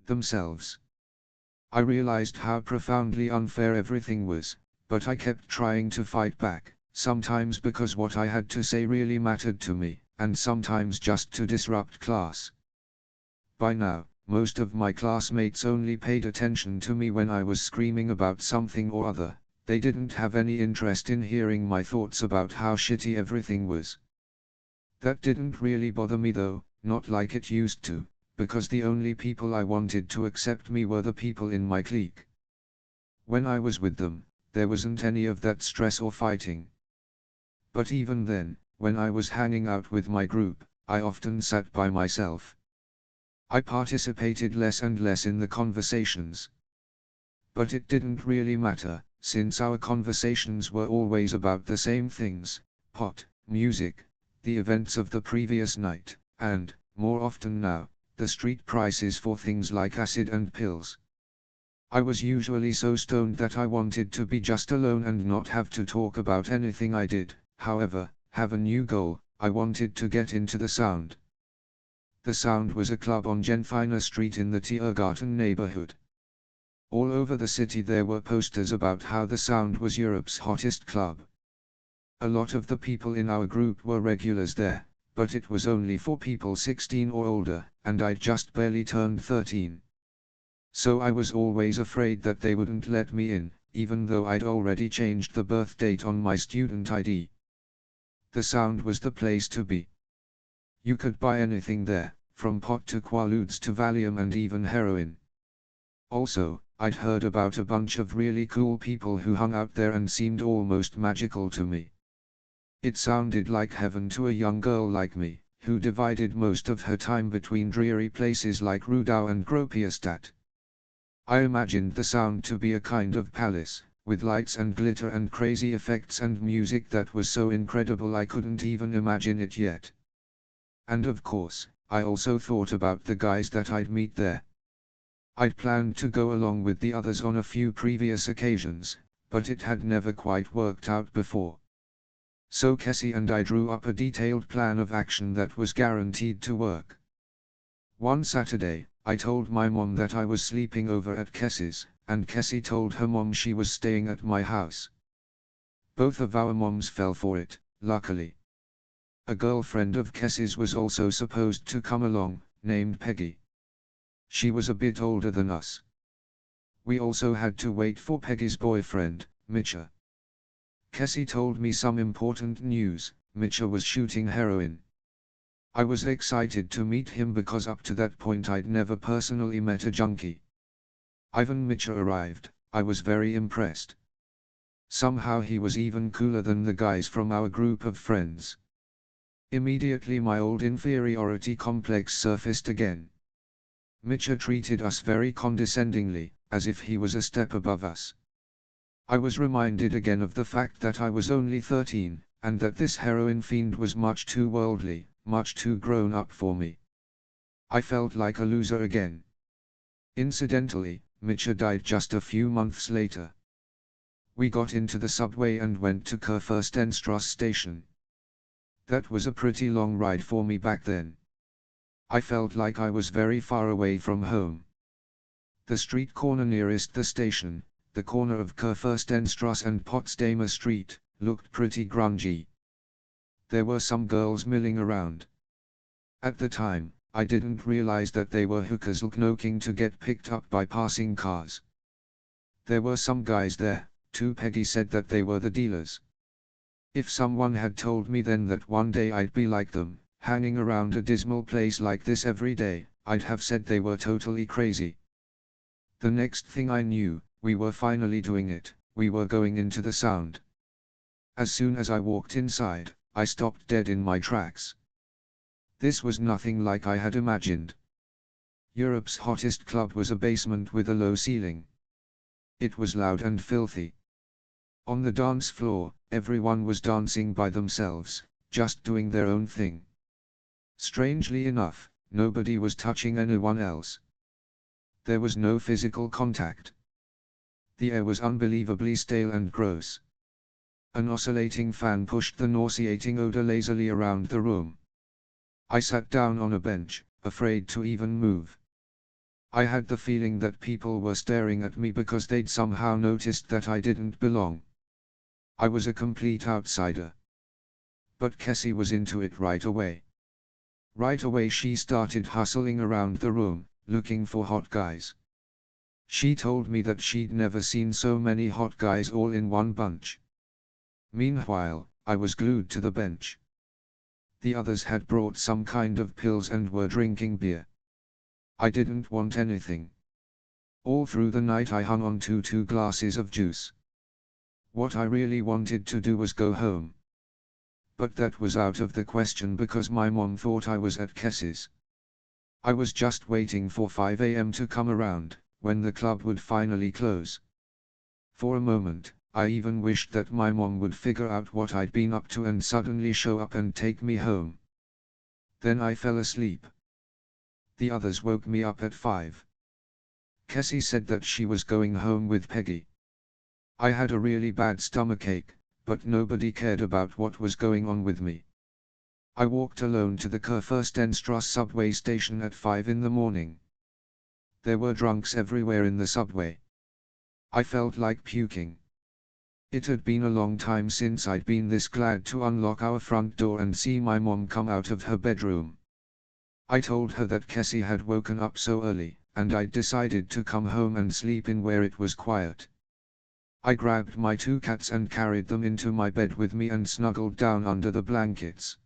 themselves. I realized how profoundly unfair everything was, but I kept trying to fight back, sometimes because what I had to say really mattered to me, and sometimes just to disrupt class. By now, most of my classmates only paid attention to me when I was screaming about something or other. They didn't have any interest in hearing my thoughts about how shitty everything was. That didn't really bother me though, not like it used to, because the only people I wanted to accept me were the people in my clique. When I was with them, there wasn't any of that stress or fighting. But even then, when I was hanging out with my group, I often sat by myself. I participated less and less in the conversations. But it didn't really matter, since our conversations were always about the same things: pot, music, the events of the previous night, and, more often now, the street prices for things like acid and pills. I was usually so stoned that I wanted to be just alone and not have to talk about anything I did, however, have a new goal. I wanted to get into the Sound. The Sound was a club on Genfina Street in the Tiergarten neighborhood. All over the city there were posters about how the Sound was Europe's hottest club. A lot of the people in our group were regulars there, but it was only for people 16 or older, and I'd just barely turned 13. So I was always afraid that they wouldn't let me in, even though I'd already changed the birth date on my student ID. The Sound was the place to be. You could buy anything there, from pot to quaaludes to Valium and even heroin. Also, I'd heard about a bunch of really cool people who hung out there and seemed almost magical to me. It sounded like heaven to a young girl like me, who divided most of her time between dreary places like Rudau and Gropiusstadt. I imagined the Sound to be a kind of palace, with lights and glitter and crazy effects and music that was so incredible I couldn't even imagine it yet. And of course, I also thought about the guys that I'd meet there. I'd planned to go along with the others on a few previous occasions, but it had never quite worked out before. So Cassie and I drew up a detailed plan of action that was guaranteed to work. One Saturday, I told my mom that I was sleeping over at Cassie's, and Cassie told her mom she was staying at my house. Both of our moms fell for it, luckily. A girlfriend of Cassie's was also supposed to come along, named Peggy. She was a bit older than us. We also had to wait for Peggy's boyfriend, Mitcha. Cassie told me some important news: Mitcha was shooting heroin. I was excited to meet him because up to that point I'd never personally met a junkie. When Mitcha arrived, I was very impressed. Somehow he was even cooler than the guys from our group of friends. Immediately my old inferiority complex surfaced again. Mitcha treated us very condescendingly, as if he was a step above us. I was reminded again of the fact that I was only 13, and that this heroin fiend was much too worldly, much too grown up for me. I felt like a loser again. Incidentally, Mitcha died just a few months later. We got into the subway and went to Kurfürstenstrasse station. That was a pretty long ride for me back then. I felt like I was very far away from home. The street corner nearest the station, the corner of Kurfürstenstrasse and Potsdamer Street, looked pretty grungy. There were some girls milling around. At the time, I didn't realize that they were hookers looking to get picked up by passing cars. There were some guys there, too. Peggy said that they were the dealers. If someone had told me then that one day I'd be like them, hanging around a dismal place like this every day, I'd have said they were totally crazy. The next thing I knew, we were finally doing it. We were going into the Sound. As soon as I walked inside, I stopped dead in my tracks. This was nothing like I had imagined. Europe's hottest club was a basement with a low ceiling. It was loud and filthy. On the dance floor, everyone was dancing by themselves, just doing their own thing. Strangely enough, nobody was touching anyone else. There was no physical contact. The air was unbelievably stale and gross. An oscillating fan pushed the nauseating odor lazily around the room. I sat down on a bench, afraid to even move. I had the feeling that people were staring at me because they'd somehow noticed that I didn't belong. I was a complete outsider. But Cassie was into it right away. Right away she started hustling around the room, looking for hot guys. She told me that she'd never seen so many hot guys all in one bunch. Meanwhile, I was glued to the bench. The others had brought some kind of pills and were drinking beer. I didn't want anything. All through the night I hung on to 2 glasses of juice. What I really wanted to do was go home. But that was out of the question because my mom thought I was at Kess's. I was just waiting for 5 a.m. to come around, when the club would finally close. For a moment, I even wished that my mom would figure out what I'd been up to and suddenly show up and take me home. Then I fell asleep. The others woke me up at 5. Cassie said that she was going home with Peggy. I had a really bad stomachache, but nobody cared about what was going on with me. I walked alone to the Kurfürstenstrasse subway station at 5 in the morning. There were drunks everywhere in the subway. I felt like puking. It had been a long time since I'd been this glad to unlock our front door and see my mom come out of her bedroom. I told her that Cassie had woken up so early, and I'd decided to come home and sleep in where it was quiet. I grabbed my 2 cats and carried them into my bed with me and snuggled down under the blankets.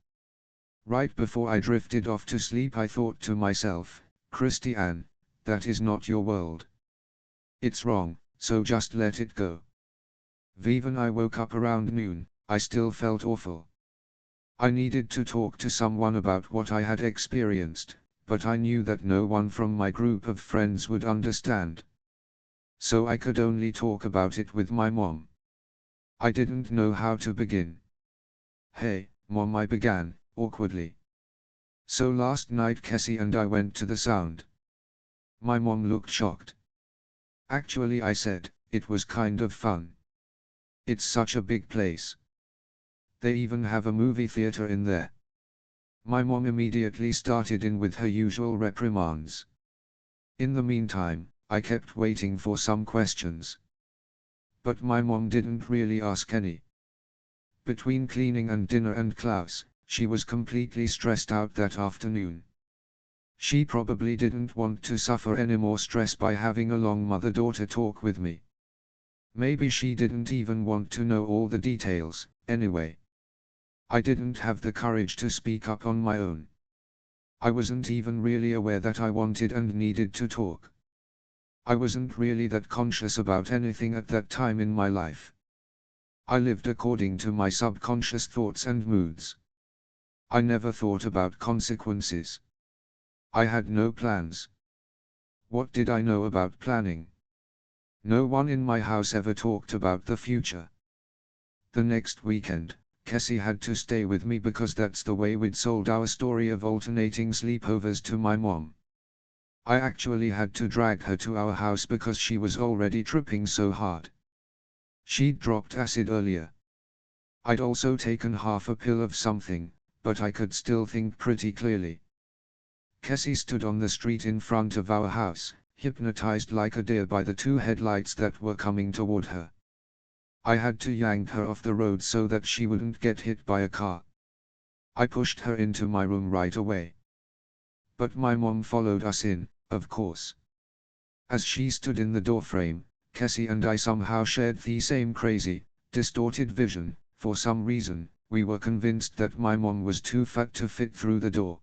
Right before I drifted off to sleep I thought to myself, Christiane, that is not your world. It's wrong, so just let it go. When I woke up around noon, I still felt awful. I needed to talk to someone about what I had experienced, but I knew that no one from my group of friends would understand. So I could only talk about it with my mom. I didn't know how to begin. "Hey, Mom," I began, awkwardly. "So last night Cassie and I went to the Sound." My mom looked shocked. "Actually," I said, "it was kind of fun. It's such a big place. They even have a movie theater in there." My mom immediately started in with her usual reprimands. In the meantime, I kept waiting for some questions. But my mom didn't really ask any. Between cleaning and dinner and Klaus, she was completely stressed out that afternoon. She probably didn't want to suffer any more stress by having a long mother-daughter talk with me. Maybe she didn't even want to know all the details, anyway. I didn't have the courage to speak up on my own. I wasn't even really aware that I wanted and needed to talk. I wasn't really that conscious about anything at that time in my life. I lived according to my subconscious thoughts and moods. I never thought about consequences. I had no plans. What did I know about planning? No one in my house ever talked about the future. The next weekend, Cassie had to stay with me because that's the way we'd sold our story of alternating sleepovers to my mom. I actually had to drag her to our house because she was already tripping so hard. She'd dropped acid earlier. I'd also taken half a pill of something, but I could still think pretty clearly. Cassie stood on the street in front of our house, hypnotized like a deer by the 2 headlights that were coming toward her. I had to yank her off the road so that she wouldn't get hit by a car. I pushed her into my room right away. But my mom followed us in, of course. As she stood in the doorframe, Cassie and I somehow shared the same crazy, distorted vision. For some reason, we were convinced that my mom was too fat to fit through the door.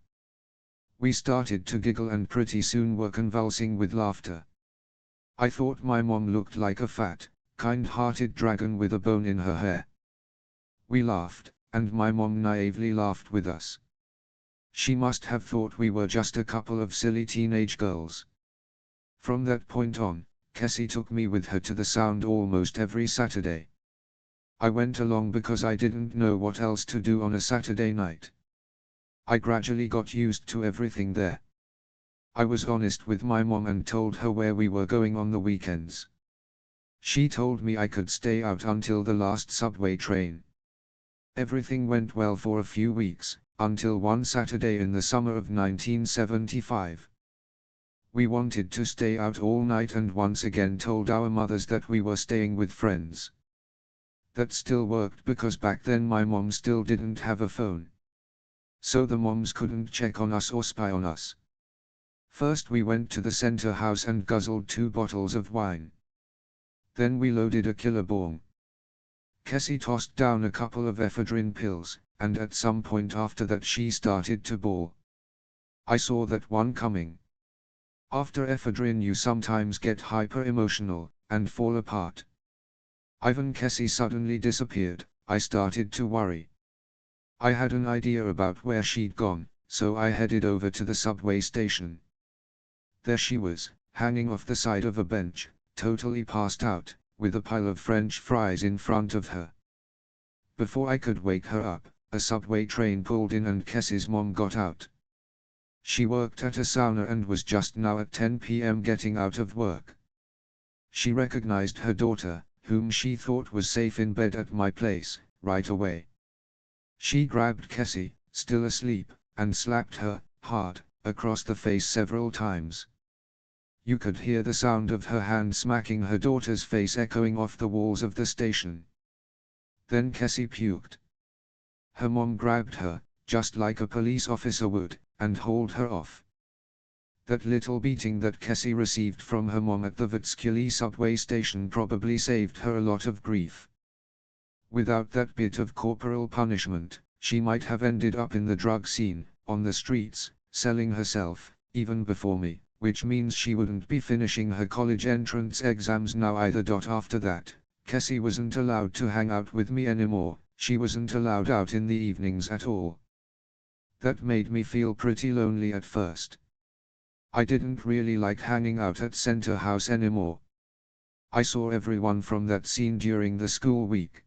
We started to giggle and pretty soon were convulsing with laughter. I thought my mom looked like a fat, kind-hearted dragon with a bone in her hair. We laughed, and my mom naively laughed with us. She must have thought we were just a couple of silly teenage girls. From that point on, Cassie took me with her to the Sound almost every Saturday. I went along because I didn't know what else to do on a Saturday night. I gradually got used to everything there. I was honest with my mom and told her where we were going on the weekends. She told me I could stay out until the last subway train. Everything went well for a few weeks, until one Saturday in the summer of 1975. We wanted to stay out all night and once again told our mothers that we were staying with friends. That still worked because back then my mom still didn't have a phone. So the moms couldn't check on us or spy on us. First we went to the center house and guzzled 2 bottles of wine. Then we loaded a killer bong. Cassie tossed down a couple of ephedrine pills, and at some point after that she started to bawl. I saw that one coming. After ephedrine you sometimes get hyper-emotional, and fall apart. When Cassie suddenly disappeared, I started to worry. I had an idea about where she'd gone, so I headed over to the subway station. There she was, hanging off the side of a bench, totally passed out, with a pile of French fries in front of her. Before I could wake her up, a subway train pulled in and Cassie's mom got out. She worked at a sauna and was just now at 10 p.m. getting out of work. She recognized her daughter, whom she thought was safe in bed at my place, right away. She grabbed Cassie, still asleep, and slapped her, hard, across the face several times. You could hear the sound of her hand smacking her daughter's face echoing off the walls of the station. Then Cassie puked. Her mom grabbed her, just like a police officer would, and hauled her off. That little beating that Cassie received from her mom at the Vatskili subway station probably saved her a lot of grief. Without that bit of corporal punishment, she might have ended up in the drug scene, on the streets, selling herself, even before me, which means she wouldn't be finishing her college entrance exams now either. After that, Cassie wasn't allowed to hang out with me anymore, she wasn't allowed out in the evenings at all. That made me feel pretty lonely at first. I didn't really like hanging out at Center House anymore. I saw everyone from that scene during the school week.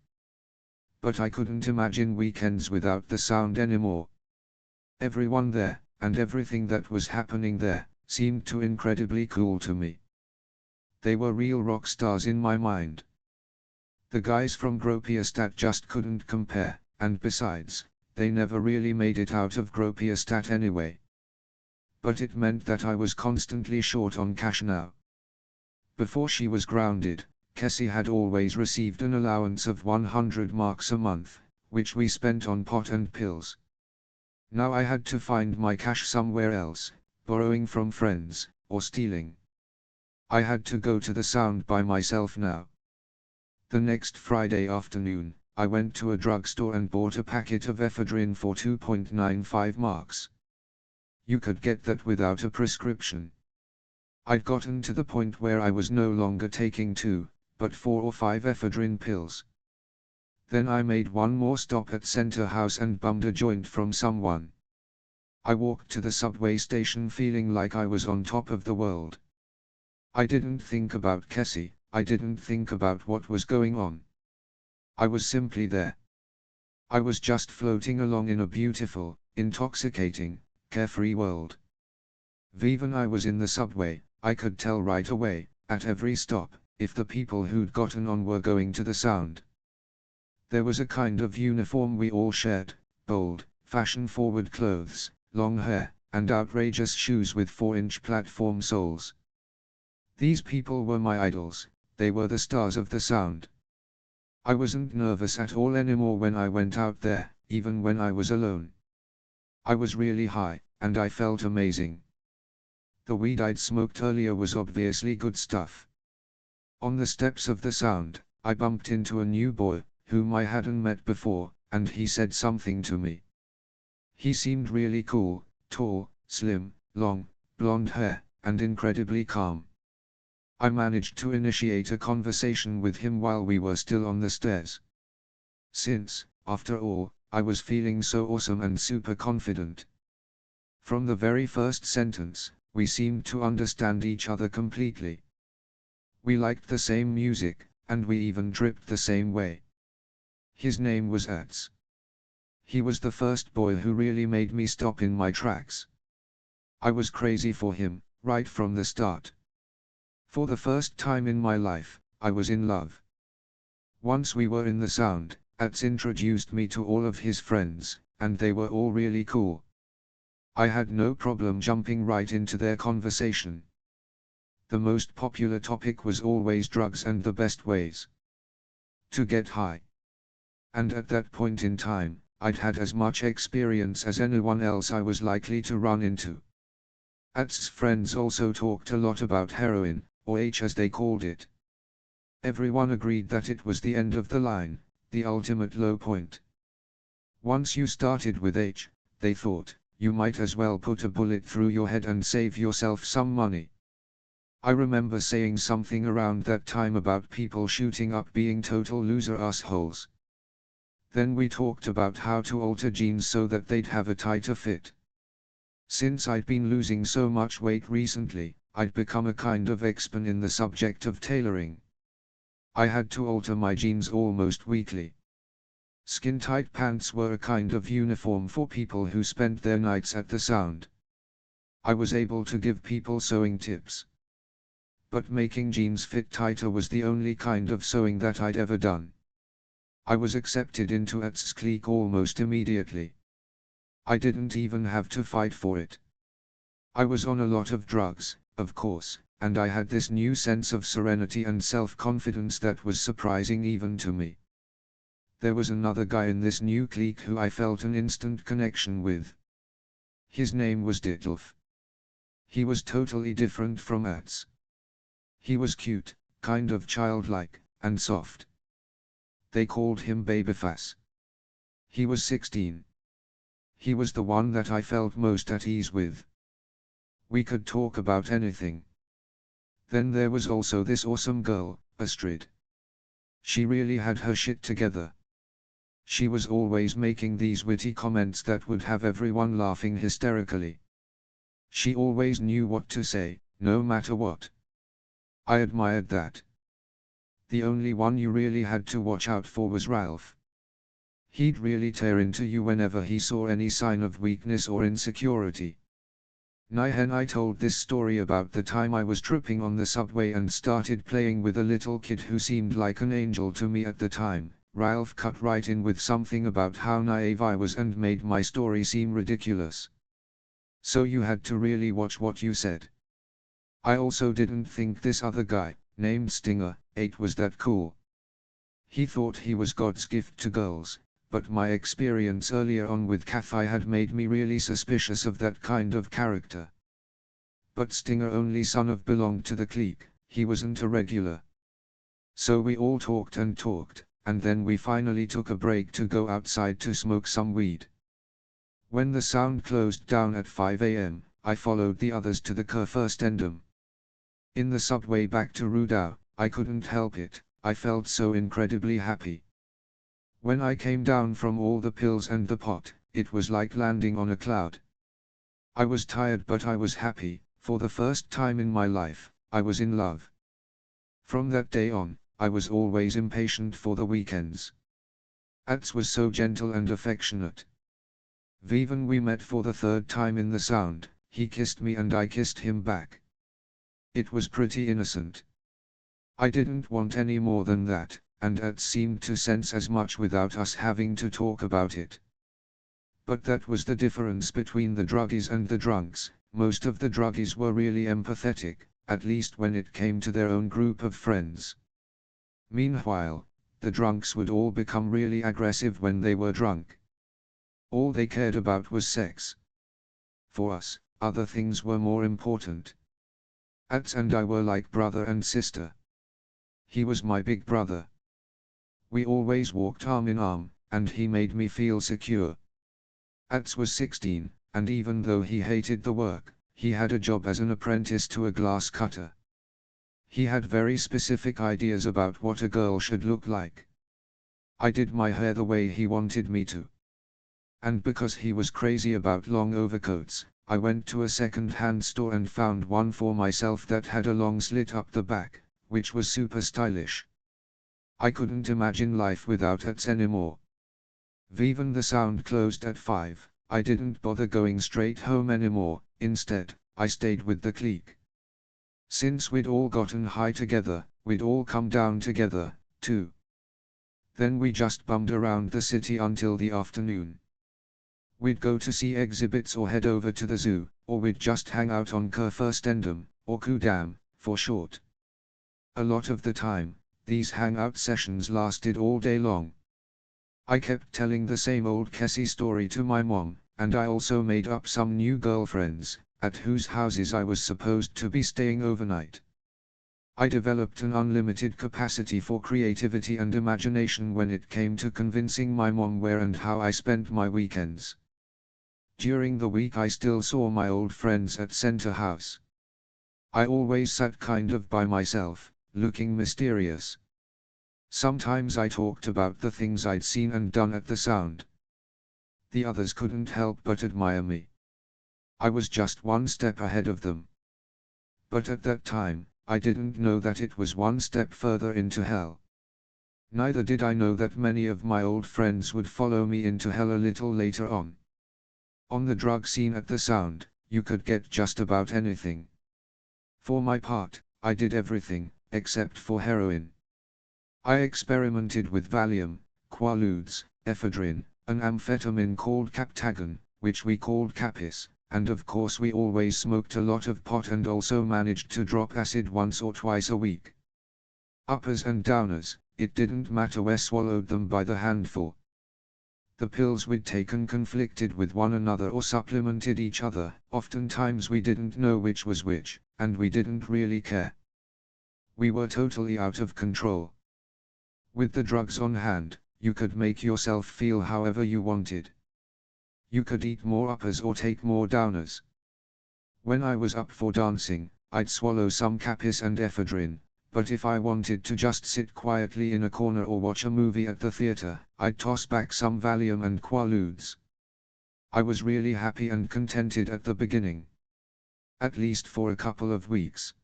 But I couldn't imagine weekends without the sound anymore. Everyone there, and everything that was happening there, seemed too incredibly cool to me. They were real rock stars in my mind. The guys from Gropiustat just couldn't compare, and besides, they never really made it out of Gropiustat anyway. But it meant that I was constantly short on cash now. Before she was grounded, Cassie had always received an allowance of 100 marks a month, which we spent on pot and pills. Now I had to find my cash somewhere else, borrowing from friends, or stealing. I had to go to the sound by myself now. The next Friday afternoon, I went to a drugstore and bought a packet of ephedrine for 2.95 marks. You could get that without a prescription. I'd gotten to the point where I was no longer taking 2, but 4 or 5 ephedrine pills. Then I made one more stop at Center House and bummed a joint from someone. I walked to the subway station feeling like I was on top of the world. I didn't think about Cassie, I didn't think about what was going on. I was simply there. I was just floating along in a beautiful, intoxicating, carefree world. When I was in the subway, I could tell right away, at every stop, if the people who'd gotten on were going to the sound. There was a kind of uniform we all shared, bold, fashion-forward clothes, long hair, and outrageous shoes with 4-inch platform soles. These people were my idols, they were the stars of the sound. I wasn't nervous at all anymore when I went out there, even when I was alone. I was really high, and I felt amazing. The weed I'd smoked earlier was obviously good stuff. On the steps of the sound, I bumped into a new boy, whom I hadn't met before, and he said something to me. He seemed really cool, tall, slim, long, blonde hair, and incredibly calm. I managed to initiate a conversation with him while we were still on the stairs. Since, after all, I was feeling so awesome and super confident. From the very first sentence, we seemed to understand each other completely. We liked the same music, and we even tripped the same way. His name was Ats. He was the first boy who really made me stop in my tracks. I was crazy for him, right from the start. For the first time in my life, I was in love. Once we were in the sound, Ats introduced me to all of his friends, and they were all really cool. I had no problem jumping right into their conversation. The most popular topic was always drugs and the best ways to get high. And at that point in time, I'd had as much experience as anyone else I was likely to run into. At's friends also talked a lot about heroin, or H as they called it. Everyone agreed that it was the end of the line, the ultimate low point. Once you started with H, they thought, you might as well put a bullet through your head and save yourself some money. I remember saying something around that time about people shooting up being total loser assholes. Then we talked about how to alter jeans so that they'd have a tighter fit. Since I'd been losing so much weight recently, I'd become a kind of expert in the subject of tailoring. I had to alter my jeans almost weekly. Skin-tight pants were a kind of uniform for people who spent their nights at the Sound. I was able to give people sewing tips. But making jeans fit tighter was the only kind of sewing that I'd ever done. I was accepted into At's clique almost immediately. I didn't even have to fight for it. I was on a lot of drugs, of course, and I had this new sense of serenity and self-confidence that was surprising even to me. There was another guy in this new clique who I felt an instant connection with. His name was Dittelf. He was totally different from At's. He was cute, kind of childlike, and soft. They called him Babyface. He was 16. He was the one that I felt most at ease with. We could talk about anything. Then there was also this awesome girl, Astrid. She really had her shit together. She was always making these witty comments that would have everyone laughing hysterically. She always knew what to say, no matter what. I admired that. The only one you really had to watch out for was Ralph. He'd really tear into you whenever he saw any sign of weakness or insecurity. I told this story about the time I was tripping on the subway and started playing with a little kid who seemed like an angel to me at the time. Ralph cut right in with something about how naive I was and made my story seem ridiculous. So you had to really watch what you said. I also didn't think this other guy, named Stinger, 8 was that cool. He thought he was God's gift to girls, but my experience earlier on with Kathy had made me really suspicious of that kind of character. But Stinger only belonged to the clique, he wasn't a regular. So we all talked, and then we finally took a break to go outside to smoke some weed. When the Sound closed down at 5 a.m., I followed the others to the Kurfürstendamm. In the subway back to Rudau, I couldn't help it, I felt so incredibly happy. When I came down from all the pills and the pot, it was like landing on a cloud. I was tired but I was happy. For the first time in my life, I was in love. From that day on, I was always impatient for the weekends. Ats was so gentle and affectionate. Even we met for the 3rd time in the Sound, he kissed me and I kissed him back. It was pretty innocent. I didn't want any more than that, and Ats seemed to sense as much without us having to talk about it. But that was the difference between the druggies and the drunks. Most of the druggies were really empathetic, at least when it came to their own group of friends. Meanwhile, the drunks would all become really aggressive when they were drunk. All they cared about was sex. For us, other things were more important. Ats and I were like brother and sister. He was my big brother. We always walked arm in arm, and he made me feel secure. Ats was 16, and even though he hated the work, he had a job as an apprentice to a glass cutter. He had very specific ideas about what a girl should look like. I did my hair the way he wanted me to. And because he was crazy about long overcoats, I went to a second-hand store and found one for myself that had a long slit up the back, which was super stylish. I couldn't imagine life without Ats anymore. Even the Sound closed at 5. I didn't bother going straight home anymore, instead, I stayed with the clique. Since we'd all gotten high together, we'd all come down together, too. Then we just bummed around the city until the afternoon. We'd go to see exhibits or head over to the zoo, or we'd just hang out on Kurfürstendamm, or Kudamm, for short. A lot of the time, these hangout sessions lasted all day long. I kept telling the same old Cassie story to my mom, and I also made up some new girlfriends, at whose houses I was supposed to be staying overnight. I developed an unlimited capacity for creativity and imagination when it came to convincing my mom where and how I spent my weekends. During the week I still saw my old friends at Center House. I always sat kind of by myself, looking mysterious. Sometimes I talked about the things I'd seen and done at the Sound. The others couldn't help but admire me. I was just one step ahead of them. But at that time, I didn't know that it was one step further into hell. Neither did I know that many of my old friends would follow me into hell a little later on. On the drug scene at the Sound, you could get just about anything. For my part, I did everything, except for heroin. I experimented with Valium, Quaaludes, ephedrine, an amphetamine called Captagon, which we called Capis, and of course we always smoked a lot of pot and also managed to drop acid once or twice a week. Uppers and downers, it didn't matter where, swallowed them by the handful. The pills we'd taken conflicted with one another or supplemented each other, oftentimes we didn't know which was which, and we didn't really care. We were totally out of control. With the drugs on hand, you could make yourself feel however you wanted. You could eat more uppers or take more downers. When I was up for dancing, I'd swallow some Capis and ephedrine, but if I wanted to just sit quietly in a corner or watch a movie at the theater, I'd toss back some Valium and Quaaludes. I was really happy and contented at the beginning. At least for a couple of weeks.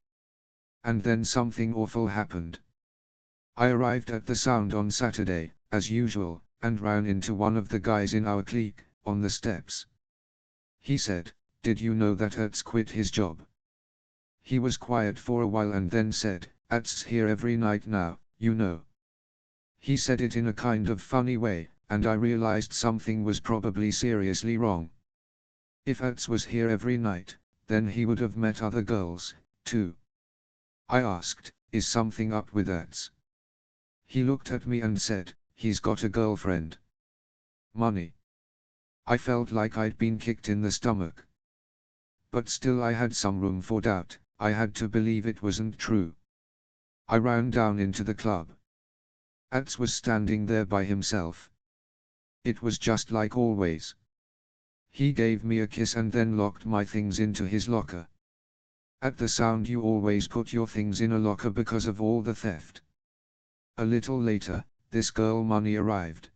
And then something awful happened. I arrived at the Sound on Saturday, as usual, and ran into one of the guys in our clique, on the steps. He said, "Did you know that Ertz quit his job?" He was quiet for a while and then said, "Ertz's here every night now, you know." He said it in a kind of funny way, and I realized something was probably seriously wrong. If Ertz was here every night, then he would have met other girls, too. I asked, "Is something up with Ertz?" He looked at me and said, "He's got a girlfriend." Money. I felt like I'd been kicked in the stomach. But still I had some room for doubt. I had to believe it wasn't true. I ran down into the club. Ertz was standing there by himself. It was just like always. He gave me a kiss and then locked my things into his locker. At the Sound you always put your things in a locker because of all the theft. A little later, this girl Money arrived.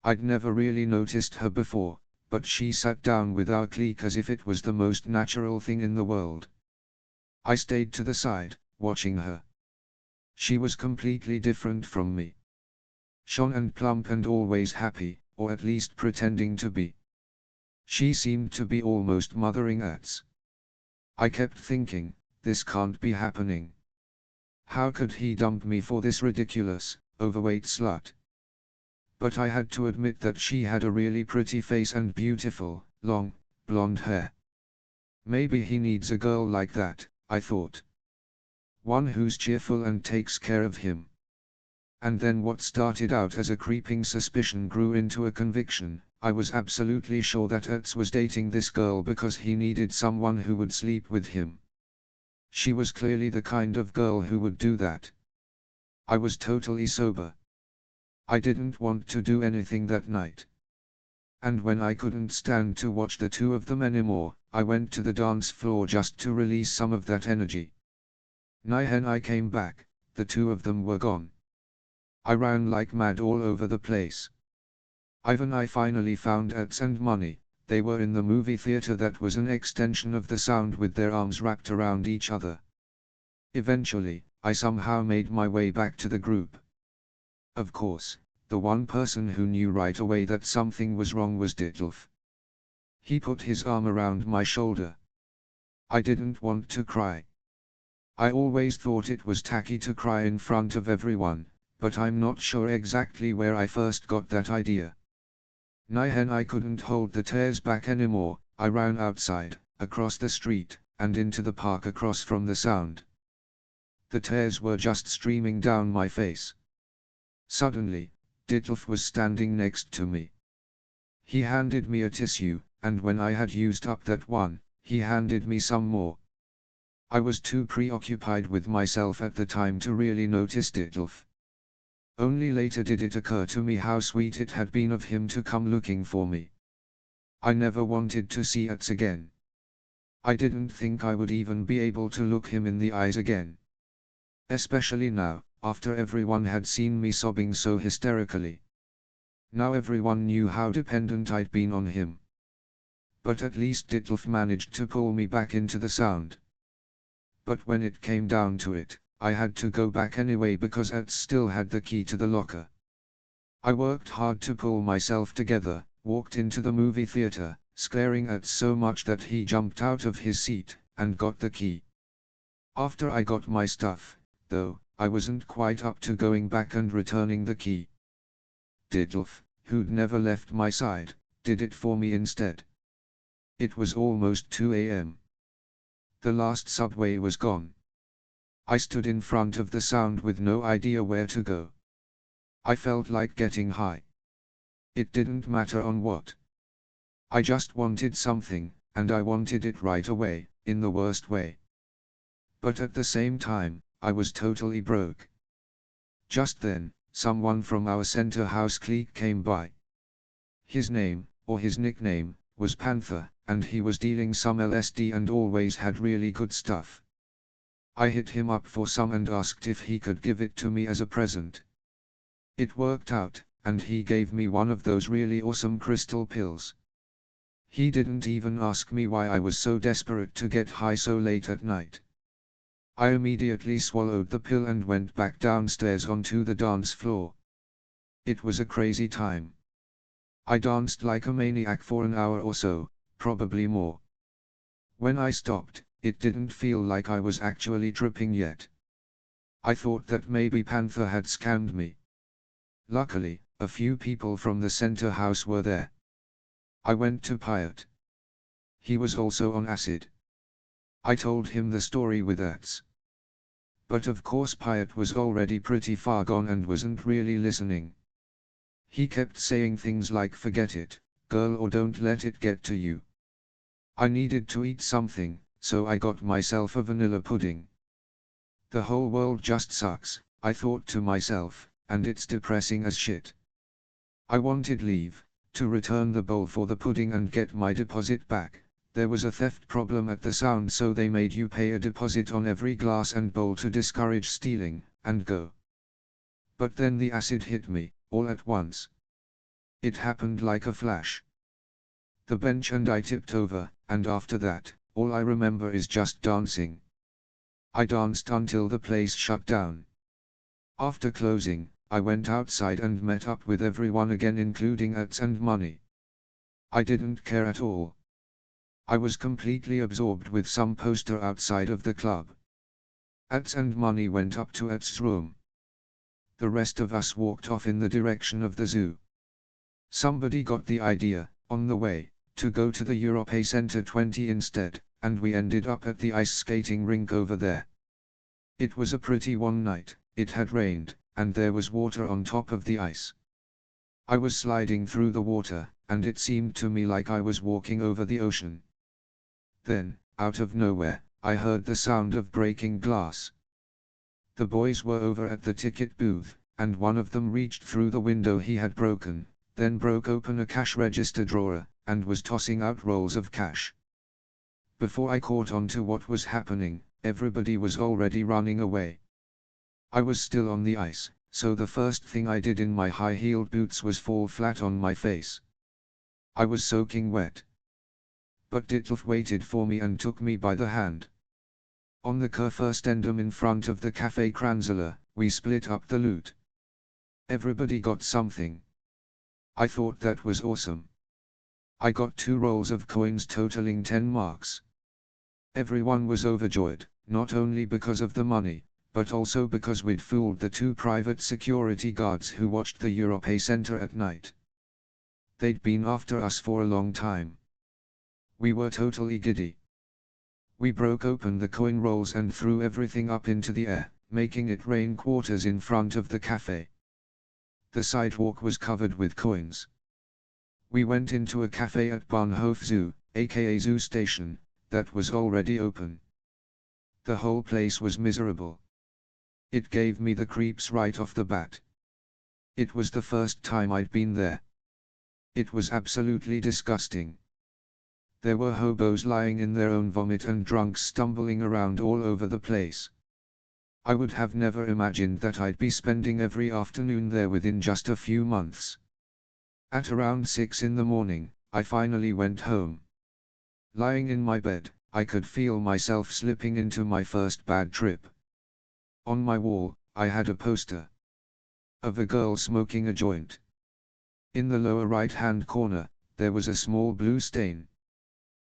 I'd never really noticed her before, but she sat down with our clique as if it was the most natural thing in the world. I stayed to the side, watching her. She was completely different from me. Shone and plump and always happy, or at least pretending to be. She seemed to be almost mothering Ertz. I kept thinking, this can't be happening. How could he dump me for this ridiculous, overweight slut? But I had to admit that she had a really pretty face and beautiful, long, blonde hair. Maybe he needs a girl like that, I thought. One who's cheerful and takes care of him. And then what started out as a creeping suspicion grew into a conviction. I was absolutely sure that Ertz was dating this girl because he needed someone who would sleep with him. She was clearly the kind of girl who would do that. I was totally sober. I didn't want to do anything that night. And when I couldn't stand to watch the two of them anymore, I went to the dance floor just to release some of that energy. When I came back, the two of them were gone. I ran like mad all over the place. I finally found Ertz and Money. They were in the movie theater that was an extension of the Sound with their arms wrapped around each other. Eventually, I somehow made my way back to the group. Of course, the one person who knew right away that something was wrong was Dittelf. He put his arm around my shoulder. I didn't want to cry. I always thought it was tacky to cry in front of everyone, but I'm not sure exactly where I first got that idea. When I couldn't hold the tears back anymore, I ran outside, across the street, and into the park across from the Sound. The tears were just streaming down my face. Suddenly, Ditlev was standing next to me. He handed me a tissue, and when I had used up that one, he handed me some more. I was too preoccupied with myself at the time to really notice Ditlev. Only later did it occur to me how sweet it had been of him to come looking for me. I never wanted to see Ats again. I didn't think I would even be able to look him in the eyes again. Especially now, after everyone had seen me sobbing so hysterically. Now everyone knew how dependent I'd been on him. But at least Ditlev managed to pull me back into the sound. But when it came down to it, I had to go back anyway because Ats still had the key to the locker. I worked hard to pull myself together, walked into the movie theater, scaring Ats so much that he jumped out of his seat, and got the key. After I got my stuff, though, I wasn't quite up to going back and returning the key. Ditlev, who'd never left my side, did it for me instead. It was almost 2 a.m. The last subway was gone. I stood in front of the sound with no idea where to go. I felt like getting high. It didn't matter on what. I just wanted something, and I wanted it right away, in the worst way. But at the same time, I was totally broke. Just then, someone from our center house clique came by. His name, or his nickname, was Panther, and he was dealing some LSD and always had really good stuff. I hit him up for some and asked if he could give it to me as a present. It worked out, and he gave me one of those really awesome crystal pills. He didn't even ask me why I was so desperate to get high so late at night. I immediately swallowed the pill and went back downstairs onto the dance floor. It was a crazy time. I danced like a maniac for an hour or so, probably more. When I stopped, it didn't feel like I was actually tripping yet. I thought that maybe Panther had scammed me. Luckily, a few people from the center house were there. I went to Pyatt. He was also on acid. I told him the story with Ats. But of course Pyatt was already pretty far gone and wasn't really listening. He kept saying things like forget it, girl, or don't let it get to you. I needed to eat something, so I got myself a vanilla pudding. The whole world just sucks, I thought to myself, and it's depressing as shit. I wanted leave, to return the bowl for the pudding and get my deposit back. There was a theft problem at the sound, so they made you pay a deposit on every glass and bowl to discourage stealing, and go. But then the acid hit me, all at once. It happened like a flash. The bench and I tipped over, and after that, all I remember is just dancing. I danced until the place shut down. After closing, I went outside and met up with everyone again, including Ats and Money. I didn't care at all. I was completely absorbed with some poster outside of the club. Ats and Money went up to Ats' room. The rest of us walked off in the direction of the zoo. Somebody got the idea, on the way, to go to the Europe Center 20 instead, and we ended up at the ice skating rink over there. It was a pretty warm night, it had rained, and there was water on top of the ice. I was sliding through the water, and it seemed to me like I was walking over the ocean. Then, out of nowhere, I heard the sound of breaking glass. The boys were over at the ticket booth, and one of them reached through the window he had broken, then broke open a cash register drawer, and was tossing out rolls of cash. Before I caught on to what was happening, everybody was already running away. I was still on the ice, so the first thing I did in my high-heeled boots was fall flat on my face. I was soaking wet. But Ditlev waited for me and took me by the hand. On the Kurfürstendamm in front of the Café Kranzler, we split up the loot. Everybody got something. I thought that was awesome. I got 2 rolls of coins totaling 10 marks. Everyone was overjoyed, not only because of the money, but also because we'd fooled the 2 private security guards who watched the Europe Center at night. They'd been after us for a long time. We were totally giddy. We broke open the coin rolls and threw everything up into the air, making it rain quarters in front of the cafe. The sidewalk was covered with coins. We went into a cafe at Bahnhof Zoo, aka Zoo Station, that was already open. The whole place was miserable. It gave me the creeps right off the bat. It was the first time I'd been there. It was absolutely disgusting. There were hobos lying in their own vomit and drunks stumbling around all over the place. I would have never imagined that I'd be spending every afternoon there within just a few months. At around 6 in the morning, I finally went home. Lying in my bed, I could feel myself slipping into my first bad trip. On my wall, I had a poster of a girl smoking a joint. In the lower right-hand corner, there was a small blue stain.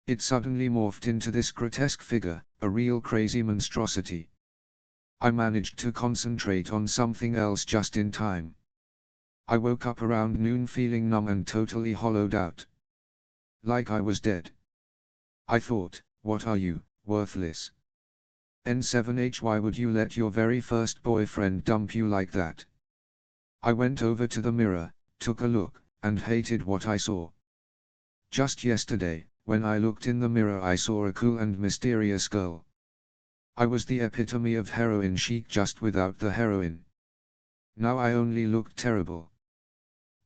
It suddenly morphed into this grotesque figure, a real crazy monstrosity. I managed to concentrate on something else just in time. I woke up around noon feeling numb and totally hollowed out. Like I was dead. I thought, what are you, worthless? N7H, why would you let your very first boyfriend dump you like that? I went over to the mirror, took a look, and hated what I saw. Just yesterday, when I looked in the mirror, I saw a cool and mysterious girl. I was the epitome of heroin chic, just without the heroin. Now I only looked terrible.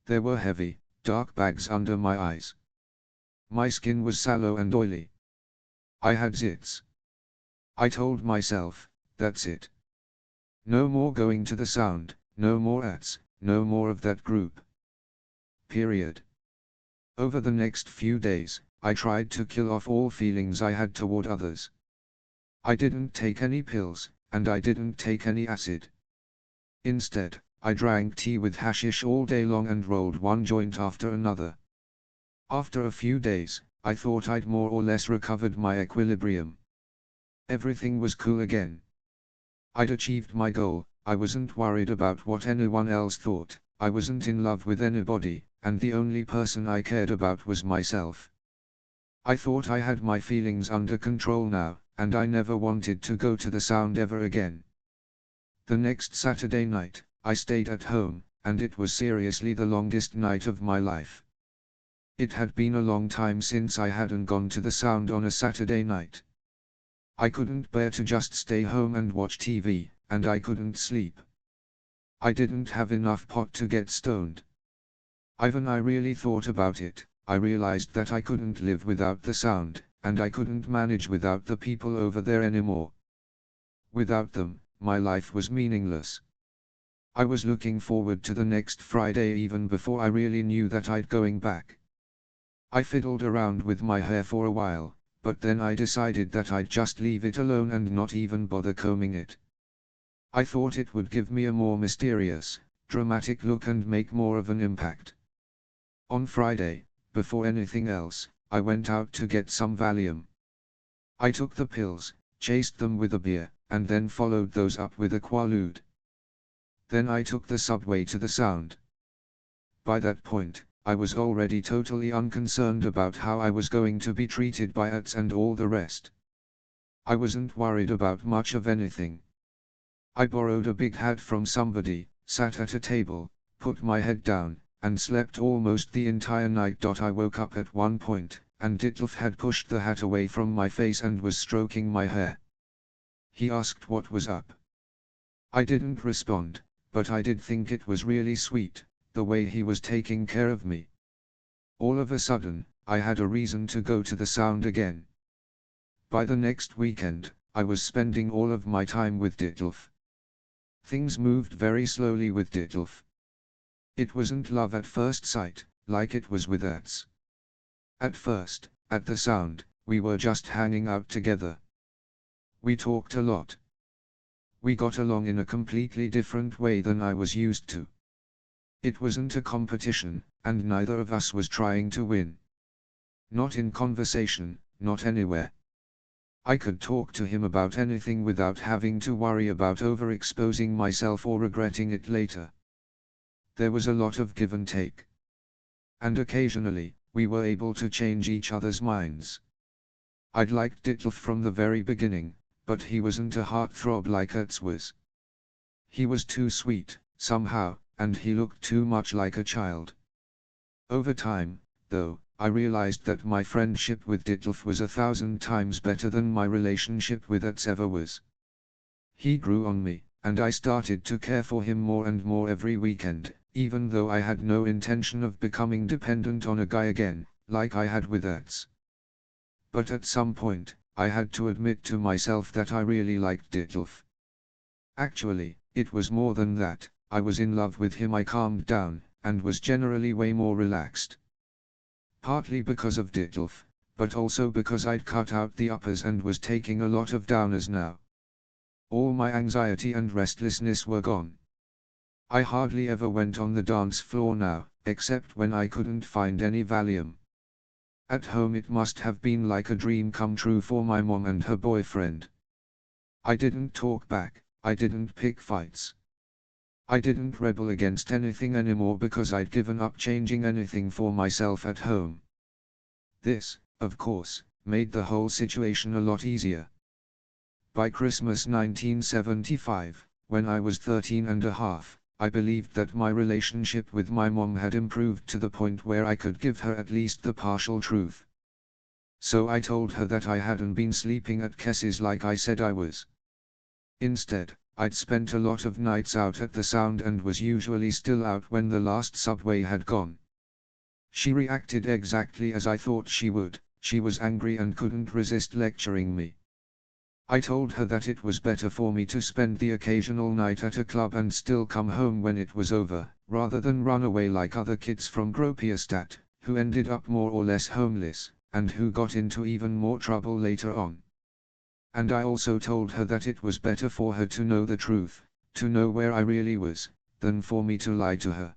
There were heavy, dark bags under my eyes. My skin was sallow and oily. I had zits. I told myself, that's it. No more going to the sound, no more ads, no more of that group. Period. Over the next few days, I tried to kill off all feelings I had toward others. I didn't take any pills, and I didn't take any acid. Instead, I drank tea with hashish all day long and rolled one joint after another. After a few days, I thought I'd more or less recovered my equilibrium. Everything was cool again. I'd achieved my goal, I wasn't worried about what anyone else thought, I wasn't in love with anybody, and the only person I cared about was myself. I thought I had my feelings under control now, and I never wanted to go to the sound ever again. The next Saturday night, I stayed at home, and it was seriously the longest night of my life. It had been a long time since I hadn't gone to the sound on a Saturday night. I couldn't bear to just stay home and watch TV, and I couldn't sleep. I didn't have enough pot to get stoned. When I really thought about it, I realized that I couldn't live without the sound, and I couldn't manage without the people over there anymore. Without them, my life was meaningless. I was looking forward to the next Friday even before I really knew that I'd going back. I fiddled around with my hair for a while, but then I decided that I'd just leave it alone and not even bother combing it. I thought it would give me a more mysterious, dramatic look and make more of an impact. On Friday, before anything else, I went out to get some Valium. I took the pills, chased them with a beer, and then followed those up with a Quaalude. Then I took the subway to the sound. By that point, I was already totally unconcerned about how I was going to be treated by ATs and all the rest. I wasn't worried about much of anything. I borrowed a big hat from somebody, sat at a table, put my head down, and slept almost the entire night. I woke up at one point, and Ditlev had pushed the hat away from my face and was stroking my hair. He asked what was up. I didn't respond, but I did think it was really sweet, the way he was taking care of me. All of a sudden, I had a reason to go to the sound again. By the next weekend, I was spending all of my time with Ditlev. Things moved very slowly with Ditlev. It wasn't love at first sight, like it was with ATs. At first, at the sound, we were just hanging out together. We talked a lot. We got along in a completely different way than I was used to. It wasn't a competition, and neither of us was trying to win. Not in conversation, not anywhere. I could talk to him about anything without having to worry about overexposing myself or regretting it later. There was a lot of give and take. And occasionally, we were able to change each other's minds. I'd liked Ditlev from the very beginning, but he wasn't a heartthrob like ATs was. He was too sweet, somehow, and he looked too much like a child. Over time, though, I realized that my friendship with Ditlev was 1,000 times better than my relationship with Ats ever was. He grew on me, and I started to care for him more and more every weekend, even though I had no intention of becoming dependent on a guy again, like I had with Ats. But at some point, I had to admit to myself that I really liked Ditlev. Actually, it was more than that. I was in love with him. I calmed down, and was generally way more relaxed. Partly because of Ditlev, but also because I'd cut out the uppers and was taking a lot of downers now. All my anxiety and restlessness were gone. I hardly ever went on the dance floor now, except when I couldn't find any Valium. At home it must have been like a dream come true for my mom and her boyfriend. I didn't talk back, I didn't pick fights. I didn't rebel against anything anymore because I'd given up changing anything for myself at home. This, of course, made the whole situation a lot easier. By Christmas 1975, when I was 13 and a half, I believed that my relationship with my mom had improved to the point where I could give her at least the partial truth. So I told her that I hadn't been sleeping at Kess's like I said I was. Instead, I'd spent a lot of nights out at the Sound and was usually still out when the last subway had gone. She reacted exactly as I thought she would. She was angry and couldn't resist lecturing me. I told her that it was better for me to spend the occasional night at a club and still come home when it was over, rather than run away like other kids from Gropiusstadt, who ended up more or less homeless, and who got into even more trouble later on. And I also told her that it was better for her to know the truth, to know where I really was, than for me to lie to her.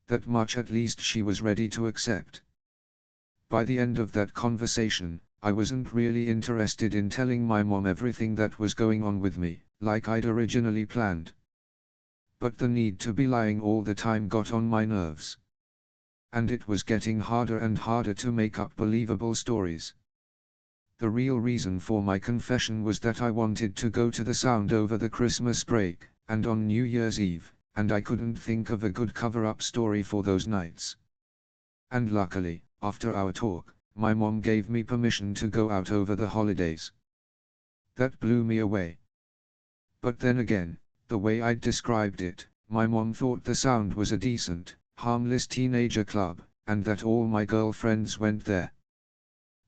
That much at least she was ready to accept. By the end of that conversation, I wasn't really interested in telling my mom everything that was going on with me, like I'd originally planned. But the need to be lying all the time got on my nerves. And it was getting harder and harder to make up believable stories. The real reason for my confession was that I wanted to go to the Sound over the Christmas break, and on New Year's Eve, and I couldn't think of a good cover-up story for those nights. And luckily, after our talk, my mom gave me permission to go out over the holidays. That blew me away. But then again, the way I'd described it, my mom thought the Sound was a decent, harmless teenager club, and that all my girlfriends went there.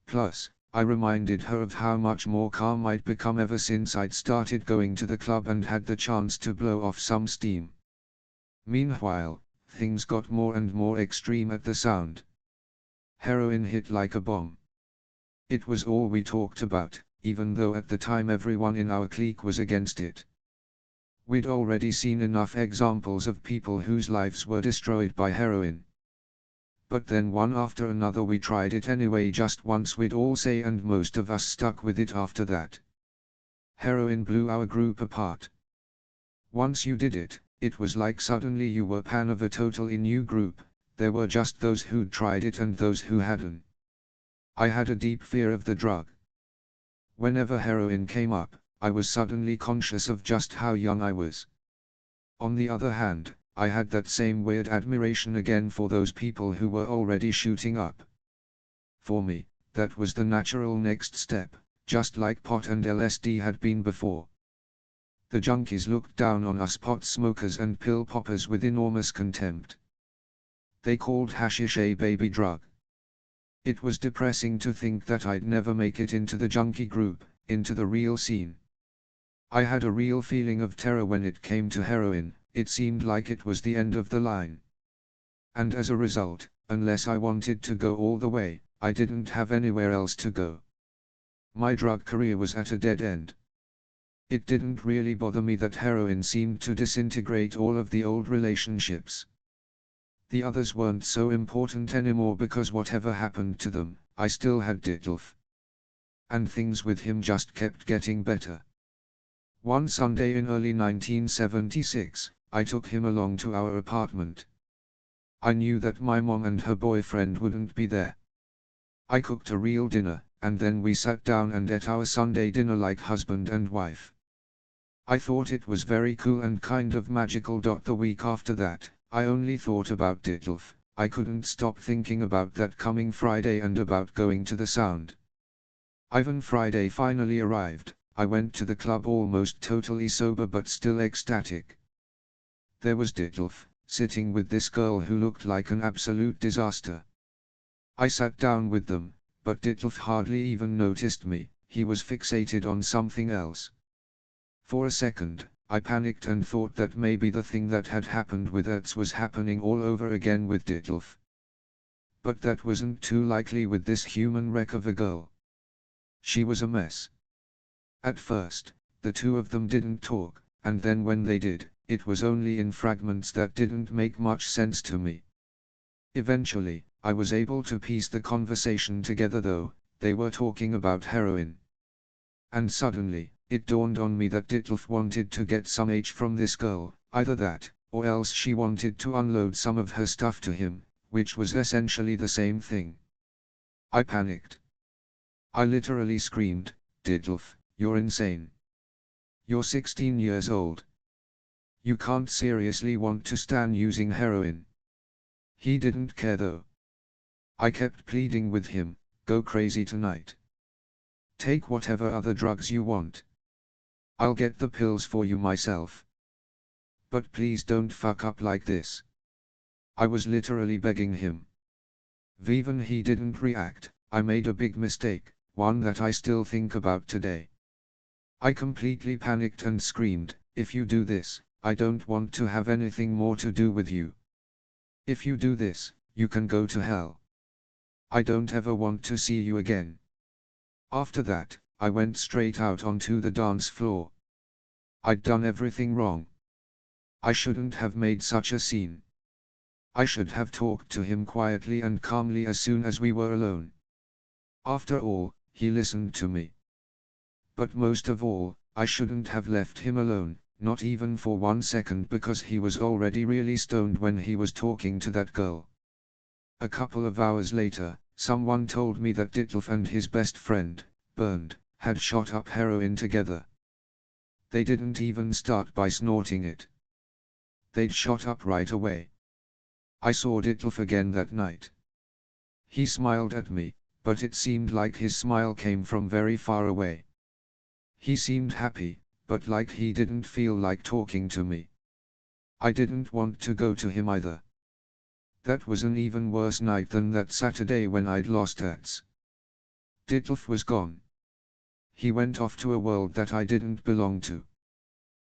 Plus, I reminded her of how much more calm I'd become ever since I'd started going to the club and had the chance to blow off some steam. Meanwhile, things got more and more extreme at the Sound. Heroin hit like a bomb. It was all we talked about, even though at the time everyone in our clique was against it. We'd already seen enough examples of people whose lives were destroyed by heroin. But then one after another we tried it anyway just once we'd all say, and most of us stuck with it after that. Heroin blew our group apart. Once you did it, it was like suddenly you were pan of a totally new group. There were just those who'd tried it and those who hadn't. I had a deep fear of the drug. Whenever heroin came up, I was suddenly conscious of just how young I was. On the other hand, I had that same weird admiration again for those people who were already shooting up. For me, that was the natural next step, just like pot and LSD had been before. The junkies looked down on us pot smokers and pill poppers with enormous contempt. They called hashish a baby drug. It was depressing to think that I'd never make it into the junkie group, into the real scene. I had a real feeling of terror when it came to heroin. It seemed like it was the end of the line. And as a result, unless I wanted to go all the way, I didn't have anywhere else to go. My drug career was at a dead end. It didn't really bother me that heroin seemed to disintegrate all of the old relationships. The others weren't so important anymore because whatever happened to them, I still had Ditlev. And things with him just kept getting better. One Sunday in early 1976, I took him along to our apartment. I knew that my mom and her boyfriend wouldn't be there. I cooked a real dinner, and then we sat down and ate our Sunday dinner like husband and wife. I thought it was very cool and kind of magical. The week after that, I only thought about Ditlev. I couldn't stop thinking about that coming Friday and about going to the sound. Even Friday finally arrived. I went to the club almost totally sober but still ecstatic. There was Ditlev, sitting with this girl who looked like an absolute disaster. I sat down with them, but Ditlev hardly even noticed me. He was fixated on something else. For a second, I panicked and thought that maybe the thing that had happened with Ertz was happening all over again with Ditlev. But that wasn't too likely with this human wreck of a girl. She was a mess. At first, the two of them didn't talk, and then when they did, it was only in fragments that didn't make much sense to me. Eventually, I was able to piece the conversation together though. They were talking about heroin. And suddenly, it dawned on me that Ditlev wanted to get some H from this girl, either that, or else she wanted to unload some of her stuff to him, which was essentially the same thing. I panicked. I literally screamed, "Ditlev, you're insane. You're 16 years old. You can't seriously want to stand using heroin." He didn't care though. I kept pleading with him, "Go crazy tonight. Take whatever other drugs you want. I'll get the pills for you myself. But please don't fuck up like this." I was literally begging him. Even he didn't react. I made a big mistake, one that I still think about today. I completely panicked and screamed, "If you do this, I don't want to have anything more to do with you. If you do this, you can go to hell. I don't ever want to see you again." After that, I went straight out onto the dance floor. I'd done everything wrong. I shouldn't have made such a scene. I should have talked to him quietly and calmly as soon as we were alone. After all, he listened to me. But most of all, I shouldn't have left him alone, not even for 1 second, because he was already really stoned when he was talking to that girl. A couple of hours later, someone told me that Ditlev and his best friend, Bernd, had shot up heroin together. They didn't even start by snorting it. They'd shot up right away. I saw Ditlev again that night. He smiled at me, but it seemed like his smile came from very far away. He seemed happy, but like he didn't feel like talking to me. I didn't want to go to him either. That was an even worse night than that Saturday when I'd lost Ertz. Ditlev was gone. He went off to a world that I didn't belong to.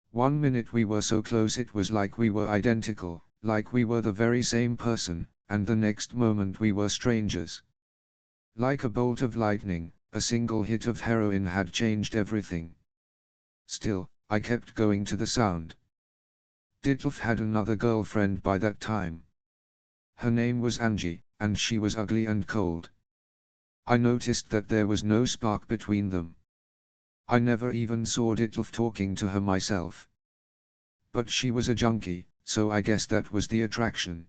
1 minute we were so close it was like we were identical, like we were the very same person, and the next moment we were strangers. Like a bolt of lightning, a single hit of heroin had changed everything. Still, I kept going to the sound. Ditlev had another girlfriend by that time. Her name was Angie, and she was ugly and cold. I noticed that there was no spark between them. I never even saw Ditlev talking to her myself. But she was a junkie, so I guess that was the attraction.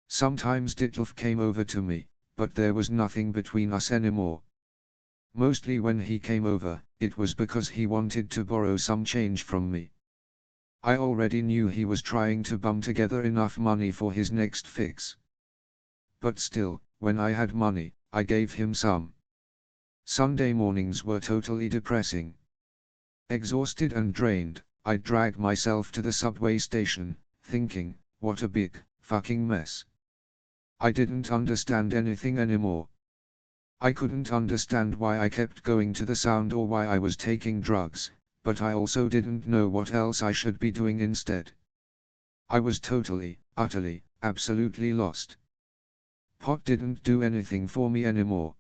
Sometimes Ditlev came over to me, but there was nothing between us anymore. Mostly when he came over, it was because he wanted to borrow some change from me. I already knew he was trying to bum together enough money for his next fix. But still, when I had money, I gave him some. Sunday mornings were totally depressing. Exhausted and drained, I dragged myself to the subway station, thinking, what a big, fucking mess. I didn't understand anything anymore. I couldn't understand why I kept going to the sound or why I was taking drugs, but I also didn't know what else I should be doing instead. I was totally, utterly, absolutely lost. Pot didn't do anything for me anymore.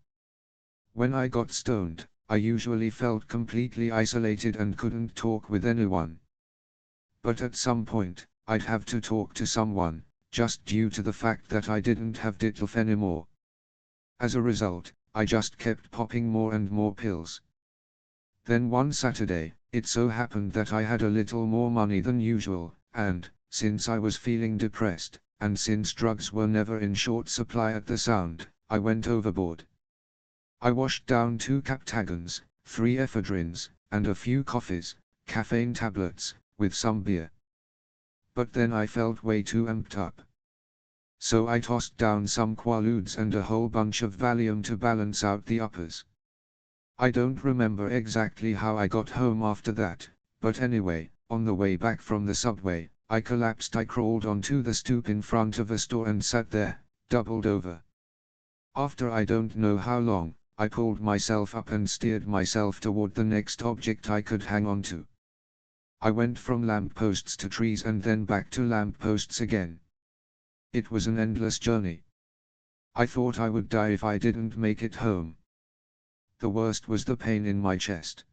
When I got stoned, I usually felt completely isolated and couldn't talk with anyone. But at some point, I'd have to talk to someone, just due to the fact that I didn't have Ditlev anymore. As a result, I just kept popping more and more pills. Then one Saturday, it so happened that I had a little more money than usual, and, since I was feeling depressed, and since drugs were never in short supply at the sound, I went overboard. I washed down 2 Captagons, 3 ephedrines, and a few coffees, caffeine tablets, with some beer. But then I felt way too amped up. So I tossed down some Quaaludes and a whole bunch of Valium to balance out the uppers. I don't remember exactly how I got home after that, but anyway, on the way back from the subway, I collapsed. I crawled onto the stoop in front of a store and sat there, doubled over. After I don't know how long, I pulled myself up and steered myself toward the next object I could hang on to. I went from lampposts to trees and then back to lampposts again. It was an endless journey. I thought I would die if I didn't make it home. The worst was the pain in my chest.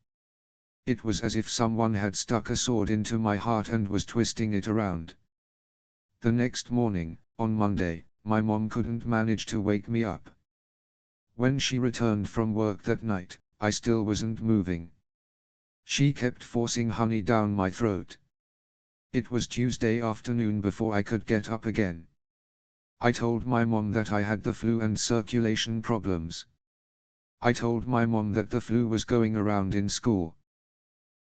It was as if someone had stuck a sword into my heart and was twisting it around. The next morning, on Monday, my mom couldn't manage to wake me up. When she returned from work that night, I still wasn't moving. She kept forcing honey down my throat. It was Tuesday afternoon before I could get up again. I told my mom that I had the flu and circulation problems. I told my mom that the flu was going around in school.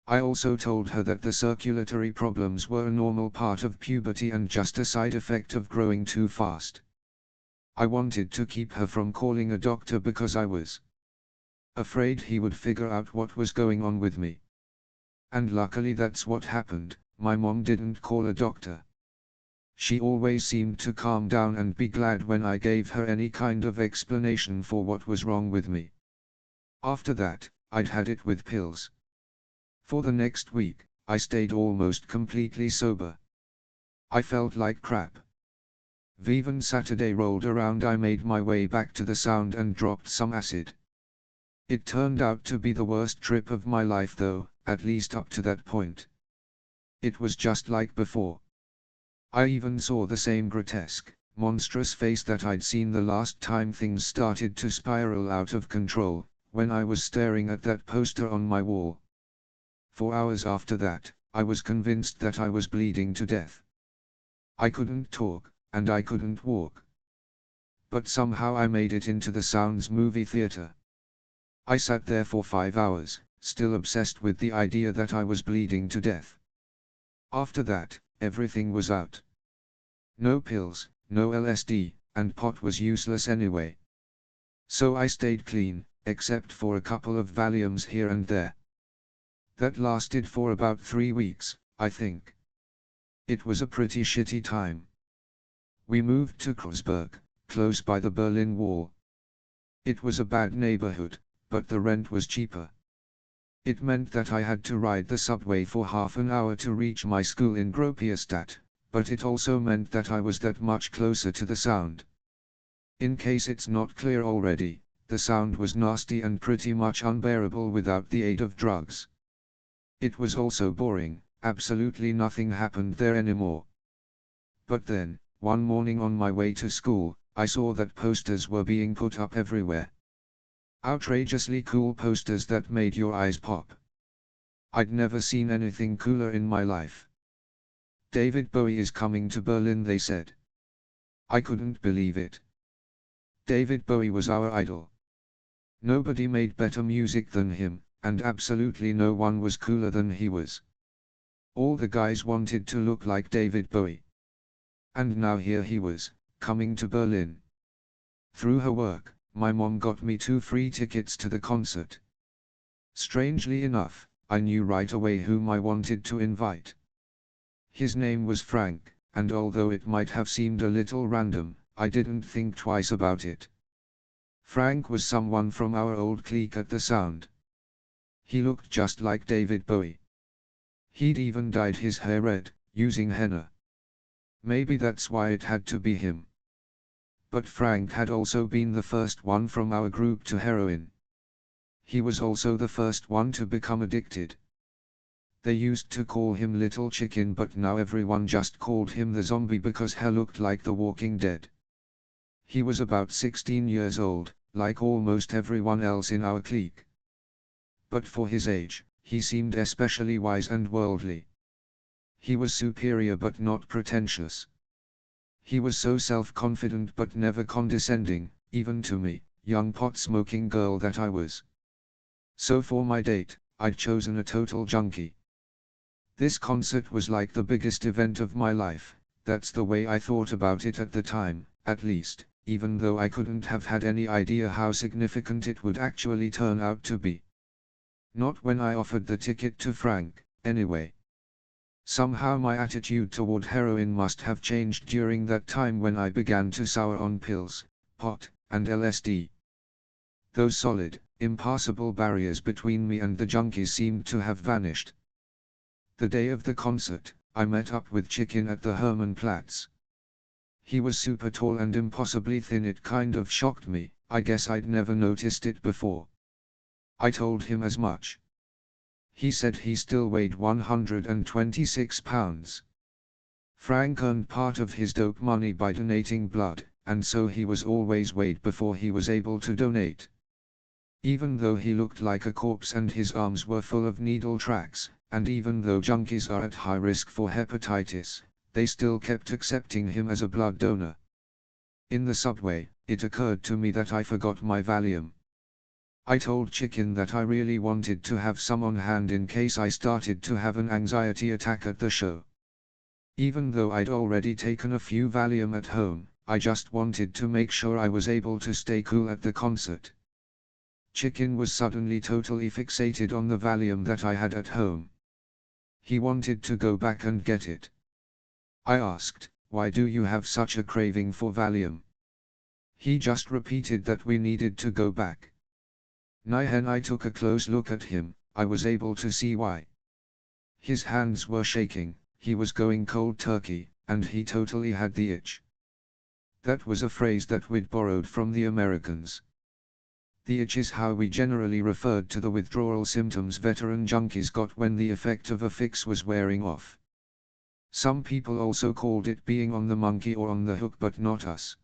I also told her that the circulatory problems were a normal part of puberty and just a side effect of growing too fast. I wanted to keep her from calling a doctor because I was afraid he would figure out what was going on with me. And luckily that's what happened. My mom didn't call a doctor. She always seemed to calm down and be glad when I gave her any kind of explanation for what was wrong with me. After that, I'd had it with pills. For the next week, I stayed almost completely sober. I felt like crap. Even Saturday rolled around, I made my way back to the Sound and dropped some acid. It turned out to be the worst trip of my life though, at least up to that point. It was just like before. I even saw the same grotesque, monstrous face that I'd seen the last time things started to spiral out of control, when I was staring at that poster on my wall. For hours after that, I was convinced that I was bleeding to death. I couldn't talk, and I couldn't walk. But somehow I made it into the Sound's movie theater. I sat there for 5 hours, still obsessed with the idea that I was bleeding to death. After that, everything was out. No pills, no LSD, and pot was useless anyway. So I stayed clean, except for a couple of Valiums here and there. That lasted for about 3 weeks, I think. It was a pretty shitty time. We moved to Kreuzberg, close by the Berlin Wall. It was a bad neighborhood, but the rent was cheaper. It meant that I had to ride the subway for half an hour to reach my school in Gropiusstadt, but it also meant that I was that much closer to the Sound. In case it's not clear already, the Sound was nasty and pretty much unbearable without the aid of drugs. It was also boring, absolutely nothing happened there anymore. But then, one morning on my way to school, I saw that posters were being put up everywhere. Outrageously cool posters that made your eyes pop. I'd never seen anything cooler in my life. David Bowie is coming to Berlin, they said. I couldn't believe it. David Bowie was our idol. Nobody made better music than him, and absolutely no one was cooler than he was. All the guys wanted to look like David Bowie. And now here he was, coming to Berlin. Through her work, my mom got me 2 free tickets to the concert. Strangely enough, I knew right away whom I wanted to invite. His name was Frank, and although it might have seemed a little random, I didn't think twice about it. Frank was someone from our old clique at the Sound. He looked just like David Bowie. He'd even dyed his hair red, using henna. Maybe that's why it had to be him. But Frank had also been the first one from our group to heroin. He was also the first one to become addicted. They used to call him Little Chicken, but now everyone just called him the Zombie because he looked like The Walking Dead. He was about 16 years old, like almost everyone else in our clique. But for his age, he seemed especially wise and worldly. He was superior but not pretentious. He was so self-confident but never condescending, even to me, young pot-smoking girl that I was. So for my date, I'd chosen a total junkie. This concert was like the biggest event of my life. That's the way I thought about it at the time, at least, even though I couldn't have had any idea how significant it would actually turn out to be. Not when I offered the ticket to Frank, anyway. Somehow my attitude toward heroin must have changed during that time when I began to sour on pills, pot, and LSD. Those solid, impassable barriers between me and the junkies seemed to have vanished. The day of the concert, I met up with Chicken at the Hermannplatz. He was super tall and impossibly thin. It kind of shocked me. I guess I'd never noticed it before. I told him as much. He said he still weighed 126 pounds. Frank earned part of his dope money by donating blood, and so he was always weighed before he was able to donate. Even though he looked like a corpse and his arms were full of needle tracks, and even though junkies are at high risk for hepatitis, they still kept accepting him as a blood donor. In the subway, it occurred to me that I forgot my Valium. I told Chicken that I really wanted to have some on hand in case I started to have an anxiety attack at the show. Even though I'd already taken a few Valium at home, I just wanted to make sure I was able to stay cool at the concert. Chicken was suddenly totally fixated on the Valium that I had at home. He wanted to go back and get it. I asked, "Why do you have such a craving for Valium?" He just repeated that we needed to go back. When I took a close look at him, I was able to see why. His hands were shaking, he was going cold turkey, and he totally had the itch. That was a phrase that we'd borrowed from the Americans. The itch is how we generally referred to the withdrawal symptoms veteran junkies got when the effect of a fix was wearing off. Some people also called it being on the monkey or on the hook, but not us.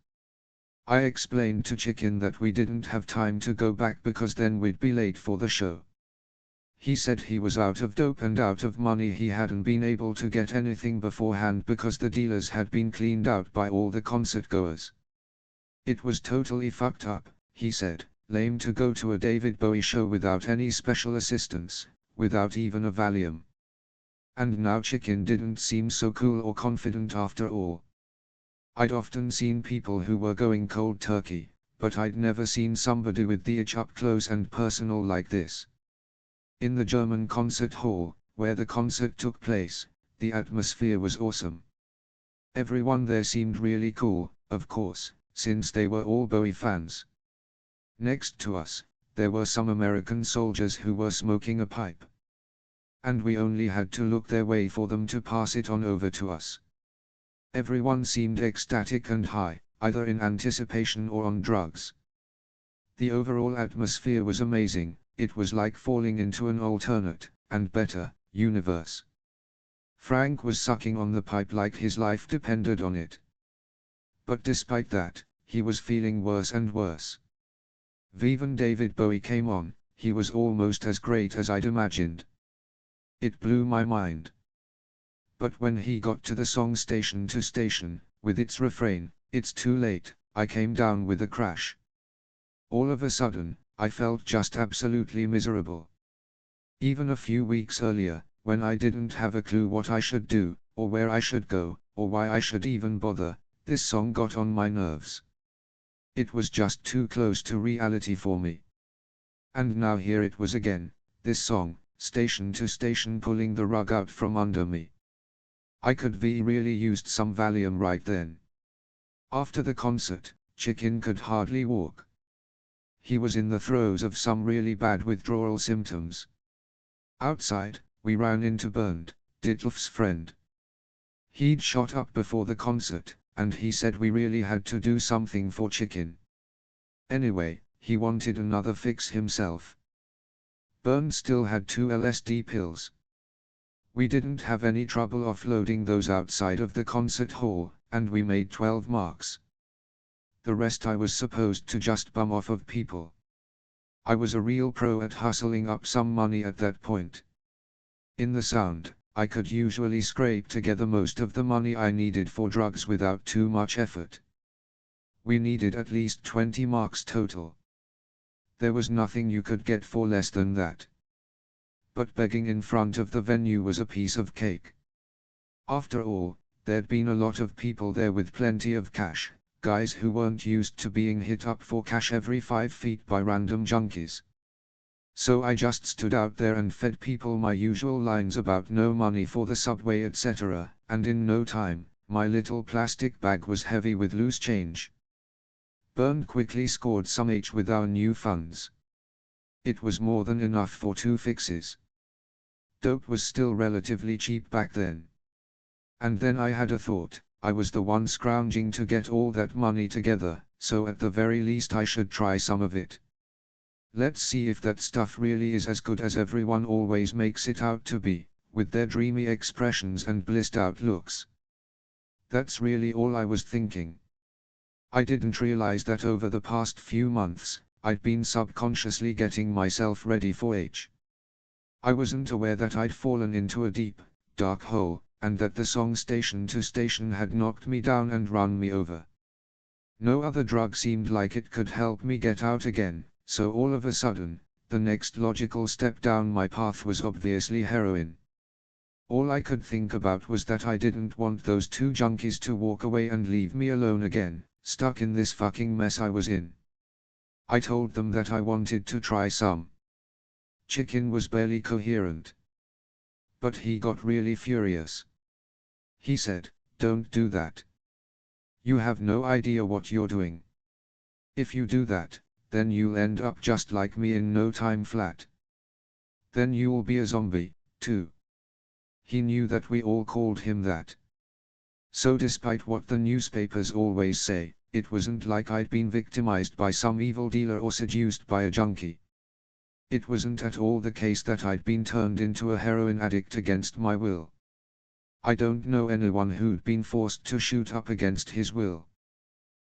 I explained to Chicken that we didn't have time to go back because then we'd be late for the show. He said he was out of dope and out of money. He hadn't been able to get anything beforehand because the dealers had been cleaned out by all the concert goers. It was totally fucked up, he said. Lame to go to a David Bowie show without any special assistance, without even a Valium. And now Chicken didn't seem so cool or confident after all. I'd often seen people who were going cold turkey, but I'd never seen somebody with the itch up close and personal like this. In the German concert hall, where the concert took place, the atmosphere was awesome. Everyone there seemed really cool, of course, since they were all Bowie fans. Next to us, there were some American soldiers who were smoking a pipe. And we only had to look their way for them to pass it on over to us. Everyone seemed ecstatic and high, either in anticipation or on drugs. The overall atmosphere was amazing. It was like falling into an alternate, and better, universe. Frank was sucking on the pipe like his life depended on it. But despite that, he was feeling worse and worse. When David Bowie came on, he was almost as great as I'd imagined. It blew my mind. But when he got to the song Station to Station, with its refrain, "It's too late," I came down with a crash. All of a sudden, I felt just absolutely miserable. Even a few weeks earlier, when I didn't have a clue what I should do, or where I should go, or why I should even bother, this song got on my nerves. It was just too close to reality for me. And now here it was again, this song, Station to Station, pulling the rug out from under me. I could really used some Valium right then. After the concert, Chicken could hardly walk. He was in the throes of some really bad withdrawal symptoms. Outside, we ran into Bernd, Ditlev's friend. He'd shot up before the concert, and he said we really had to do something for Chicken. Anyway, he wanted another fix himself. Bernd still had 2 LSD pills. We didn't have any trouble offloading those outside of the concert hall, and we made 12 marks. The rest I was supposed to just bum off of people. I was a real pro at hustling up some money at that point. In the Sound, I could usually scrape together most of the money I needed for drugs without too much effort. We needed at least 20 marks total. There was nothing you could get for less than that. but begging in front of the venue was a piece of cake. After all, there'd been a lot of people there with plenty of cash, guys who weren't used to being hit up for cash every 5 feet by random junkies. So I just stood out there and fed people my usual lines about no money for the subway etc., and in no time, my little plastic bag was heavy with loose change. Bernd quickly scored some H with our new funds. It was more than enough for 2 fixes. Dope was still relatively cheap back then. And then I had a thought. I was the one scrounging to get all that money together, so at the very least I should try some of it. Let's see if that stuff really is as good as everyone always makes it out to be, with their dreamy expressions and blissed out looks. That's really all I was thinking. I didn't realize that over the past few months, I'd been subconsciously getting myself ready for H. I wasn't aware that I'd fallen into a deep, dark hole, and that the song Station to Station had knocked me down and run me over. No other drug seemed like it could help me get out again, so all of a sudden, the next logical step down my path was obviously heroin. All I could think about was that I didn't want those 2 junkies to walk away and leave me alone again, stuck in this fucking mess I was in. I told them that I wanted to try some. Chicken was barely coherent. But he got really furious. He said, "Don't do that. You have no idea what you're doing. If you do that, then you'll end up just like me in no time flat. Then you'll be a zombie, too." He knew that we all called him that. So despite what the newspapers always say, it wasn't like I'd been victimized by some evil dealer or seduced by a junkie. It wasn't at all the case that I'd been turned into a heroin addict against my will. I don't know anyone who'd been forced to shoot up against his will.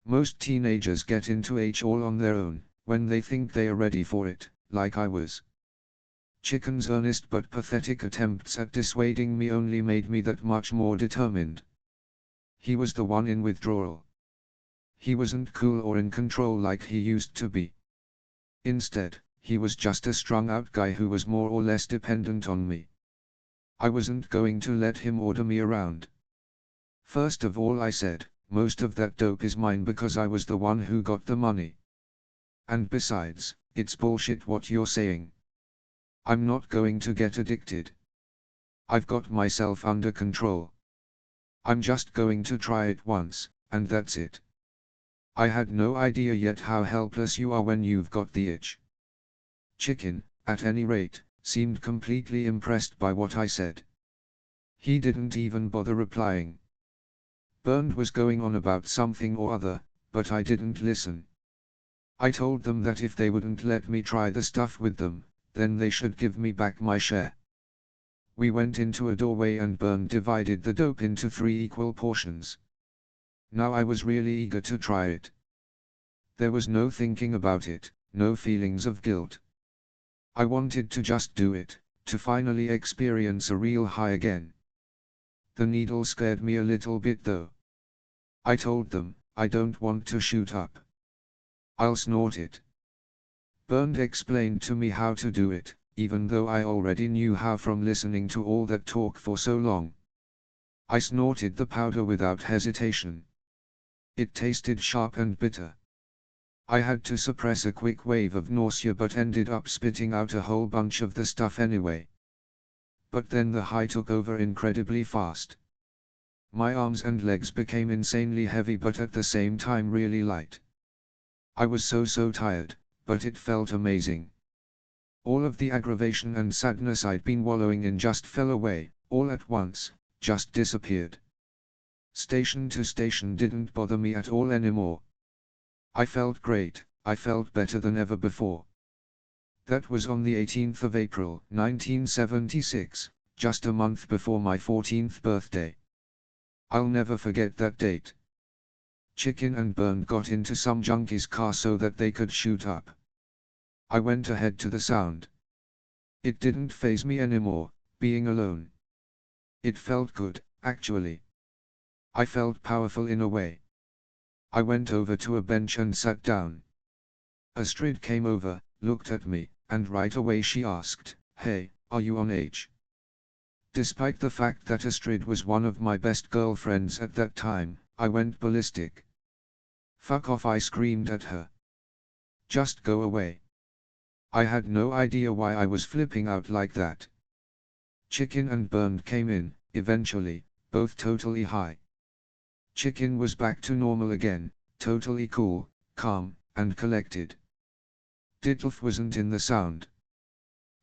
Most teenagers get into H all on their own, when they think they are ready for it, like I was. Chicken's earnest but pathetic attempts at dissuading me only made me that much more determined. He was the one in withdrawal. He wasn't cool or in control like he used to be. Instead, he was just a strung-out guy who was more or less dependent on me. I wasn't going to let him order me around. First of all I said, most of that dope is mine because I was the one who got the money. And besides, it's bullshit what you're saying. I'm not going to get addicted. I've got myself under control. I'm just going to try it once, and that's it. I had no idea yet how helpless you are when you've got the itch. Chicken, at any rate, seemed completely impressed by what I said. He didn't even bother replying. Bernd was going on about something or other, but I didn't listen. I told them that if they wouldn't let me try the stuff with them, then they should give me back my share. We went into a doorway and Bernd divided the dope into 3 equal portions. Now I was really eager to try it. There was no thinking about it, no feelings of guilt. I wanted to just do it, to finally experience a real high again. The needle scared me a little bit though. I told them, I don't want to shoot up. I'll snort it. Bernd explained to me how to do it, even though I already knew how from listening to all that talk for so long. I snorted the powder without hesitation. It tasted sharp and bitter. I had to suppress a quick wave of nausea but ended up spitting out a whole bunch of the stuff anyway. But then the high took over incredibly fast. My arms and legs became insanely heavy but at the same time really light. I was so tired, but it felt amazing. All of the aggravation and sadness I'd been wallowing in just fell away, all at once, just disappeared. Station to Station didn't bother me at all anymore. I felt great, I felt better than ever before. That was on the 18th of April, 1976, just a month before my 14th birthday. I'll never forget that date. Chicken and Bernd got into some junkie's car so that they could shoot up. I went ahead to the sound. It didn't faze me anymore, being alone. It felt good, actually. I felt powerful in a way. I went over to a bench and sat down. Astrid came over, looked at me, and right away she asked, "Hey, Are you on H? Despite the fact that Astrid was one of my best girlfriends at that time, I went ballistic. Fuck off, I screamed at her. Just go away. I had no idea why I was flipping out like that. Chicken and Bernd came in, eventually, both totally high. Chicken was back to normal again, totally cool, calm, and collected. Diddlef wasn't in the sound.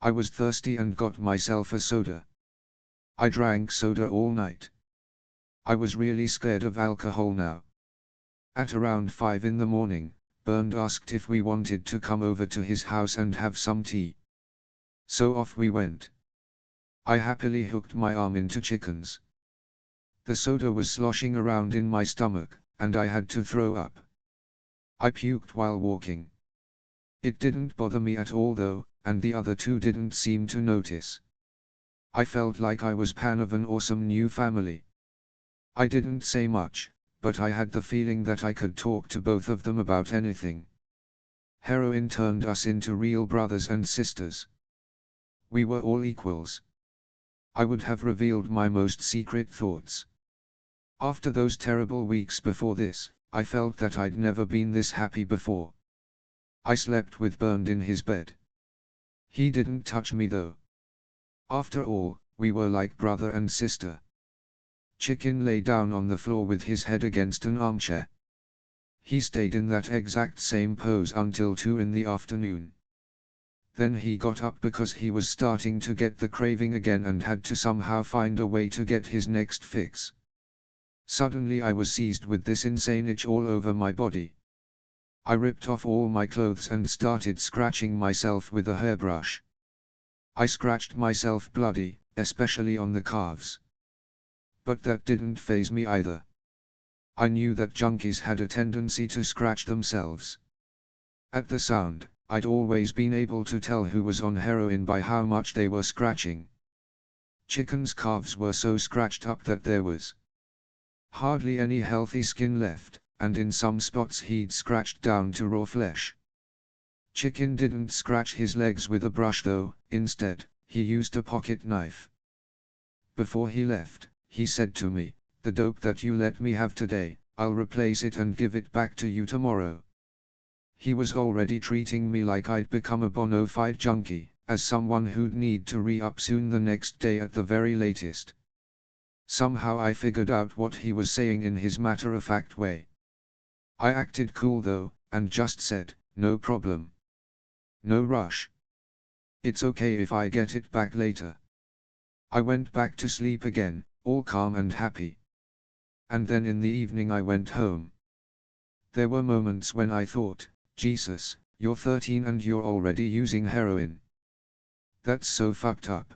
I was thirsty and got myself a soda. I drank soda all night. I was really scared of alcohol now. At around 5 in the morning, Bernd asked if we wanted to come over to his house and have some tea. So off we went. I happily hooked my arm into Chicken's. The soda was sloshing around in my stomach, and I had to throw up. I puked while walking. It didn't bother me at all though, and the other two didn't seem to notice. I felt like I was part of an awesome new family. I didn't say much, but I had the feeling that I could talk to both of them about anything. Heroin turned us into real brothers and sisters. We were all equals. I would have revealed my most secret thoughts. After those terrible weeks before this, I felt that I'd never been this happy before. I slept with Bernd in his bed. He didn't touch me though. After all, we were like brother and sister. Chicken lay down on the floor with his head against an armchair. He stayed in that exact same pose until 2 in the afternoon. Then he got up because he was starting to get the craving again and had to somehow find a way to get his next fix. Suddenly I was seized with this insane itch all over my body. I ripped off all my clothes and started scratching myself with a hairbrush. I scratched myself bloody, especially on the calves. But that didn't faze me either. I knew that junkies had a tendency to scratch themselves. At the sound, I'd always been able to tell who was on heroin by how much they were scratching. Chicken's calves were so scratched up that there was hardly any healthy skin left, and in some spots he'd scratched down to raw flesh. Chicken didn't scratch his legs with a brush though, instead, he used a pocket knife. Before he left, he said to me, "The dope that you let me have today, I'll replace it and give it back to you tomorrow." He was already treating me like I'd become a bona fide junkie, as someone who'd need to re-up soon the next day at the very latest. Somehow I figured out what he was saying in his matter-of-fact way. I acted cool though, and just said, "No problem. No rush. It's okay if I get it back later." I went back to sleep again, all calm and happy. And then in the evening I went home. There were moments when I thought, Jesus, you're 13 and you're already using heroin. That's so fucked up.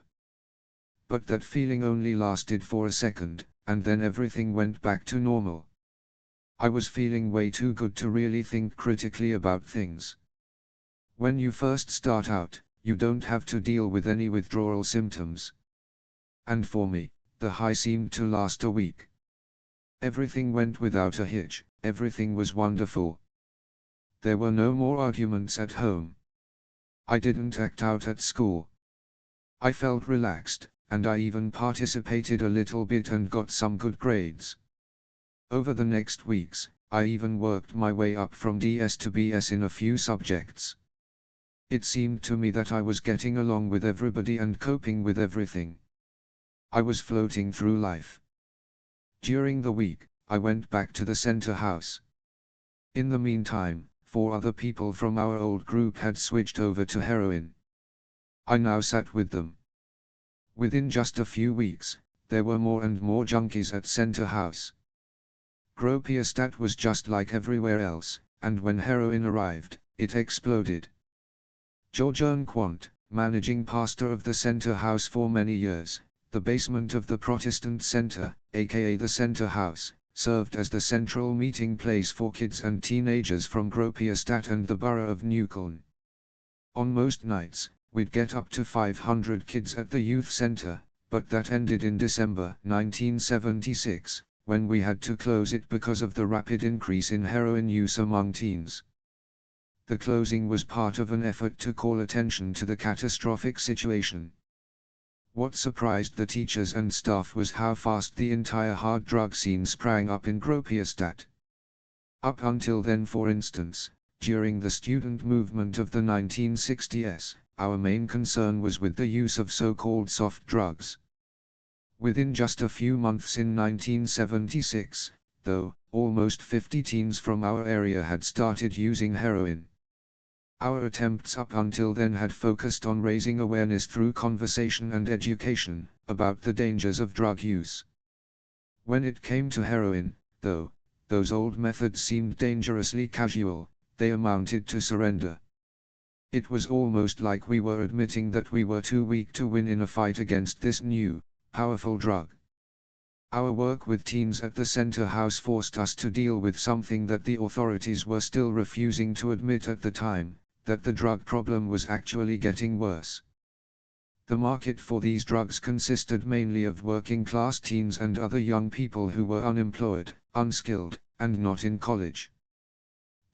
But that feeling only lasted for a second, and then everything went back to normal. I was feeling way too good to really think critically about things. When you first start out, you don't have to deal with any withdrawal symptoms. And for me, the high seemed to last a week. Everything went without a hitch, everything was wonderful. There were no more arguments at home. I didn't act out at school. I felt relaxed, and I even participated a little bit and got some good grades. Over the next weeks, I even worked my way up from DS to BS in a few subjects. It seemed to me that I was getting along with everybody and coping with everything. I was floating through life. During the week, I went back to the center house. In the meantime, 4 other people from our old group had switched over to heroin. I now sat with them. Within just a few weeks, there were more and more junkies at center house. Gropiustat was just like everywhere else, and when heroin arrived, it exploded. Georgian Quant, managing pastor of the center house for many years, the basement of the Protestant Center, aka the Center House, served as the central meeting place for kids and teenagers from Gropiustat and the borough of Newcombe. On most nights, we'd get up to 500 kids at the youth center, but that ended in December 1976, when we had to close it because of the rapid increase in heroin use among teens. The closing was part of an effort to call attention to the catastrophic situation. What surprised the teachers and staff was how fast the entire hard drug scene sprang up in Gropiusstadt. Up until then, for instance, during the student movement of the 1960s, our main concern was with the use of so-called soft drugs. Within just a few months in 1976, though, almost 50 teens from our area had started using heroin. Our attempts up until then had focused on raising awareness through conversation and education about the dangers of drug use. When it came to heroin, though, those old methods seemed dangerously casual, they amounted to surrender. It was almost like we were admitting that we were too weak to win in a fight against this new, powerful drug. Our work with teens at the center house forced us to deal with something that the authorities were still refusing to admit at the time, that the drug problem was actually getting worse. The market for these drugs consisted mainly of working-class teens and other young people who were unemployed, unskilled, and not in college.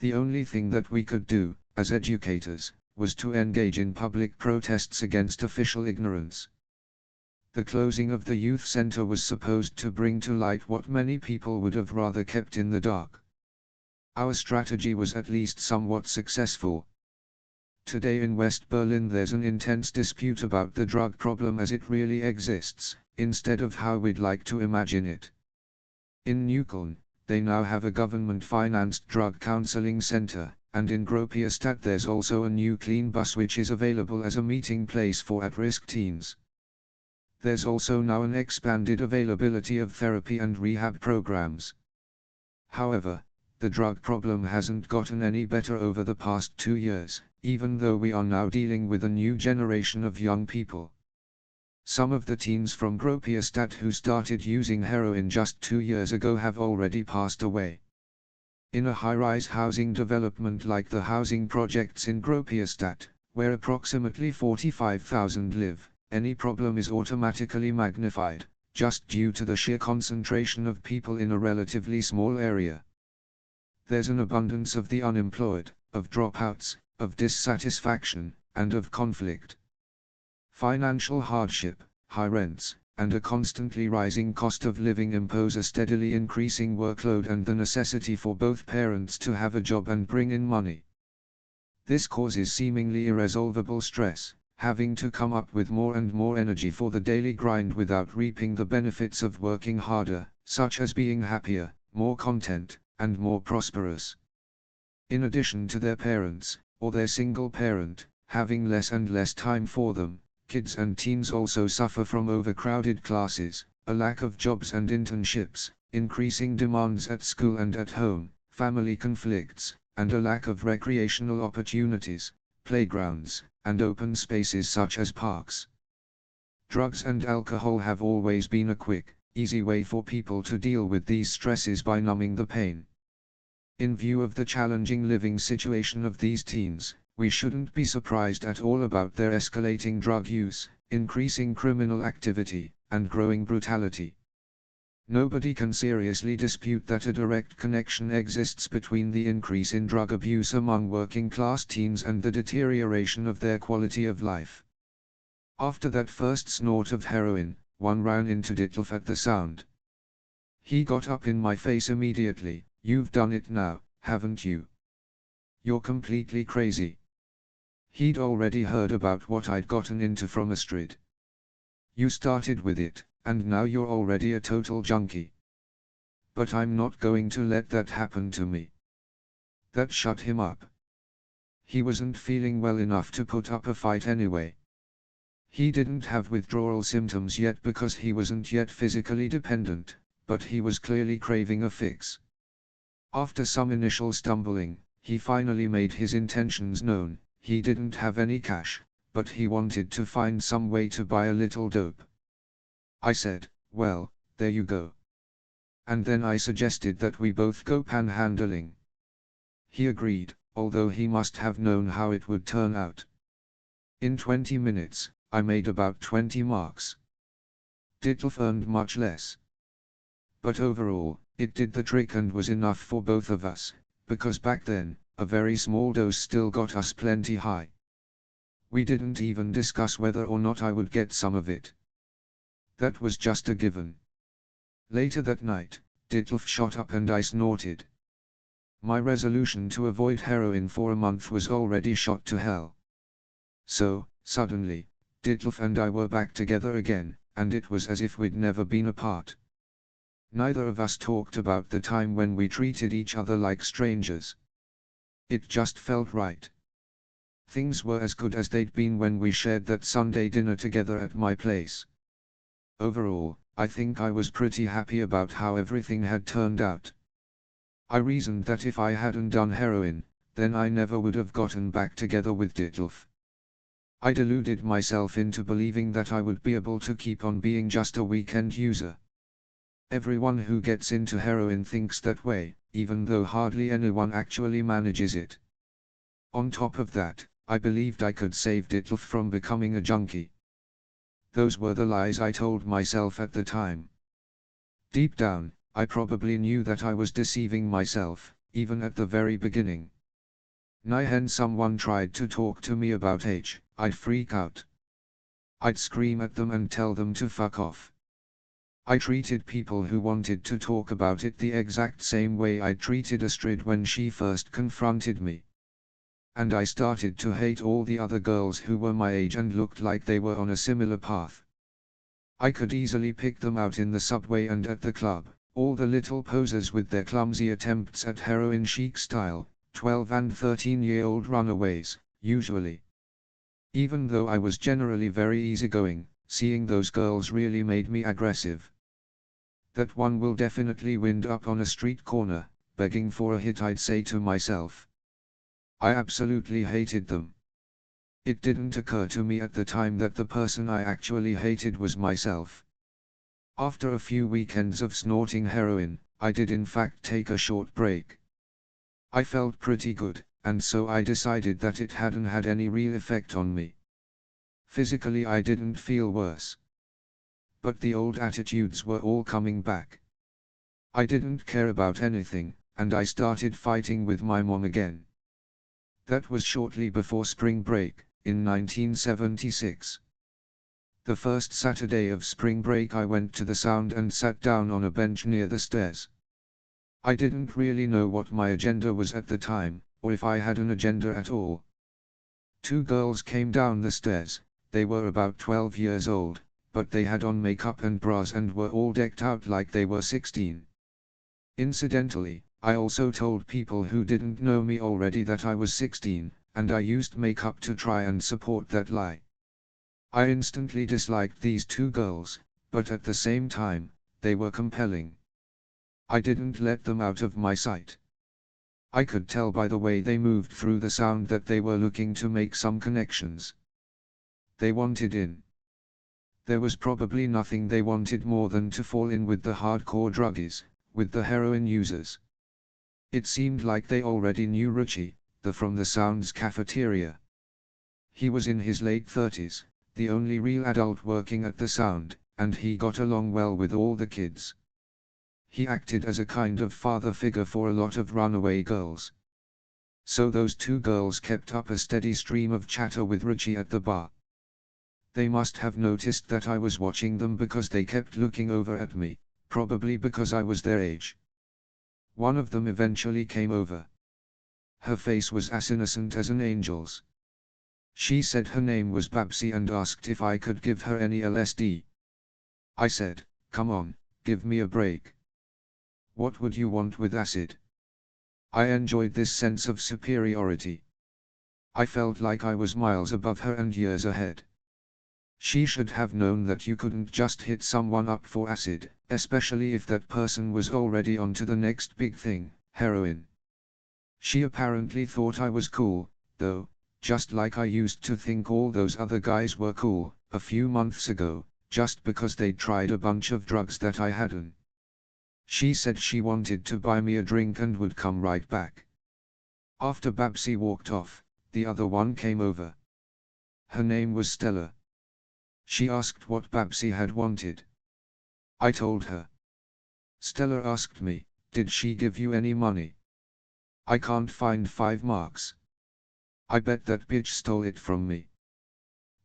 The only thing that we could do, as educators, was to engage in public protests against official ignorance. The closing of the youth center was supposed to bring to light what many people would have rather kept in the dark. Our strategy was at least somewhat successful. Today in West Berlin there's an intense dispute about the drug problem as it really exists, instead of how we'd like to imagine it. In Neukölln, they now have a government-financed drug counseling center, and in Gropiusstadt there's also a new clean bus which is available as a meeting place for at-risk teens. There's also now an expanded availability of therapy and rehab programs. However, the drug problem hasn't gotten any better over the past 2 years, even though we are now dealing with a new generation of young people. Some of the teens from Gropiusstadt who started using heroin just 2 years ago have already passed away. In a high-rise housing development like the housing projects in Gropiusstadt, where approximately 45,000 live, any problem is automatically magnified, just due to the sheer concentration of people in a relatively small area. There's an abundance of the unemployed, of dropouts, of dissatisfaction, and of conflict. Financial hardship, high rents, and a constantly rising cost of living impose a steadily increasing workload and the necessity for both parents to have a job and bring in money. This causes seemingly irresolvable stress, having to come up with more and more energy for the daily grind without reaping the benefits of working harder, such as being happier, more content, and more prosperous. In addition to their parents, or their single parent, having less and less time for them, kids and teens also suffer from overcrowded classes, a lack of jobs and internships, increasing demands at school and at home, family conflicts, and a lack of recreational opportunities, playgrounds, and open spaces such as parks. Drugs and alcohol have always been a quick, easy way for people to deal with these stresses by numbing the pain. In view of the challenging living situation of these teens, we shouldn't be surprised at all about their escalating drug use, increasing criminal activity, and growing brutality. Nobody can seriously dispute that a direct connection exists between the increase in drug abuse among working-class teens and the deterioration of their quality of life. After that first snort of heroin, one ran into Ditlev at the sound. He got up in my face immediately. "You've done it now, haven't you? You're completely crazy." He'd already heard about what I'd gotten into from Astrid. "You started with it, and now you're already a total junkie." But I'm not going to let that happen to me. That shut him up. He wasn't feeling well enough to put up a fight anyway. He didn't have withdrawal symptoms yet because he wasn't yet physically dependent, but he was clearly craving a fix. After some initial stumbling, he finally made his intentions known. He didn't have any cash, but he wanted to find some way to buy a little dope. I said, "Well, there you go." And then I suggested that we both go panhandling. He agreed, although he must have known how it would turn out. In 20 minutes, I made about 20 marks. Ditlev earned much less. But overall, it did the trick and was enough for both of us, because back then, a very small dose still got us plenty high. We didn't even discuss whether or not I would get some of it. That was just a given. Later that night, Ditlev shot up and I snorted. My resolution to avoid heroin for a month was already shot to hell. So, suddenly, Ditlev and I were back together again, and it was as if we'd never been apart. Neither of us talked about the time when we treated each other like strangers. It just felt right. Things were as good as they'd been when we shared that Sunday dinner together at my place. Overall, I think I was pretty happy about how everything had turned out. I reasoned that if I hadn't done heroin, then I never would have gotten back together with Ditlev. I deluded myself into believing that I would be able to keep on being just a weekend user. Everyone who gets into heroin thinks that way, even though hardly anyone actually manages it. On top of that, I believed I could save Ditlev from becoming a junkie. Those were the lies I told myself at the time. Deep down, I probably knew that I was deceiving myself, even at the very beginning. When someone tried to talk to me about H, I'd freak out. I'd scream at them and tell them to fuck off. I treated people who wanted to talk about it the exact same way I treated Astrid when she first confronted me. And I started to hate all the other girls who were my age and looked like they were on a similar path. I could easily pick them out in the subway and at the club, all the little posers with their clumsy attempts at heroin chic style, 12 and 13-year-old runaways, usually. Even though I was generally very easygoing, seeing those girls really made me aggressive. That one will definitely wind up on a street corner, begging for a hit, I'd say to myself. I absolutely hated them. It didn't occur to me at the time that the person I actually hated was myself. After a few weekends of snorting heroin, I did in fact take a short break. I felt pretty good, and so I decided that it hadn't had any real effect on me. Physically I didn't feel worse. But the old attitudes were all coming back. I didn't care about anything, and I started fighting with my mom again. That was shortly before spring break, in 1976. The first Saturday of spring break I went to the Sound and sat down on a bench near the stairs. I didn't really know what my agenda was at the time, or if I had an agenda at all. Two girls came down the stairs. They were about 12 years old, but they had on makeup and bras and were all decked out like they were 16. Incidentally, I also told people who didn't know me already that I was 16, and I used makeup to try and support that lie. I instantly disliked these two girls, but at the same time, they were compelling. I didn't let them out of my sight. I could tell by the way they moved through the Sound that they were looking to make some connections. They wanted in. There was probably nothing they wanted more than to fall in with the hardcore druggies, with the heroin users. It seemed like they already knew Richie, from the Sound's cafeteria. He was in his late 30s, the only real adult working at the Sound, and he got along well with all the kids. He acted as a kind of father figure for a lot of runaway girls. So those two girls kept up a steady stream of chatter with Richie at the bar. They must have noticed that I was watching them because they kept looking over at me, probably because I was their age. One of them eventually came over. Her face was as innocent as an angel's. She said her name was Babsy and asked if I could give her any LSD. I said, "Come on, give me a break. What would you want with acid?" I enjoyed this sense of superiority. I felt like I was miles above her and years ahead. She should have known that you couldn't just hit someone up for acid, especially if that person was already on to the next big thing, heroin. She apparently thought I was cool, though, just like I used to think all those other guys were cool, a few months ago, just because they'd tried a bunch of drugs that I hadn't. She said she wanted to buy me a drink and would come right back. After Babsy walked off, the other one came over. Her name was Stella. She asked what Babsy had wanted. I told her. Stella asked me, "Did she give you any money?" "I can't find $5. I bet that bitch stole it from me."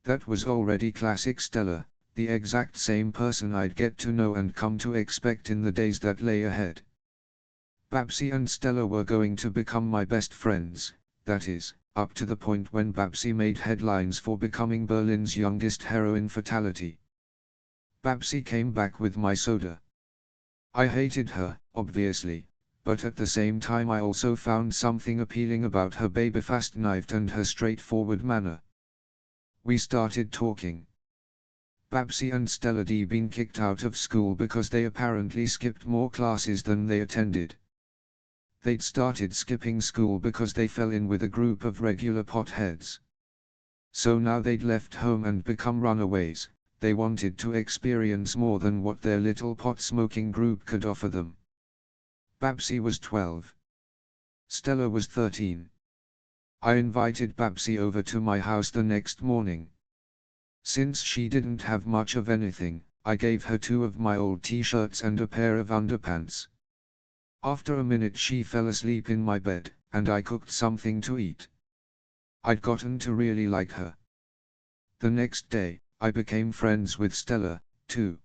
That was already classic Stella, the exact same person I'd get to know and come to expect in the days that lay ahead. Babsy and Stella were going to become my best friends, that is, up to the point when Babsy made headlines for becoming Berlin's youngest heroin fatality. Babsy came back with my soda. I hated her, obviously, but at the same time I also found something appealing about her baby-fast knife and her straightforward manner. We started talking. Babsy and Stella'd been kicked out of school because they apparently skipped more classes than they attended. They'd started skipping school because they fell in with a group of regular potheads. So now they'd left home and become runaways. They wanted to experience more than what their little pot-smoking group could offer them. Babsy was 12. Stella was 13. I invited Babsy over to my house the next morning. Since she didn't have much of anything, I gave her 2 of my old t-shirts and a pair of underpants. After a minute she fell asleep in my bed, and I cooked something to eat. I'd gotten to really like her. The next day, I became friends with Stella, too.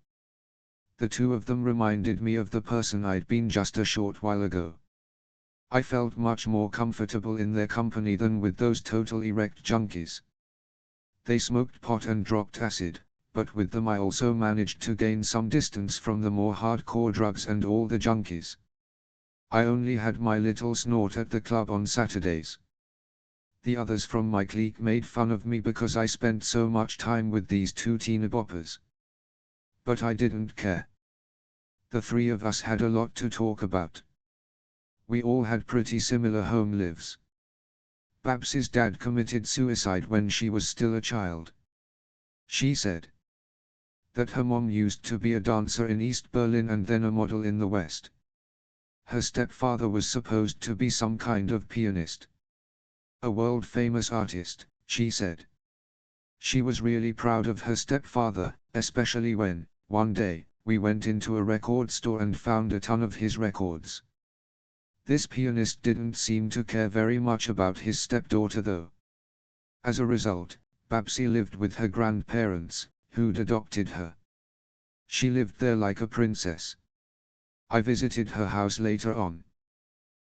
The 2 of them reminded me of the person I'd been just a short while ago. I felt much more comfortable in their company than with those totally wrecked junkies. They smoked pot and dropped acid, but with them I also managed to gain some distance from the more hardcore drugs and all the junkies. I only had my little snort at the club on Saturdays. The others from my clique made fun of me because I spent so much time with these 2 teeny-boppers. But I didn't care. The 3 of us had a lot to talk about. We all had pretty similar home lives. Babsy's dad committed suicide when she was still a child. She said that her mom used to be a dancer in East Berlin and then a model in the West. Her stepfather was supposed to be some kind of pianist. A world-famous artist, she said. She was really proud of her stepfather, especially when, one day, we went into a record store and found a ton of his records. This pianist didn't seem to care very much about his stepdaughter though. As a result, Babsy lived with her grandparents, who'd adopted her. She lived there like a princess. I visited her house later on.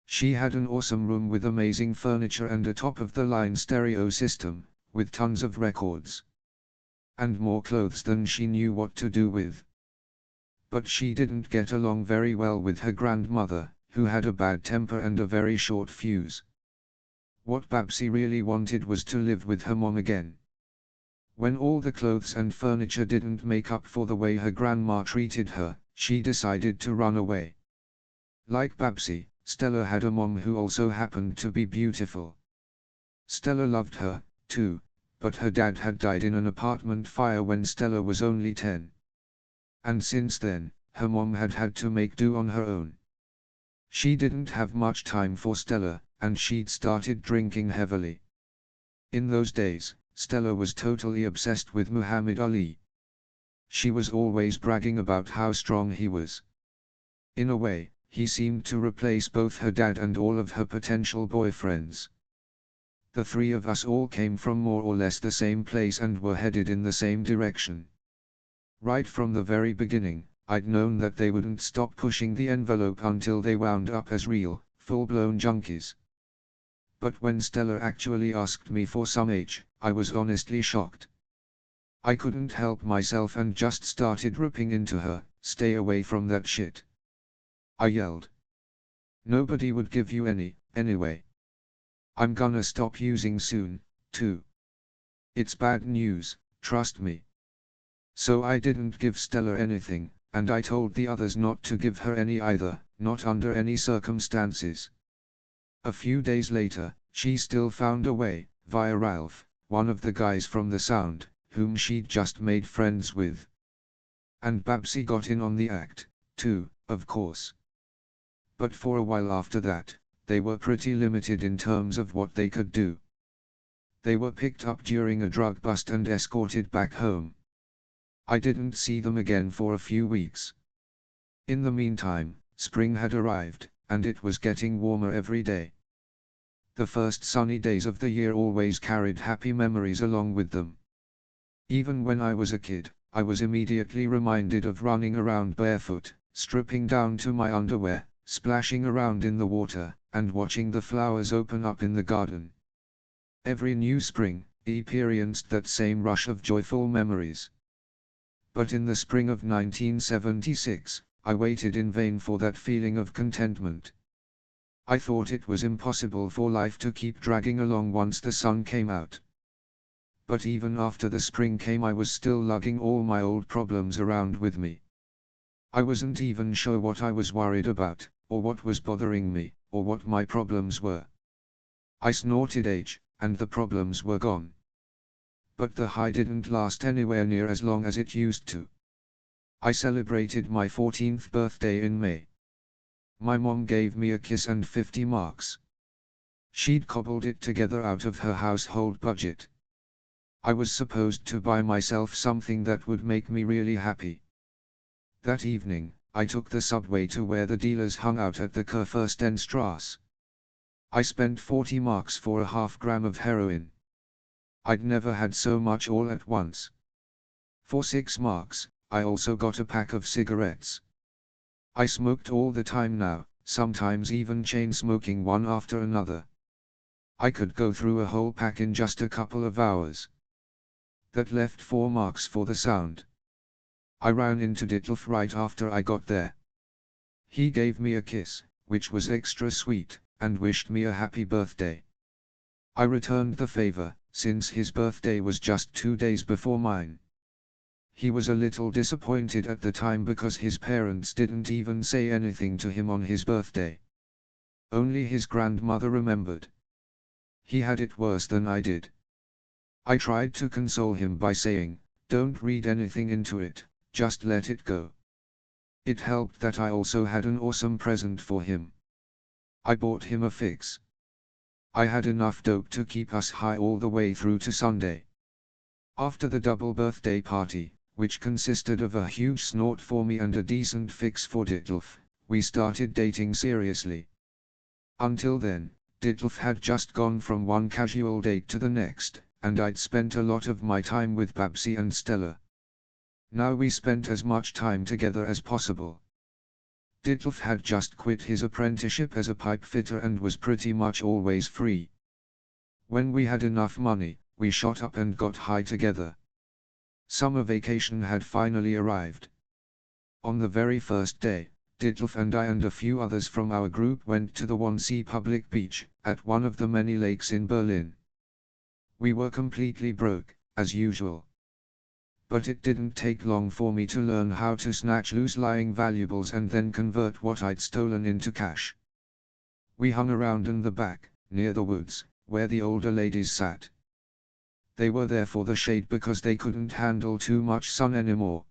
She had an awesome room with amazing furniture and a top-of-the-line stereo system, with tons of records. And more clothes than she knew what to do with. But she didn't get along very well with her grandmother, who had a bad temper and a very short fuse. What Babsy really wanted was to live with her mom again. When all the clothes and furniture didn't make up for the way her grandma treated her, she decided to run away. Like Babsy, Stella had a mom who also happened to be beautiful. Stella loved her, too, but her dad had died in an apartment fire when Stella was only 10. And since then, her mom had had to make do on her own. She didn't have much time for Stella, and she'd started drinking heavily. In those days, Stella was totally obsessed with Muhammad Ali. She was always bragging about how strong he was. In a way, he seemed to replace both her dad and all of her potential boyfriends. The 3 of us all came from more or less the same place and were headed in the same direction. Right from the very beginning, I'd known that they wouldn't stop pushing the envelope until they wound up as real, full-blown junkies. But when Stella actually asked me for some H, I was honestly shocked. I couldn't help myself and just started ripping into her, "Stay away from that shit," I yelled. "Nobody would give you any, anyway. I'm gonna stop using soon, too. It's bad news, trust me." So I didn't give Stella anything, and I told the others not to give her any either, not under any circumstances. A few days later, she still found a way, via Ralph, one of the guys from the Sound, whom she'd just made friends with. And Babsy got in on the act, too, of course. But for a while after that, they were pretty limited in terms of what they could do. They were picked up during a drug bust and escorted back home. I didn't see them again for a few weeks. In the meantime, spring had arrived, and it was getting warmer every day. The first sunny days of the year always carried happy memories along with them. Even when I was a kid, I was immediately reminded of running around barefoot, stripping down to my underwear, splashing around in the water, and watching the flowers open up in the garden. Every new spring, I experienced that same rush of joyful memories. But in the spring of 1976, I waited in vain for that feeling of contentment. I thought it was impossible for life to keep dragging along once the sun came out. But even after the spring came, I was still lugging all my old problems around with me. I wasn't even sure what I was worried about, or what was bothering me, or what my problems were. I snorted H, and the problems were gone. But the high didn't last anywhere near as long as it used to. I celebrated my 14th birthday in May. My mom gave me a kiss and 50 marks. She'd cobbled it together out of her household budget. I was supposed to buy myself something that would make me really happy. That evening, I took the subway to where the dealers hung out at the Kurfürstenstrasse. I spent 40 marks for a half-gram of heroin. I'd never had so much all at once. For 6 marks, I also got a pack of cigarettes. I smoked all the time now, sometimes even chain smoking one after another. I could go through a whole pack in just a couple of hours. That left 4 marks for the sound. I ran into Ditlev right after I got there. He gave me a kiss, which was extra sweet, and wished me a happy birthday. I returned the favor, since his birthday was just 2 days before mine. He was a little disappointed at the time because his parents didn't even say anything to him on his birthday. Only his grandmother remembered. He had it worse than I did. I tried to console him by saying, "Don't read anything into it, just let it go." It helped that I also had an awesome present for him. I bought him a fix. I had enough dope to keep us high all the way through to Sunday. After the double birthday party, which consisted of a huge snort for me and a decent fix for Ditlev, we started dating seriously. Until then, Ditlev had just gone from one casual date to the next, and I'd spent a lot of my time with Babsy and Stella. Now we spent as much time together as possible. Ditlev had just quit his apprenticeship as a pipe fitter and was pretty much always free. When we had enough money, we shot up and got high together. Summer vacation had finally arrived. On the very first day, Ditlev and I and a few others from our group went to the Wannsee public beach, at one of the many lakes in Berlin. We were completely broke, as usual. But it didn't take long for me to learn how to snatch loose-lying valuables and then convert what I'd stolen into cash. We hung around in the back, near the woods, where the older ladies sat. They were there for the shade because they couldn't handle too much sun anymore.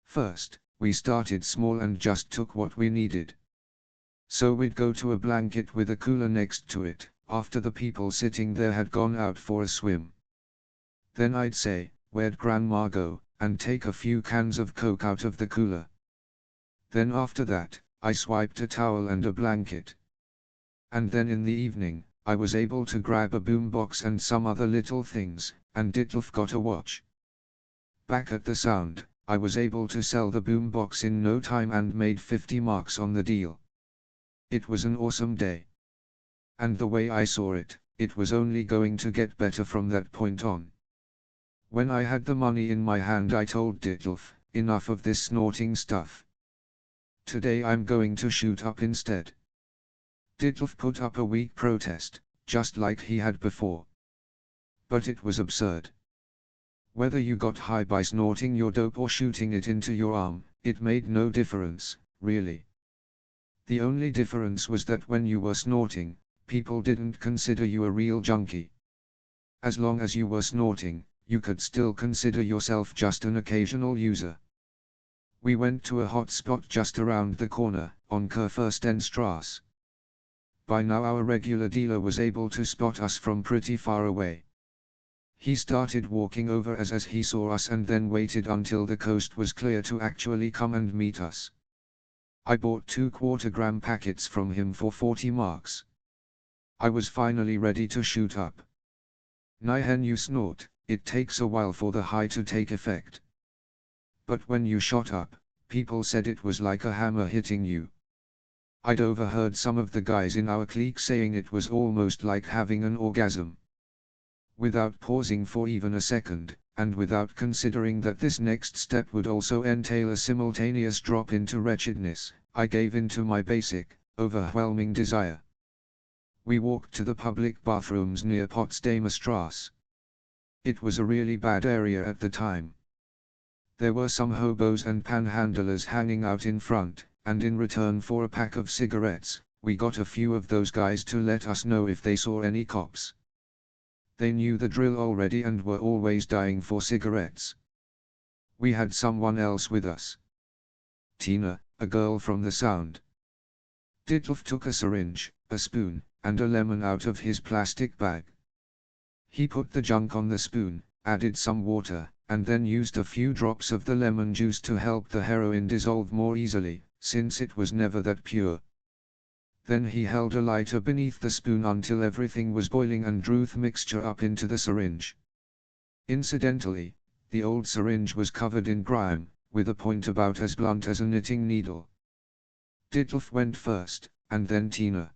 First, we started small and just took what we needed. So we'd go to a blanket with a cooler next to it, after the people sitting there had gone out for a swim. Then I'd say, "Where'd Grandma go?" and take a few cans of Coke out of the cooler. Then after that, I swiped a towel and a blanket. And then in the evening, I was able to grab a boombox and some other little things, and Ditlev got a watch. Back at the Sound, I was able to sell the boombox in no time and made 50 marks on the deal. It was an awesome day. And the way I saw it, it was only going to get better from that point on. When I had the money in my hand, I told Ditlev, "Enough of this snorting stuff. Today I'm going to shoot up instead." Ditlev put up a weak protest, just like he had before. But it was absurd. Whether you got high by snorting your dope or shooting it into your arm, it made no difference, really. The only difference was that when you were snorting, people didn't consider you a real junkie. As long as you were snorting, you could still consider yourself just an occasional user. We went to a hot spot just around the corner, on Kurfürstenstrasse. By now our regular dealer was able to spot us from pretty far away. He started walking over as he saw us and then waited until the coast was clear to actually come and meet us. I bought 2 quarter-gram packets from him for 40 marks. I was finally ready to shoot up. When you snort, it takes a while for the high to take effect. But when you shot up, people said it was like a hammer hitting you. I'd overheard some of the guys in our clique saying it was almost like having an orgasm. Without pausing for even a second, and without considering that this next step would also entail a simultaneous drop into wretchedness, I gave in to my basic, overwhelming desire. We walked to the public bathrooms near Potsdamer Straße. It was a really bad area at the time. There were some hobos and panhandlers hanging out in front, and in return for a pack of cigarettes, we got a few of those guys to let us know if they saw any cops. They knew the drill already and were always dying for cigarettes. We had someone else with us. Tina, a girl from the Sound. Ditlev took a syringe, a spoon, and a lemon out of his plastic bag. He put the junk on the spoon, added some water, and then used a few drops of the lemon juice to help the heroin dissolve more easily, since it was never that pure. Then he held a lighter beneath the spoon until everything was boiling and drew the mixture up into the syringe. Incidentally, the old syringe was covered in grime, with a point about as blunt as a knitting needle. Ditlev went first, and then Tina.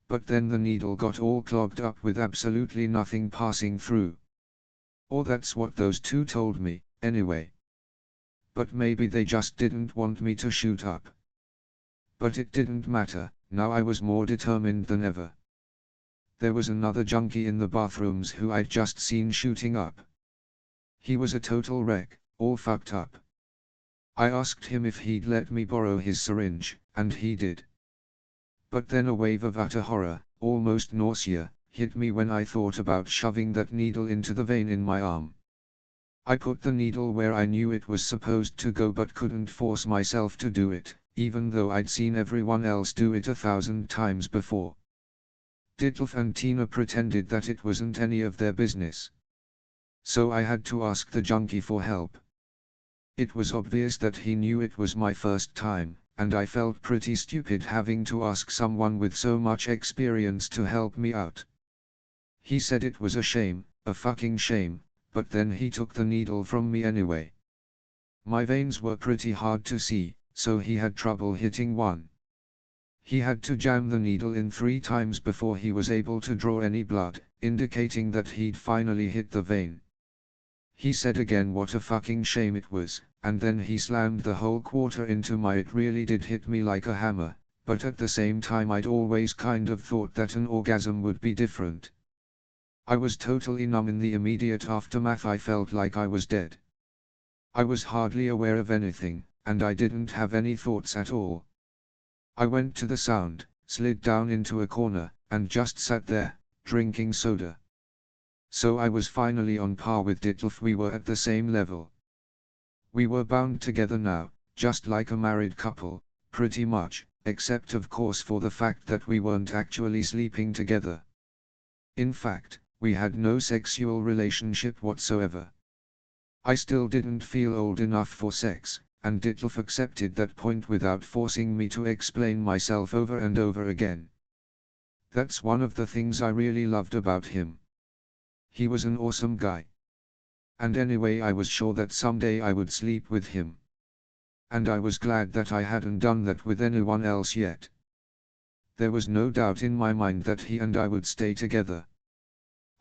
But then the needle got all clogged up with absolutely nothing passing through. Or that's what those two told me, anyway. But maybe they just didn't want me to shoot up. But it didn't matter, now I was more determined than ever. There was another junkie in the bathrooms who I'd just seen shooting up. He was a total wreck, all fucked up. I asked him if he'd let me borrow his syringe, and he did. But then a wave of utter horror, almost nausea, hit me when I thought about shoving that needle into the vein in my arm. I put the needle where I knew it was supposed to go but couldn't force myself to do it, even though I'd seen everyone else do it 1,000 times before. Ditlev and Tina pretended that it wasn't any of their business. So I had to ask the junkie for help. It was obvious that he knew it was my first time, and I felt pretty stupid having to ask someone with so much experience to help me out. He said it was a shame, a fucking shame, but then he took the needle from me anyway. My veins were pretty hard to see, so he had trouble hitting one. He had to jam the needle in 3 times before he was able to draw any blood, indicating that he'd finally hit the vein. He said again what a fucking shame it was, and then he slammed the whole quarter into my. It really did hit me like a hammer, but at the same time I'd always kind of thought that an orgasm would be different. I was totally numb in the immediate aftermath. I felt like I was dead. I was hardly aware of anything, and I didn't have any thoughts at all. I went to the Sound, slid down into a corner, and just sat there, drinking soda. So I was finally on par with Ditlev. We were at the same level. We were bound together now, just like a married couple, pretty much, except of course for the fact that we weren't actually sleeping together. In fact, we had no sexual relationship whatsoever. I still didn't feel old enough for sex, and Ditlev accepted that point without forcing me to explain myself over and over again. That's one of the things I really loved about him. He was an awesome guy. And anyway, I was sure that someday I would sleep with him. And I was glad that I hadn't done that with anyone else yet. There was no doubt in my mind that he and I would stay together.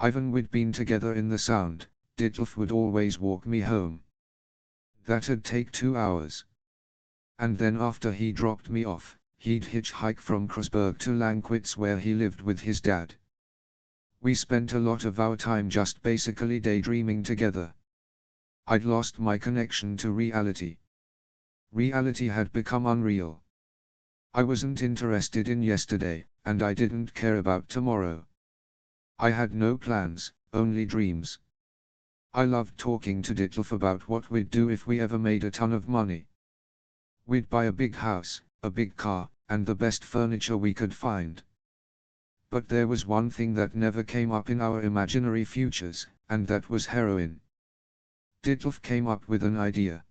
Even we'd been together in the Sound, Ditlev would always walk me home. That'd take 2 hours. And then after he dropped me off, he'd hitchhike from Kreuzberg to Lankwitz where he lived with his dad. We spent a lot of our time just basically daydreaming together. I'd lost my connection to reality. Reality had become unreal. I wasn't interested in yesterday, and I didn't care about tomorrow. I had no plans, only dreams. I loved talking to Ditlev about what we'd do if we ever made a ton of money. We'd buy a big house, a big car, and the best furniture we could find. But there was one thing that never came up in our imaginary futures, and that was heroin. Ditlev came up with an idea.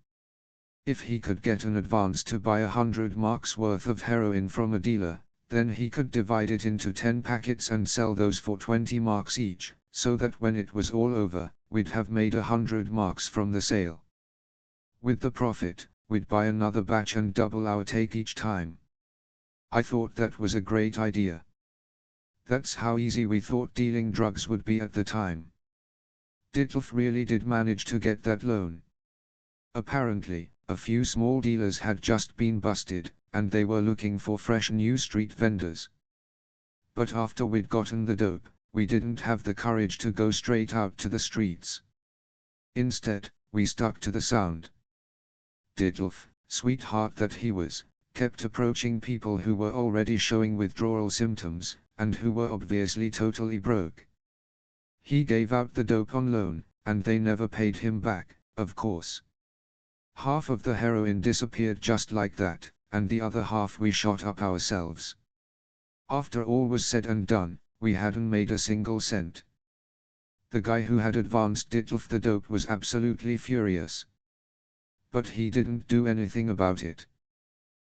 If he could get an advance to buy 100 marks worth of heroin from a dealer, then he could divide it into 10 packets and sell those for 20 marks each, so that when it was all over, we'd have made 100 marks from the sale. With the profit, we'd buy another batch and double our take each time. I thought that was a great idea. That's how easy we thought dealing drugs would be at the time. Ditlev really did manage to get that loan. Apparently, a few small dealers had just been busted, and they were looking for fresh new street vendors. But after we'd gotten the dope, we didn't have the courage to go straight out to the streets. Instead, we stuck to the sound. Ditlev, sweetheart that he was, kept approaching people who were already showing withdrawal symptoms, and who were obviously totally broke. He gave out the dope on loan, and they never paid him back, of course. Half of the heroin disappeared just like that, and the other half we shot up ourselves. After all was said and done, we hadn't made a single cent. The guy who had advanced Ditlev the dope was absolutely furious. But he didn't do anything about it.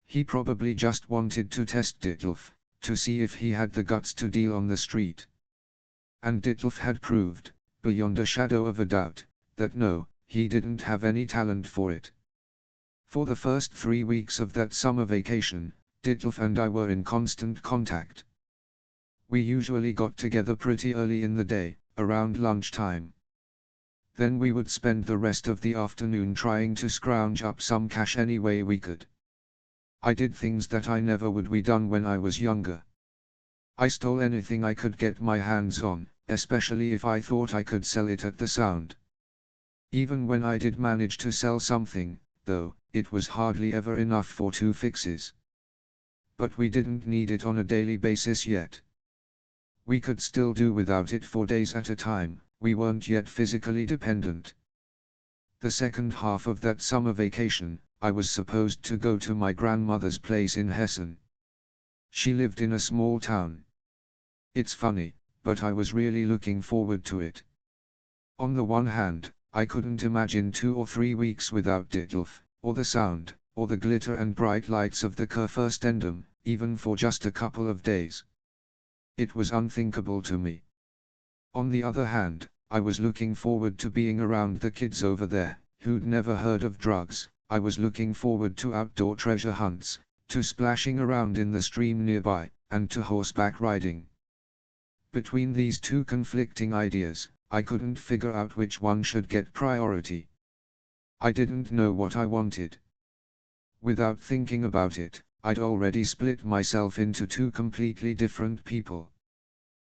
He probably just wanted to test Ditlev, to see if he had the guts to deal on the street. And Ditlev had proved, beyond a shadow of a doubt, that no, he didn't have any talent for it. For the first 3 weeks of that summer vacation, Ditlev and I were in constant contact. We usually got together pretty early in the day, around lunchtime. Then we would spend the rest of the afternoon trying to scrounge up some cash any way we could. I did things that I never would we done when I was younger. I stole anything I could get my hands on, especially if I thought I could sell it at the sound. Even when I did manage to sell something, though, it was hardly ever enough for 2 fixes. But we didn't need it on a daily basis yet. We could still do without it for days at a time, we weren't yet physically dependent. The second half of that summer vacation, I was supposed to go to my grandmother's place in Hessen. She lived in a small town. It's funny, but I was really looking forward to it. On the one hand, I couldn't imagine 2 or 3 weeks without Ditlev, or the sound, or the glitter and bright lights of the Kurfürstendamm, even for just a couple of days. It was unthinkable to me. On the other hand, I was looking forward to being around the kids over there, who'd never heard of drugs. I was looking forward to outdoor treasure hunts, to splashing around in the stream nearby, and to horseback riding. Between these 2 conflicting ideas, I couldn't figure out which one should get priority. I didn't know what I wanted. Without thinking about it, I'd already split myself into 2 completely different people.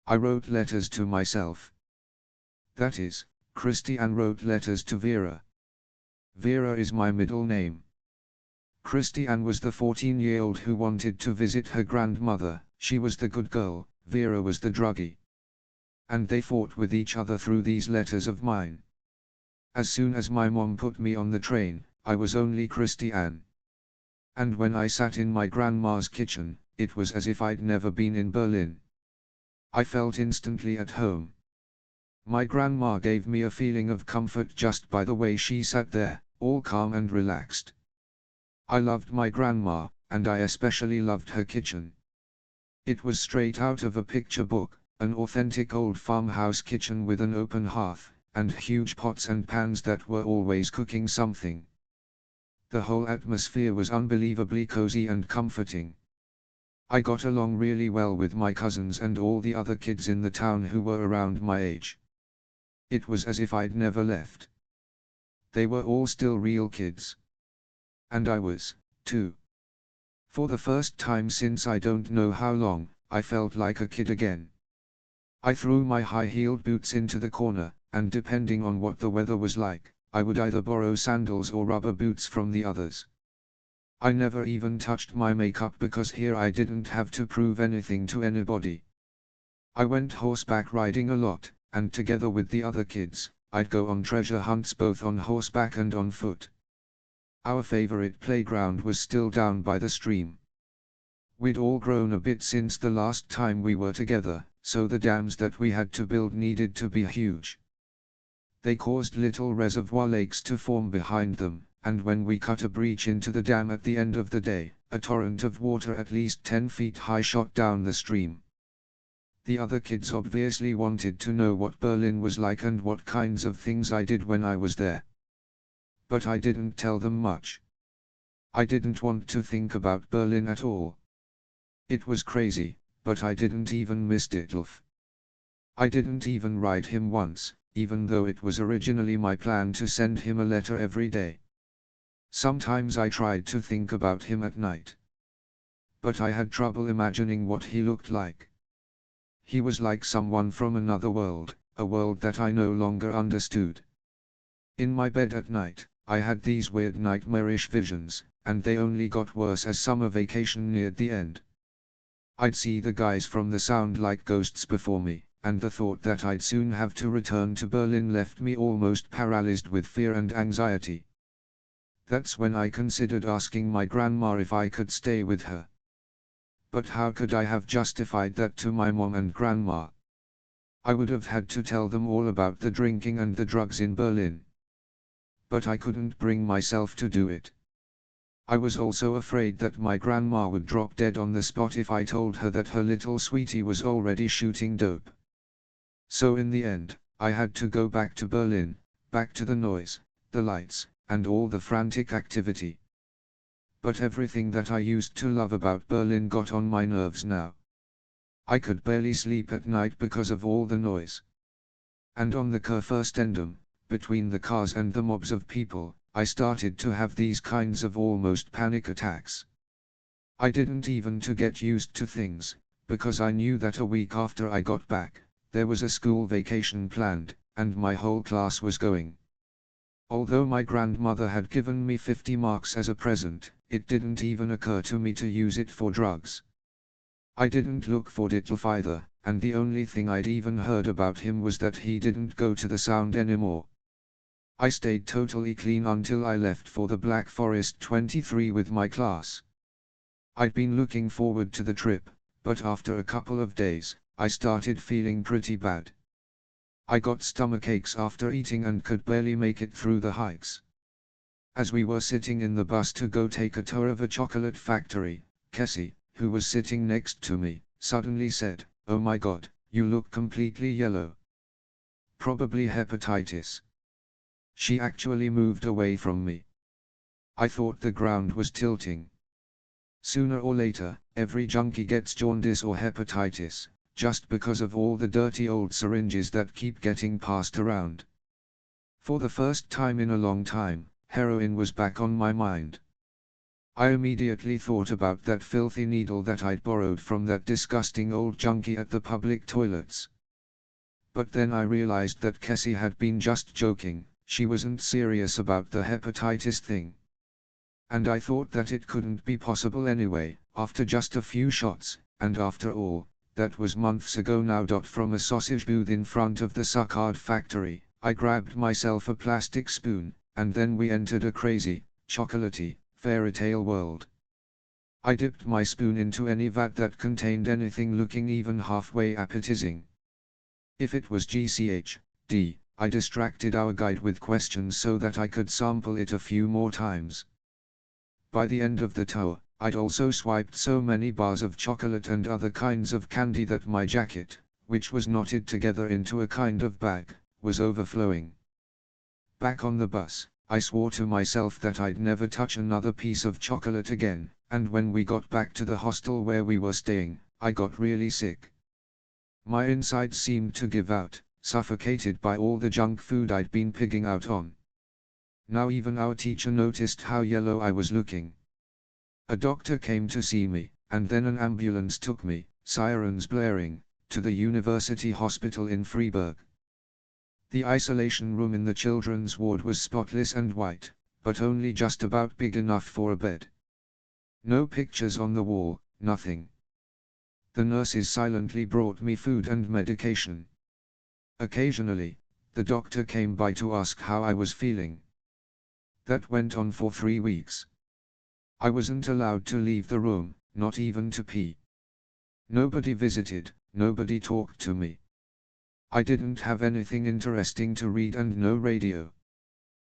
I wrote letters to myself. That is, Christiane wrote letters to Vera. Vera is my middle name. Christiane was the 14-year-old who wanted to visit her grandmother, she was the good girl, Vera was the druggie. And they fought with each other through these letters of mine. As soon as my mom put me on the train, I was only Christiane. And when I sat in my grandma's kitchen, it was as if I'd never been in Berlin. I felt instantly at home. My grandma gave me a feeling of comfort just by the way she sat there, all calm and relaxed. I loved my grandma, and I especially loved her kitchen. It was straight out of a picture book, an authentic old farmhouse kitchen with an open hearth, and huge pots and pans that were always cooking something. The whole atmosphere was unbelievably cozy and comforting. I got along really well with my cousins and all the other kids in the town who were around my age. It was as if I'd never left. They were all still real kids. And I was, too. For the first time since I don't know how long, I felt like a kid again. I threw my high-heeled boots into the corner, and depending on what the weather was like, I would either borrow sandals or rubber boots from the others. I never even touched my makeup because here I didn't have to prove anything to anybody. I went horseback riding a lot, and together with the other kids, I'd go on treasure hunts both on horseback and on foot. Our favorite playground was still down by the stream. We'd all grown a bit since the last time we were together, so the dams that we had to build needed to be huge. They caused little reservoir lakes to form behind them, and when we cut a breach into the dam at the end of the day, a torrent of water at least 10 feet high shot down the stream. The other kids obviously wanted to know what Berlin was like and what kinds of things I did when I was there. But I didn't tell them much. I didn't want to think about Berlin at all. It was crazy, but I didn't even miss Ditlev. I didn't even write him once, even though it was originally my plan to send him a letter every day. Sometimes I tried to think about him at night. But I had trouble imagining what he looked like. He was like someone from another world, a world that I no longer understood. In my bed at night, I had these weird nightmarish visions, and they only got worse as summer vacation neared the end. I'd see the guys from the sound like ghosts before me, and the thought that I'd soon have to return to Berlin left me almost paralyzed with fear and anxiety. That's when I considered asking my grandma if I could stay with her. But how could I have justified that to my mom and grandma? I would have had to tell them all about the drinking and the drugs in Berlin. But I couldn't bring myself to do it. I was also afraid that my grandma would drop dead on the spot if I told her that her little sweetie was already shooting dope. So in the end, I had to go back to Berlin, back to the noise, the lights, and all the frantic activity. But everything that I used to love about Berlin got on my nerves now. I could barely sleep at night because of all the noise. And on the Kurfürstendamm, between the cars and the mobs of people, I started to have these kinds of almost panic attacks. I didn't even to get used to things, because I knew that a week after I got back, there was a school vacation planned, and my whole class was going. Although my grandmother had given me 50 marks as a present, it didn't even occur to me to use it for drugs. I didn't look for Ditlev either, and the only thing I'd even heard about him was that he didn't go to the sound anymore. I stayed totally clean until I left for the Black Forest 23 with my class. I'd been looking forward to the trip, but after a couple of days, I started feeling pretty bad. I got stomachaches after eating and could barely make it through the hikes. As we were sitting in the bus to go take a tour of a chocolate factory, Cassie, who was sitting next to me, suddenly said, "Oh my God, you look completely yellow. Probably hepatitis." She actually moved away from me. I thought the ground was tilting. Sooner or later, every junkie gets jaundice or hepatitis, just because of all the dirty old syringes that keep getting passed around. For the first time in a long time, heroin was back on my mind. I immediately thought about that filthy needle that I'd borrowed from that disgusting old junkie at the public toilets. But then I realized that Cassie had been just joking, she wasn't serious about the hepatitis thing. And I thought that it couldn't be possible anyway, after just a few shots, and after all, that was months ago now. From a sausage booth in front of the Suckard factory, I grabbed myself a plastic spoon, and then we entered a crazy, chocolatey, fairy tale world. I dipped my spoon into any vat that contained anything looking even halfway appetizing. If it was GCHD, I distracted our guide with questions so that I could sample it a few more times. By the end of the tour, I'd also swiped so many bars of chocolate and other kinds of candy that my jacket, which was knotted together into a kind of bag, was overflowing. Back on the bus, I swore to myself that I'd never touch another piece of chocolate again, and when we got back to the hostel where we were staying, I got really sick. My insides seemed to give out, suffocated by all the junk food I'd been pigging out on. Now even our teacher noticed how yellow I was looking. A doctor came to see me, and then an ambulance took me, sirens blaring, to the university hospital in Freiburg. The isolation room in the children's ward was spotless and white, but only just about big enough for a bed. No pictures on the wall, nothing. The nurses silently brought me food and medication. Occasionally, the doctor came by to ask how I was feeling. That went on for 3 weeks. I wasn't allowed to leave the room, not even to pee. Nobody visited, nobody talked to me. I didn't have anything interesting to read and no radio.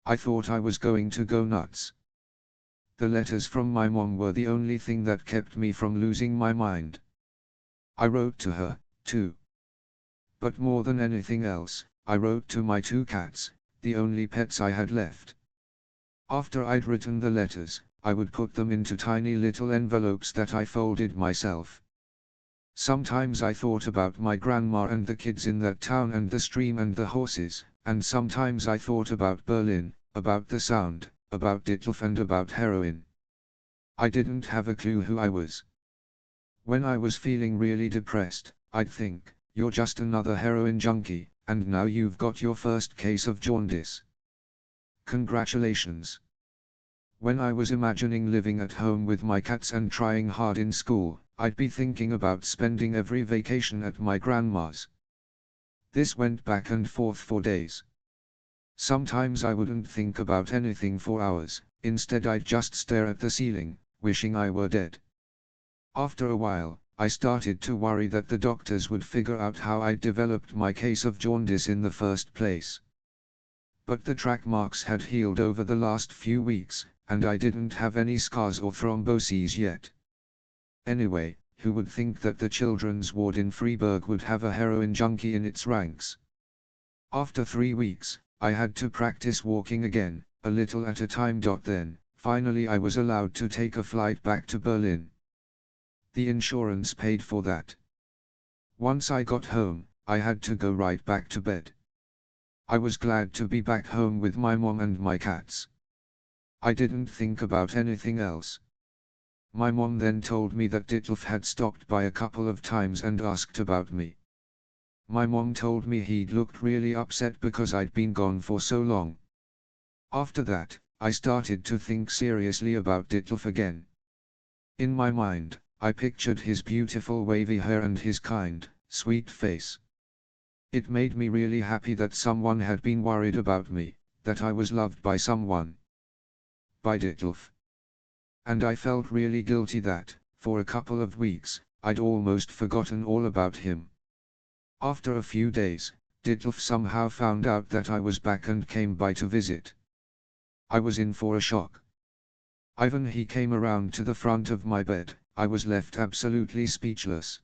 I thought I was going to go nuts. The letters from my mom were the only thing that kept me from losing my mind. I wrote to her, too. But more than anything else, I wrote to my 2 cats, the only pets I had left. After I'd written the letters, I would put them into tiny little envelopes that I folded myself. Sometimes I thought about my grandma and the kids in that town and the stream and the horses, and sometimes I thought about Berlin, about the sound, about Ditlev and about heroin. I didn't have a clue who I was. When I was feeling really depressed, I'd think, you're just another heroin junkie, and now you've got your first case of jaundice. Congratulations. When I was imagining living at home with my cats and trying hard in school, I'd be thinking about spending every vacation at my grandma's. This went back and forth for days. Sometimes I wouldn't think about anything for hours, instead I'd just stare at the ceiling, wishing I were dead. After a while, I started to worry that the doctors would figure out how I'd developed my case of jaundice in the first place. But the track marks had healed over the last few weeks, and I didn't have any scars or thromboses yet. Anyway, who would think that the children's ward in Freiburg would have a heroin junkie in its ranks? After 3 weeks, I had to practice walking again, a little at a time. Then, finally I was allowed to take a flight back to Berlin. The insurance paid for that. Once I got home, I had to go right back to bed. I was glad to be back home with my mom and my cats. I didn't think about anything else. My mom then told me that Ditlev had stopped by a couple of times and asked about me. My mom told me he'd looked really upset because I'd been gone for so long. After that, I started to think seriously about Ditlev again. In my mind, I pictured his beautiful wavy hair and his kind, sweet face. It made me really happy that someone had been worried about me, that I was loved by someone. By Ditlev. And I felt really guilty that, for a couple of weeks, I'd almost forgotten all about him. After a few days, Ditlev somehow found out that I was back and came by to visit. I was in for a shock. When he came around to the front of my bed, I was left absolutely speechless.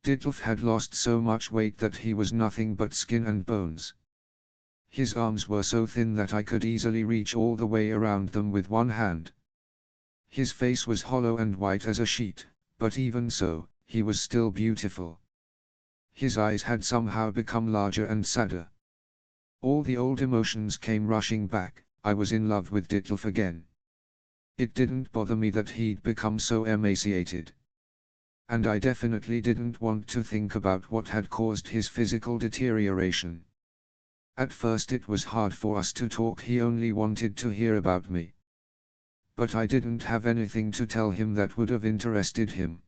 Ditlev had lost so much weight that he was nothing but skin and bones. His arms were so thin that I could easily reach all the way around them with one hand. His face was hollow and white as a sheet, but even so, he was still beautiful. His eyes had somehow become larger and sadder. All the old emotions came rushing back. I was in love with Ditlev again. It didn't bother me that he'd become so emaciated. And I definitely didn't want to think about what had caused his physical deterioration. At first it was hard for us to talk. He only wanted to hear about me. But I didn't have anything to tell him that would have interested him.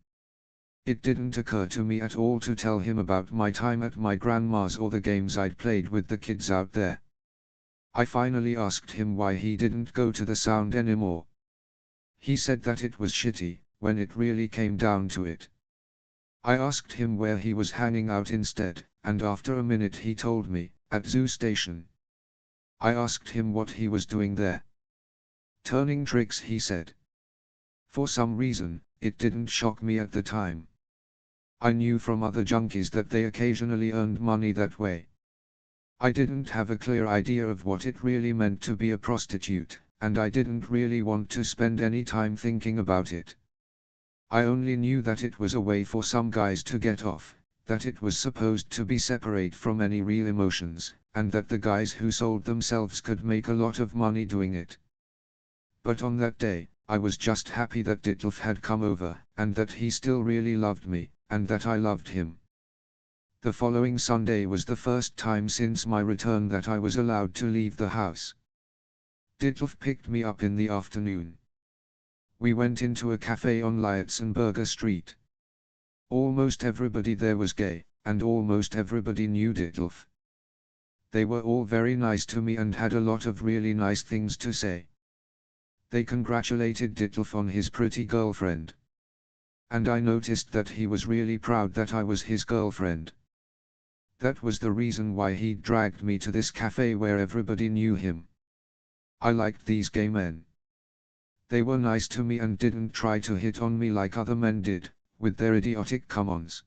It didn't occur to me at all to tell him about my time at my grandma's or the games I'd played with the kids out there. I finally asked him why he didn't go to the sound anymore. He said that it was shitty, when it really came down to it. I asked him where he was hanging out instead, and after a minute he told me, at Zoo Station. I asked him what he was doing there. Turning tricks, he said. For some reason, it didn't shock me at the time. I knew from other junkies that they occasionally earned money that way. I didn't have a clear idea of what it really meant to be a prostitute, and I didn't really want to spend any time thinking about it. I only knew that it was a way for some guys to get off, that it was supposed to be separate from any real emotions, and that the guys who sold themselves could make a lot of money doing it. But on that day, I was just happy that Ditlev had come over, and that he still really loved me, and that I loved him. The following Sunday was the first time since my return that I was allowed to leave the house. Ditlev picked me up in the afternoon. We went into a cafe on Lietzenberger Street. Almost everybody there was gay, and almost everybody knew Ditlev. They were all very nice to me and had a lot of really nice things to say. They congratulated Ditlev on his pretty girlfriend. And I noticed that he was really proud that I was his girlfriend. That was the reason why he dragged me to this cafe where everybody knew him. I liked these gay men. They were nice to me and didn't try to hit on me like other men did, with their idiotic come-ons.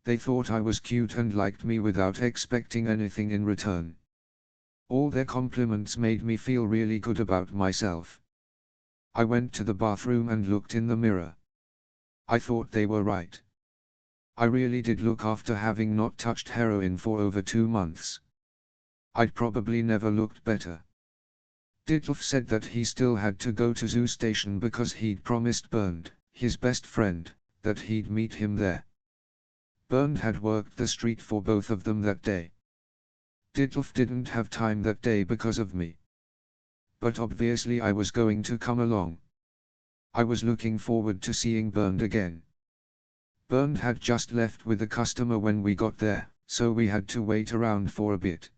They thought I was cute and liked me without expecting anything in return. All their compliments made me feel really good about myself. I went to the bathroom and looked in the mirror. I thought they were right. I really did look after having not touched heroin for over 2 months. I'd probably never looked better. Ditlev said that he still had to go to zoo station because he'd promised Bernd, his best friend, that he'd meet him there. Bernd had worked the street for both of them that day. Ditlev didn't have time that day because of me. But obviously I was going to come along. I was looking forward to seeing Bernd again. Bernd had just left with a customer when we got there, so we had to wait around for a bit.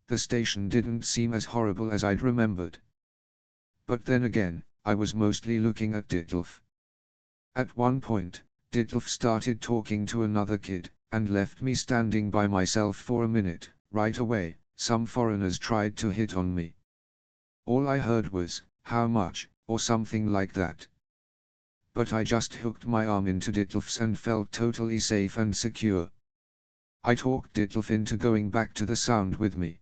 The station didn't seem as horrible as I'd remembered. But then again, I was mostly looking at Ditlev. At one point, Ditlev started talking to another kid, and left me standing by myself for a minute. Right away, some foreigners tried to hit on me. All I heard was, "How much?" or something like that. But I just hooked my arm into Ditlev's and felt totally safe and secure. I talked Ditlev into going back to the sound with me.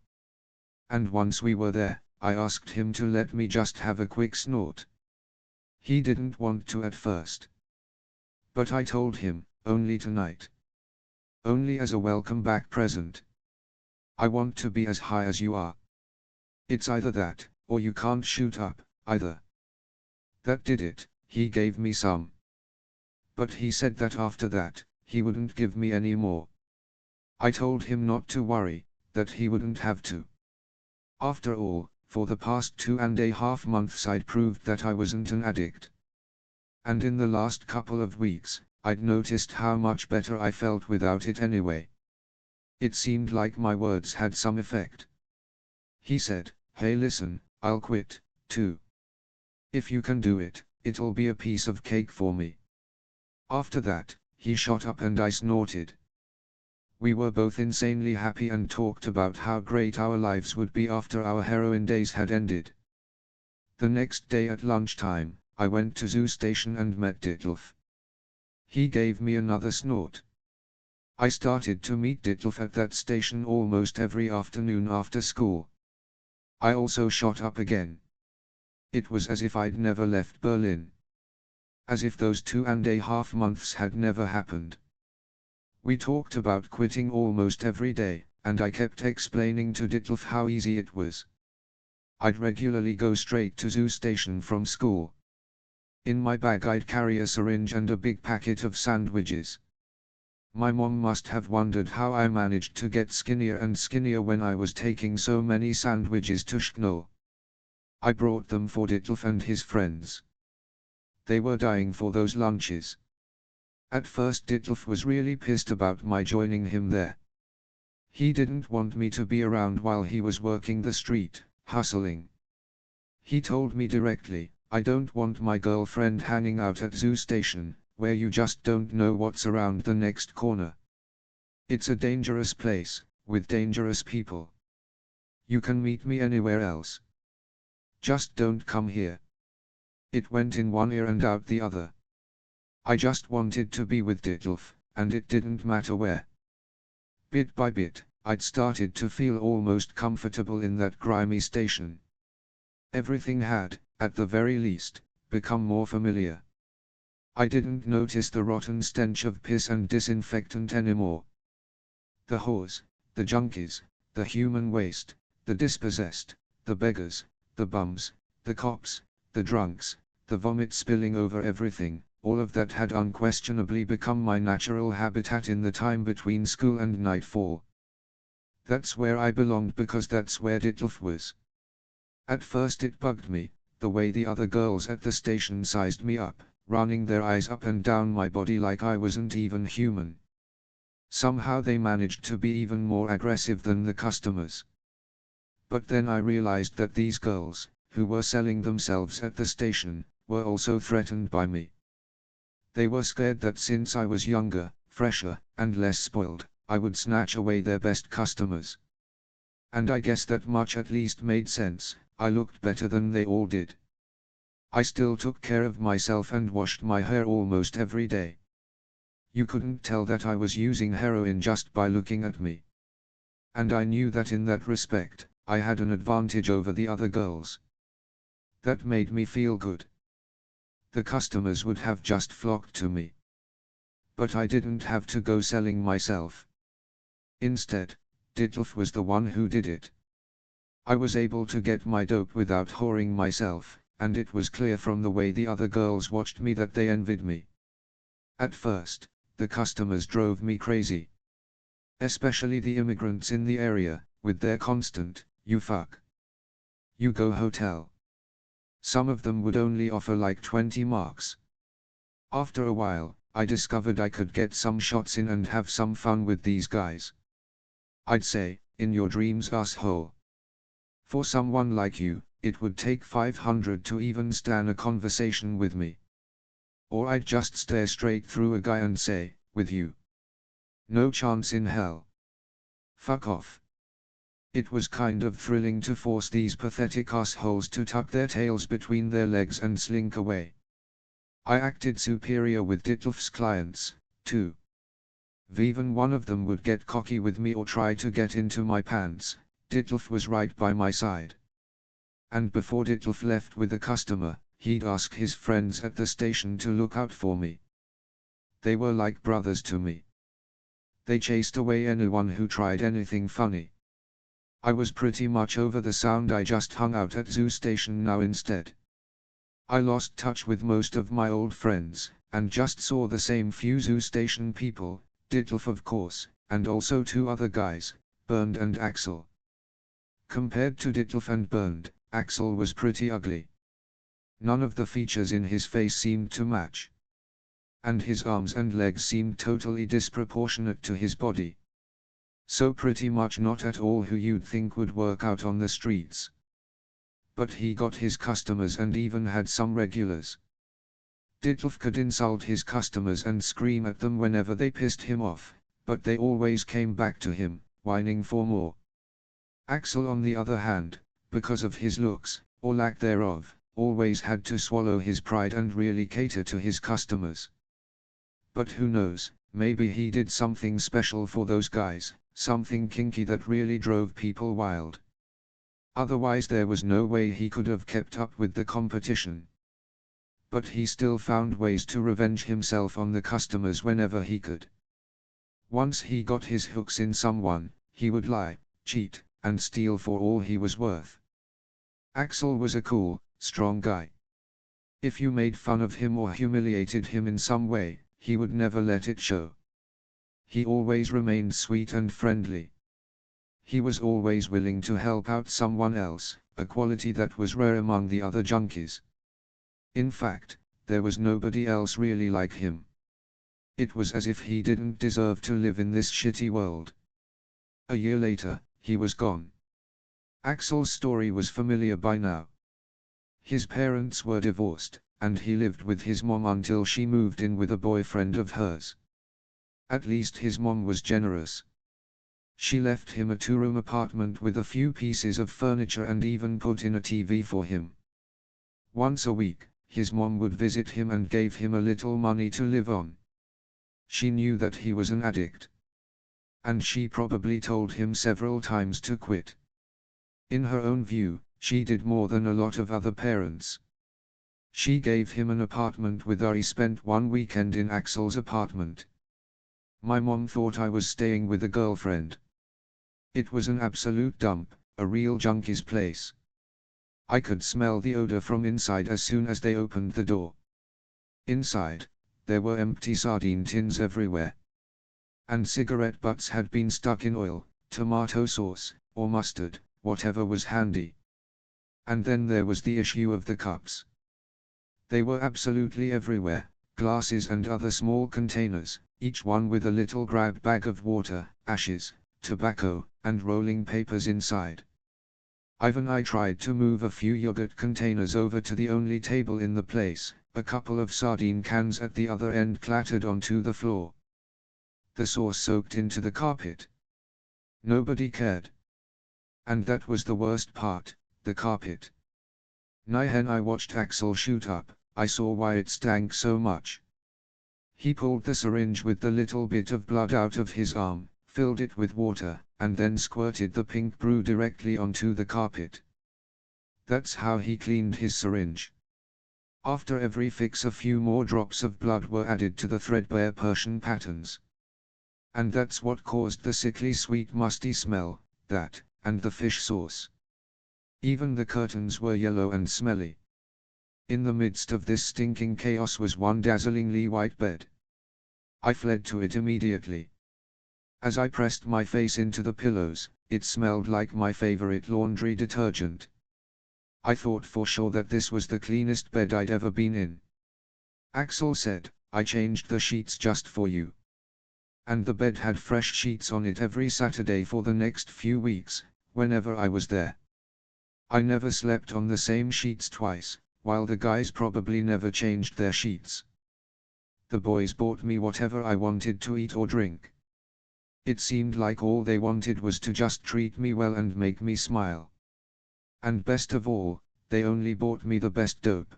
And once we were there, I asked him to let me just have a quick snort. He didn't want to at first. But I told him, only tonight. Only as a welcome back present. I want to be as high as you are. It's either that, or you can't shoot up, either. That did it, he gave me some. But he said that after that, he wouldn't give me any more. I told him not to worry, that he wouldn't have to. After all, for the past 2.5 months I'd proved that I wasn't an addict. And in the last couple of weeks, I'd noticed how much better I felt without it anyway. It seemed like my words had some effect. He said, "Hey listen, I'll quit, too. If you can do it, it'll be a piece of cake for me." After that, he shot up and I snorted. We were both insanely happy and talked about how great our lives would be after our heroin days had ended. The next day at lunchtime, I went to zoo station and met Ditlev. He gave me another snort. I started to meet Ditlev at that station almost every afternoon after school. I also shot up again. It was as if I'd never left Berlin. As if those 2.5 months had never happened. We talked about quitting almost every day, and I kept explaining to Ditlev how easy it was. I'd regularly go straight to zoo station from school. In my bag I'd carry a syringe and a big packet of sandwiches. My mom must have wondered how I managed to get skinnier and skinnier when I was taking so many sandwiches to school. I brought them for Ditlev and his friends. They were dying for those lunches. At first Ditlev was really pissed about my joining him there. He didn't want me to be around while he was working the street, hustling. He told me directly, "I don't want my girlfriend hanging out at zoo station, where you just don't know what's around the next corner. It's a dangerous place, with dangerous people. You can meet me anywhere else. Just don't come here." It went in one ear and out the other. I just wanted to be with Ditlev, and it didn't matter where. Bit by bit, I'd started to feel almost comfortable in that grimy station. Everything had, at the very least, become more familiar. I didn't notice the rotten stench of piss and disinfectant anymore. The whores, the junkies, the human waste, the dispossessed, the beggars, the bums, the cops, the drunks, the vomit spilling over everything, all of that had unquestionably become my natural habitat in the time between school and nightfall. That's where I belonged because that's where Ditlev was. At first it bugged me, the way the other girls at the station sized me up, running their eyes up and down my body like I wasn't even human. Somehow they managed to be even more aggressive than the customers. But then I realized that these girls, who were selling themselves at the station, were also threatened by me. They were scared that since I was younger, fresher, and less spoiled, I would snatch away their best customers. And I guess that much at least made sense. I looked better than they all did. I still took care of myself and washed my hair almost every day. You couldn't tell that I was using heroin just by looking at me. And I knew that in that respect, I had an advantage over the other girls. That made me feel good. The customers would have just flocked to me. But I didn't have to go selling myself. Instead, Ditlev was the one who did it. I was able to get my dope without whoring myself, and it was clear from the way the other girls watched me that they envied me. At first, the customers drove me crazy. Especially the immigrants in the area, with their constant, "You fuck. You go hotel." Some of them would only offer like 20 marks. After a while, I discovered I could get some shots in and have some fun with these guys. I'd say, "In your dreams, asshole. For someone like you, it would take 500 to even stand a conversation with me." Or I'd just stare straight through a guy and say, "With you? No chance in hell. Fuck off." It was kind of thrilling to force these pathetic assholes to tuck their tails between their legs and slink away. I acted superior with Ditlev's clients, too. Even one of them would get cocky with me or try to get into my pants, Ditlev was right by my side. And before Ditlev left with a customer, he'd ask his friends at the station to look out for me. They were like brothers to me. They chased away anyone who tried anything funny. I was pretty much over the sound. I just hung out at zoo station now instead. I lost touch with most of my old friends, and just saw the same few zoo station people, Ditlev of course, and also two other guys, Bernd and Axel. Compared to Ditlev and Bernd, Axel was pretty ugly. None of the features in his face seemed to match. And his arms and legs seemed totally disproportionate to his body. So pretty much not at all who you'd think would work out on the streets. But he got his customers and even had some regulars. Ditlev could insult his customers and scream at them whenever they pissed him off, but they always came back to him, whining for more. Axel on the other hand, because of his looks, or lack thereof, always had to swallow his pride and really cater to his customers. But who knows, maybe he did something special for those guys, something kinky that really drove people wild. Otherwise there was no way he could have kept up with the competition. But he still found ways to revenge himself on the customers whenever he could. Once he got his hooks in someone, he would lie, cheat, and steal for all he was worth. Axel was a cool, strong guy. If you made fun of him or humiliated him in some way, he would never let it show. He always remained sweet and friendly. He was always willing to help out someone else, a quality that was rare among the other junkies. In fact, there was nobody else really like him. It was as if he didn't deserve to live in this shitty world. A year later, he was gone. Axel's story was familiar by now. His parents were divorced, and he lived with his mom until she moved in with a boyfriend of hers. At least his mom was generous. She left him a 2-room apartment with a few pieces of furniture and even put in a TV for him. Once a week, his mom would visit him and gave him a little money to live on. She knew that he was an addict. And she probably told him several times to quit. In her own view, she did more than a lot of other parents. She gave him an apartment with her. He spent one weekend in Axel's apartment. My mom thought I was staying with a girlfriend. It was an absolute dump, a real junkie's place. I could smell the odor from inside as soon as they opened the door. Inside, there were empty sardine tins everywhere. And cigarette butts had been stuck in oil, tomato sauce, or mustard, whatever was handy. And then there was the issue of the cups. They were absolutely everywhere, glasses and other small containers, each one with a little grab bag of water, ashes, tobacco, and rolling papers inside. Ivan I tried to move a few yogurt containers over to the only table in the place. A couple of sardine cans at the other end clattered onto the floor. The sauce soaked into the carpet. Nobody cared. And that was the worst part, the carpet. When I watched Axel shoot up, I saw why it stank so much. He pulled the syringe with the little bit of blood out of his arm, filled it with water, and then squirted the pink brew directly onto the carpet. That's how he cleaned his syringe. After every fix a few more drops of blood were added to the threadbare Persian patterns. And that's what caused the sickly sweet musty smell, that, and the fish sauce. Even the curtains were yellow and smelly. In the midst of this stinking chaos was one dazzlingly white bed. I fled to it immediately. As I pressed my face into the pillows, it smelled like my favorite laundry detergent. I thought for sure that this was the cleanest bed I'd ever been in. Axel said, "I changed the sheets just for you." And the bed had fresh sheets on it every Saturday for the next few weeks, whenever I was there. I never slept on the same sheets twice, while the guys probably never changed their sheets. The boys bought me whatever I wanted to eat or drink. It seemed like all they wanted was to just treat me well and make me smile. And best of all, they only bought me the best dope.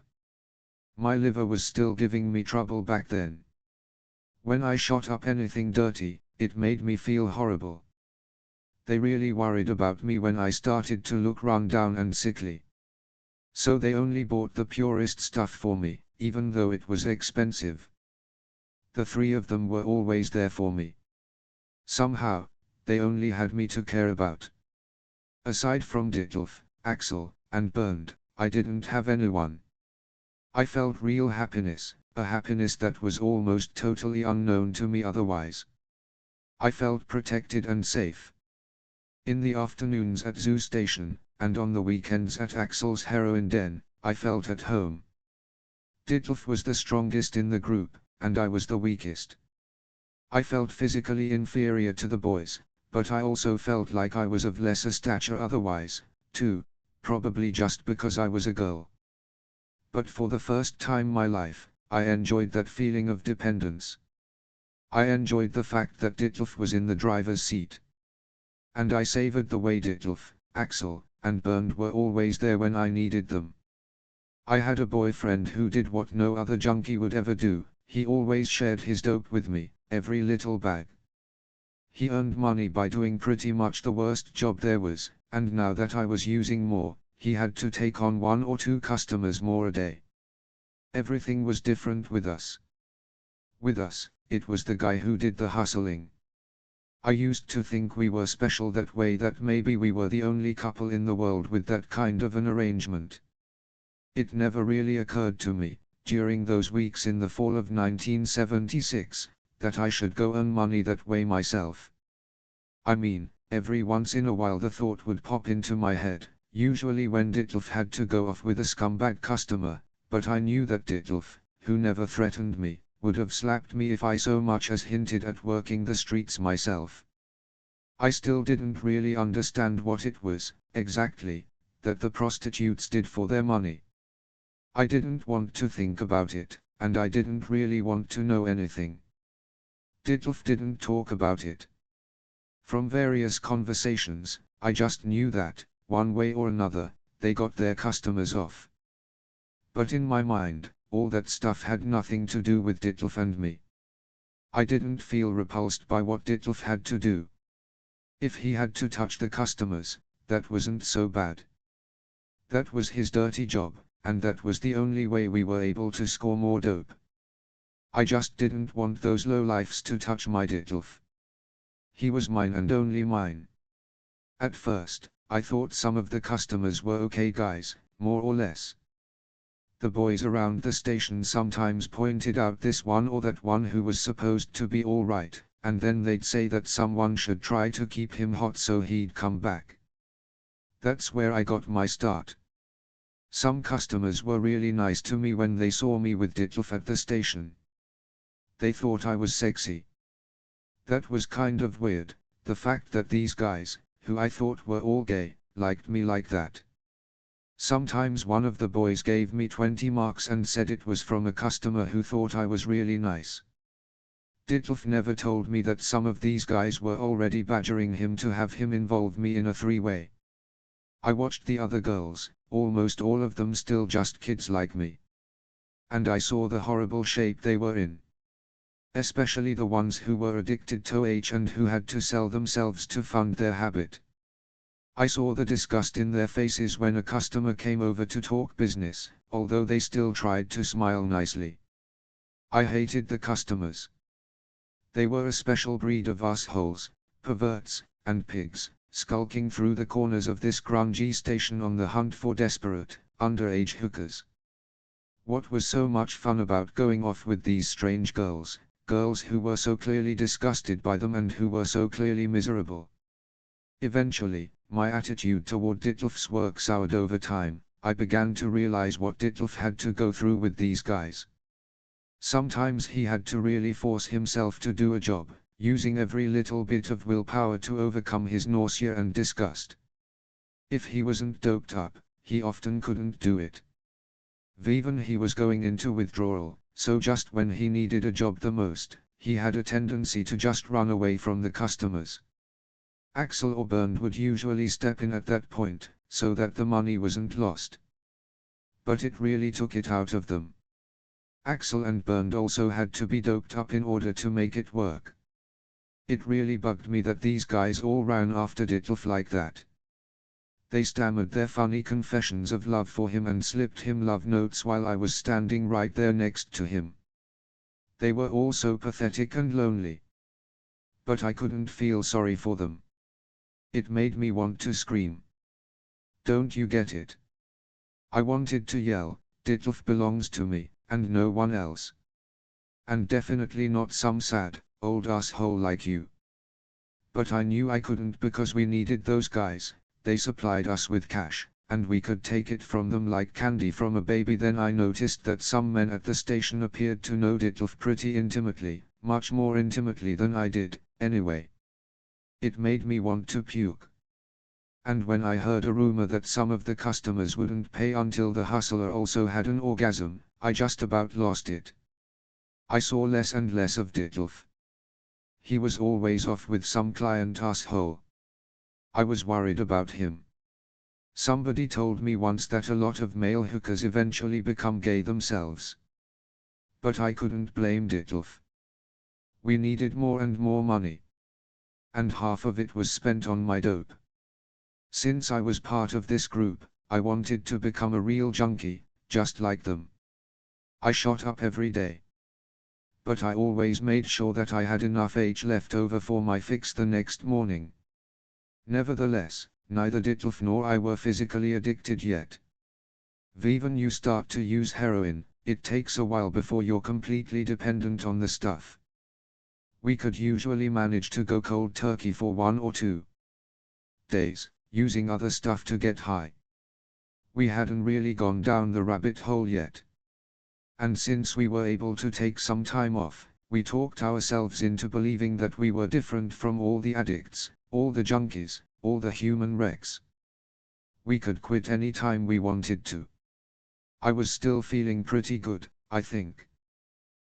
My liver was still giving me trouble back then. When I shot up anything dirty, it made me feel horrible. They really worried about me when I started to look run down and sickly. So they only bought the purest stuff for me, even though it was expensive. The three of them were always there for me. Somehow, they only had me to care about. Aside from Dittelf, Axel, and Bernd, I didn't have anyone. I felt real happiness, a happiness that was almost totally unknown to me otherwise. I felt protected and safe. In the afternoons at Zoo Station, and on the weekends at Axel's heroin den, I felt at home. Dittelf was the strongest in the group, and I was the weakest. I felt physically inferior to the boys, but I also felt like I was of lesser stature otherwise, too, probably just because I was a girl. But for the first time in my life, I enjoyed that feeling of dependence. I enjoyed the fact that Dittelf was in the driver's seat. And I savored the way Dittelf, Axel, and Bernd were always there when I needed them. I had a boyfriend who did what no other junkie would ever do. He always shared his dope with me, every little bag. He earned money by doing pretty much the worst job there was, and now that I was using more, he had to take on 1 or 2 customers more a day. Everything was different with us. With us, it was the guy who did the hustling. I used to think we were special that way, that maybe we were the only couple in the world with that kind of an arrangement. It never really occurred to me, during those weeks in the fall of 1976, that I should go earn money that way myself. I mean, every once in a while the thought would pop into my head, usually when Dittelf had to go off with a scumbag customer, but I knew that Dittelf, who never threatened me, would have slapped me if I so much as hinted at working the streets myself. I still didn't really understand what it was, exactly, that the prostitutes did for their money. I didn't want to think about it, and I didn't really want to know anything. Dittelf didn't talk about it. From various conversations, I just knew that, one way or another, they got their customers off. But in my mind, all that stuff had nothing to do with Dittelf and me. I didn't feel repulsed by what Dittelf had to do. If he had to touch the customers, that wasn't so bad. That was his dirty job, and that was the only way we were able to score more dope. I just didn't want those lowlifes to touch my Dittelf. He was mine and only mine. At first, I thought some of the customers were okay guys, more or less. The boys around the station sometimes pointed out this one or that one who was supposed to be alright, and then they'd say that someone should try to keep him hot so he'd come back. That's where I got my start. Some customers were really nice to me when they saw me with Dittelf at the station. They thought I was sexy. That was kind of weird, the fact that these guys, who I thought were all gay, liked me like that. Sometimes one of the boys gave me 20 marks and said it was from a customer who thought I was really nice. Dittelf never told me that some of these guys were already badgering him to have him involve me in a 3-way. I watched the other girls, almost all of them still just kids like me. And I saw the horrible shape they were in. especially the ones who were addicted to H and who had to sell themselves to fund their habit. I saw the disgust in their faces when a customer came over to talk business, although they still tried to smile nicely. I hated the customers. They were a special breed of assholes, perverts, and pigs, skulking through the corners of this grungy station on the hunt for desperate, underage hookers. What was so much fun about going off with these strange girls who were so clearly disgusted by them and who were so clearly miserable? Eventually, my attitude toward Ditlev's work soured over time. I began to realize what Ditlev had to go through with these guys. Sometimes he had to really force himself to do a job, using every little bit of willpower to overcome his nausea and disgust. If he wasn't doped up, he often couldn't do it. Even he was going into withdrawal, so just when he needed a job the most, he had a tendency to just run away from the customers. Axel or Bernd would usually step in at that point, so that the money wasn't lost. But it really took it out of them. Axel and Bernd also had to be doped up in order to make it work. It really bugged me that these guys all ran after Ditlev like that. They stammered their funny confessions of love for him and slipped him love notes while I was standing right there next to him. They were all so pathetic and lonely. But I couldn't feel sorry for them. It made me want to scream. Don't you get it? I wanted to yell, Ditlev belongs to me, and no one else. And definitely not some sad, old asshole like you. But I knew I couldn't because we needed those guys. They supplied us with cash, and we could take it from them like candy from a baby. Then I noticed that some men at the station appeared to know Ditlev pretty intimately, much more intimately than I did, anyway. It made me want to puke. And when I heard a rumor that some of the customers wouldn't pay until the hustler also had an orgasm, I just about lost it. I saw less and less of Ditlev. He was always off with some client asshole. I was worried about him. Somebody told me once that a lot of male hookers eventually become gay themselves. But I couldn't blame Ditlev. We needed more and more money. And half of it was spent on my dope. Since I was part of this group, I wanted to become a real junkie, just like them. I shot up every day. But I always made sure that I had enough H left over for my fix the next morning. Nevertheless, neither Ditlev nor I were physically addicted yet. When you start to use heroin, it takes a while before you're completely dependent on the stuff. We could usually manage to go cold turkey for 1 or 2 days, using other stuff to get high. We hadn't really gone down the rabbit hole yet. And since we were able to take some time off, we talked ourselves into believing that we were different from all the addicts, all the junkies, all the human wrecks. We could quit any time we wanted to. I was still feeling pretty good, I think.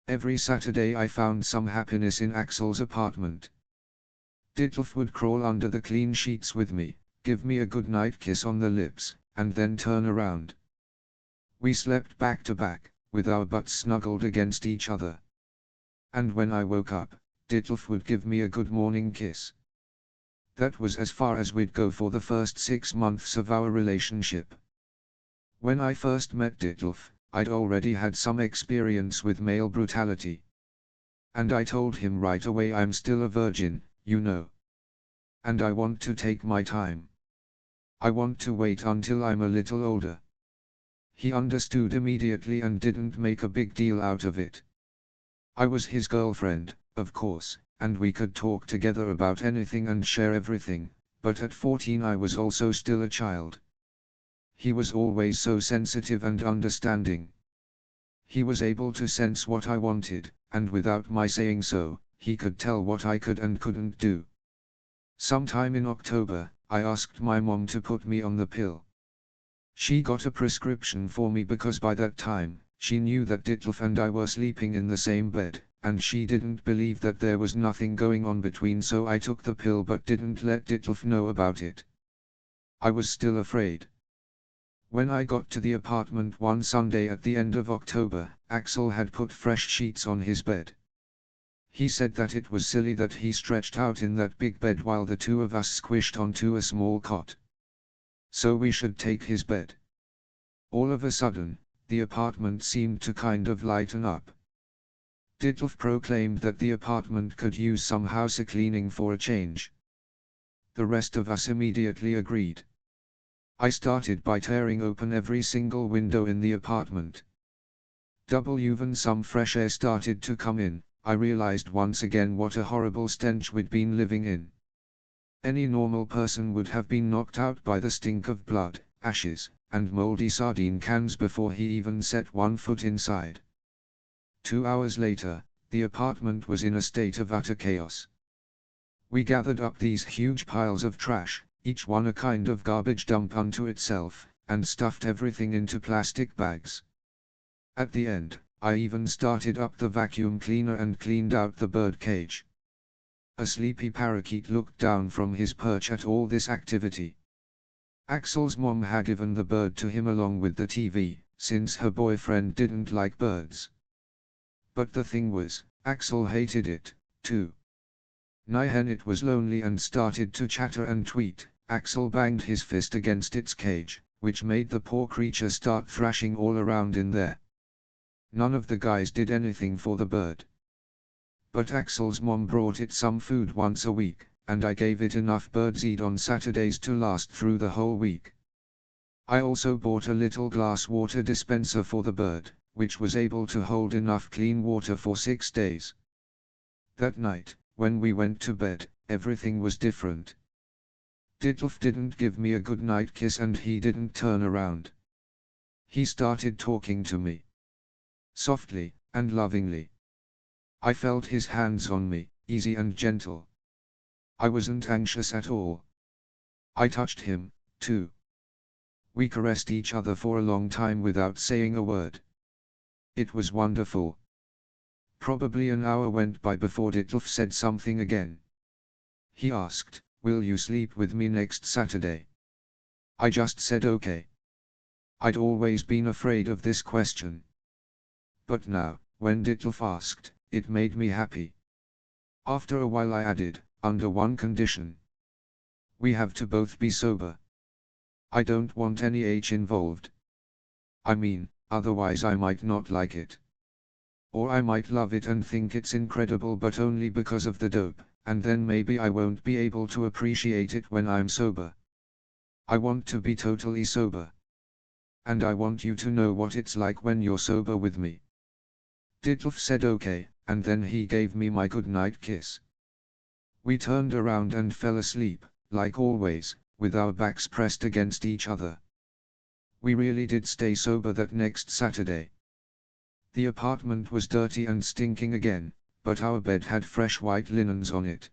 Every Saturday I found some happiness in Axel's apartment. Ditlev would crawl under the clean sheets with me, give me a goodnight kiss on the lips, and then turn around. We slept back to back, with our butts snuggled against each other. And when I woke up, Ditlev would give me a good morning kiss. That was as far as we'd go for the first 6 months of our relationship. When I first met Ditlev, I'd already had some experience with male brutality. And I told him right away I'm still a virgin, you know. And I want to take my time. I want to wait until I'm a little older. He understood immediately and didn't make a big deal out of it. I was his girlfriend, of course, and we could talk together about anything and share everything, but at 14 I was also still a child. He was always so sensitive and understanding. He was able to sense what I wanted, and without my saying so, he could tell what I could and couldn't do. Sometime in October, I asked my mom to put me on the pill. She got a prescription for me because by that time, she knew that Ditlev and I were sleeping in the same bed, and she didn't believe that there was nothing going on between, so I took the pill but didn't let Ditlev know about it. I was still afraid. When I got to the apartment one Sunday at the end of October, Axel had put fresh sheets on his bed. He said that it was silly that he stretched out in that big bed while the two of us squished onto a small cot. So we should take his bed. All of a sudden, the apartment seemed to kind of lighten up. Ditlev proclaimed that the apartment could use some house cleaning for a change. The rest of us immediately agreed. I started by tearing open every single window in the apartment. When some fresh air started to come in, I realized once again what a horrible stench we'd been living in. Any normal person would have been knocked out by the stink of blood, ashes, and moldy sardine cans before he even set one foot inside. 2 hours later, the apartment was in a state of utter chaos. We gathered up these huge piles of trash, each one a kind of garbage dump unto itself, and stuffed everything into plastic bags. At the end, I even started up the vacuum cleaner and cleaned out the bird cage. A sleepy parakeet looked down from his perch at all this activity. Axel's mom had given the bird to him along with the TV, since her boyfriend didn't like birds. But the thing was, Axel hated it, too. When it was lonely and started to chatter and tweet, Axel banged his fist against its cage, which made the poor creature start thrashing all around in there. None of the guys did anything for the bird. But Axel's mom brought it some food once a week, and I gave it enough birdseed on Saturdays to last through the whole week. I also bought a little glass water dispenser for the bird, which was able to hold enough clean water for 6 days. That night, when we went to bed, everything was different. Ditlev didn't give me a goodnight kiss and he didn't turn around. He started talking to me. Softly, and lovingly. I felt his hands on me, easy and gentle. I wasn't anxious at all. I touched him, too. We caressed each other for a long time without saying a word. It was wonderful. Probably an hour went by before Ditlev said something again. He asked, "Will you sleep with me next Saturday?" I just said okay. I'd always been afraid of this question. But now, when Ditlev asked, it made me happy. After a while I added, under one condition. We have to both be sober. I don't want any H involved. I mean, otherwise I might not like it. Or I might love it and think it's incredible but only because of the dope, and then maybe I won't be able to appreciate it when I'm sober. I want to be totally sober. And I want you to know what it's like when you're sober with me. Ditlev said okay, and then he gave me my goodnight kiss. We turned around and fell asleep, like always, with our backs pressed against each other. We really did stay sober that next Saturday. The apartment was dirty and stinking again, but our bed had fresh white linens on it.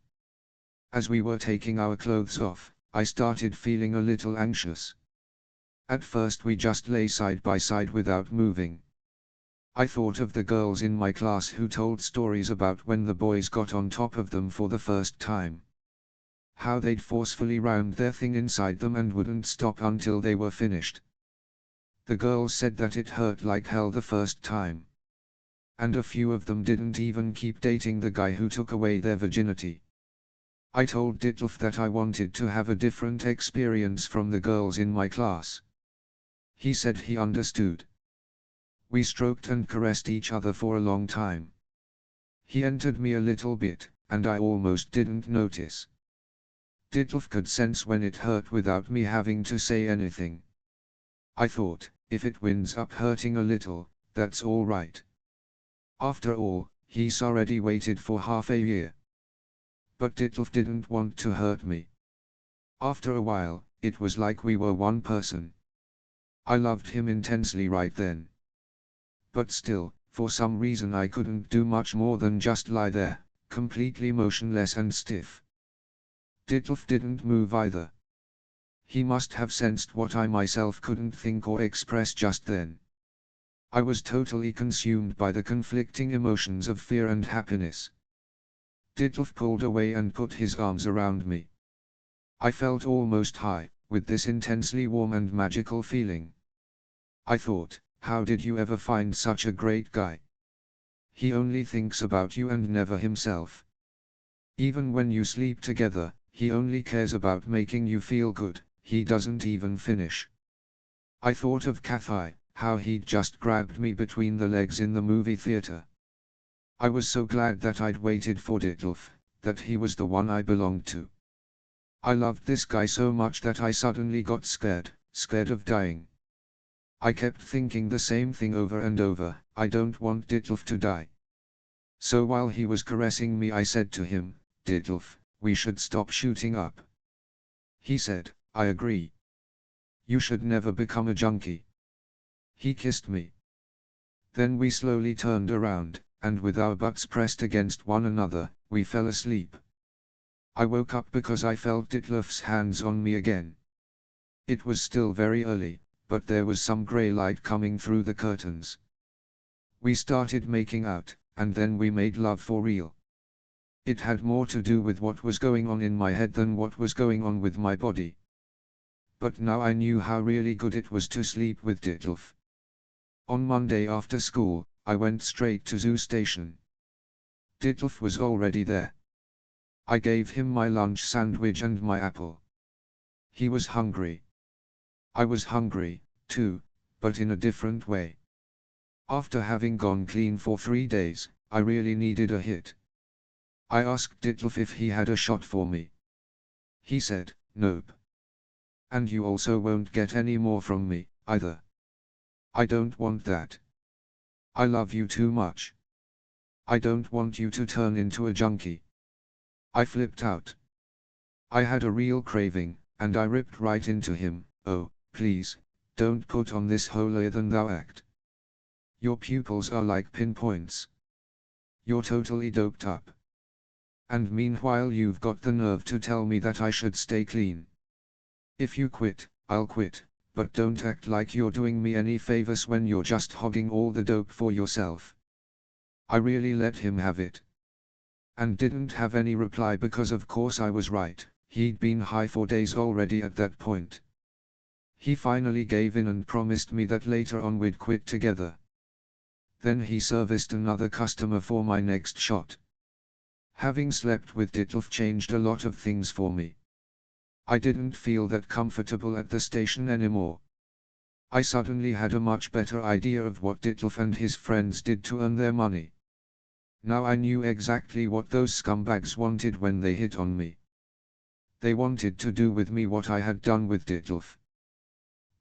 As we were taking our clothes off, I started feeling a little anxious. At first we just lay side by side without moving. I thought of the girls in my class who told stories about when the boys got on top of them for the first time. How they'd forcefully rammed their thing inside them and wouldn't stop until they were finished. The girls said that it hurt like hell the first time. And a few of them didn't even keep dating the guy who took away their virginity. I told Ditlev that I wanted to have a different experience from the girls in my class. He said he understood. We stroked and caressed each other for a long time. He entered me a little bit, and I almost didn't notice. Ditlev could sense when it hurt without me having to say anything. I thought, if it winds up hurting a little, that's all right. After all, he's already waited for half a year. But Ditlev didn't want to hurt me. After a while, it was like we were one person. I loved him intensely right then. But still, for some reason I couldn't do much more than just lie there, completely motionless and stiff. Ditlev didn't move either. He must have sensed what I myself couldn't think or express just then. I was totally consumed by the conflicting emotions of fear and happiness. Ditlev pulled away and put his arms around me. I felt almost high, with this intensely warm and magical feeling. I thought, how did you ever find such a great guy? He only thinks about you and never himself. Even when you sleep together, he only cares about making you feel good, he doesn't even finish. I thought of Kathy, how he'd just grabbed me between the legs in the movie theater. I was so glad that I'd waited for Ditlev, that he was the one I belonged to. I loved this guy so much that I suddenly got scared of dying. I kept thinking the same thing over and over, I don't want Ditlev to die. So while he was caressing me I said to him, Ditlev, we should stop shooting up. He said, I agree. You should never become a junkie. He kissed me. Then we slowly turned around, and with our butts pressed against one another, we fell asleep. I woke up because I felt Ditlev's hands on me again. It was still very early, but there was some grey light coming through the curtains. We started making out, and then we made love for real. It had more to do with what was going on in my head than what was going on with my body. But now I knew how really good it was to sleep with Ditlev. On Monday after school, I went straight to zoo station. Ditlev was already there. I gave him my lunch sandwich and my apple. He was hungry. I was hungry, too, but in a different way. After having gone clean for 3 days, I really needed a hit. I asked Ditlev if he had a shot for me. He said, nope. And you also won't get any more from me, either. I don't want that. I love you too much. I don't want you to turn into a junkie. I flipped out. I had a real craving, and I ripped right into him. Oh, please, don't put on this holier-than-thou act. Your pupils are like pinpoints. You're totally doped up. And meanwhile you've got the nerve to tell me that I should stay clean. If you quit, I'll quit, but don't act like you're doing me any favors when you're just hogging all the dope for yourself. I really let him have it. And didn't have any reply because of course I was right, he'd been high for days already at that point. He finally gave in and promised me that later on we'd quit together. Then he serviced another customer for my next shot. Having slept with Ditlev changed a lot of things for me. I didn't feel that comfortable at the station anymore. I suddenly had a much better idea of what Ditlev and his friends did to earn their money. Now I knew exactly what those scumbags wanted when they hit on me. They wanted to do with me what I had done with Ditlev.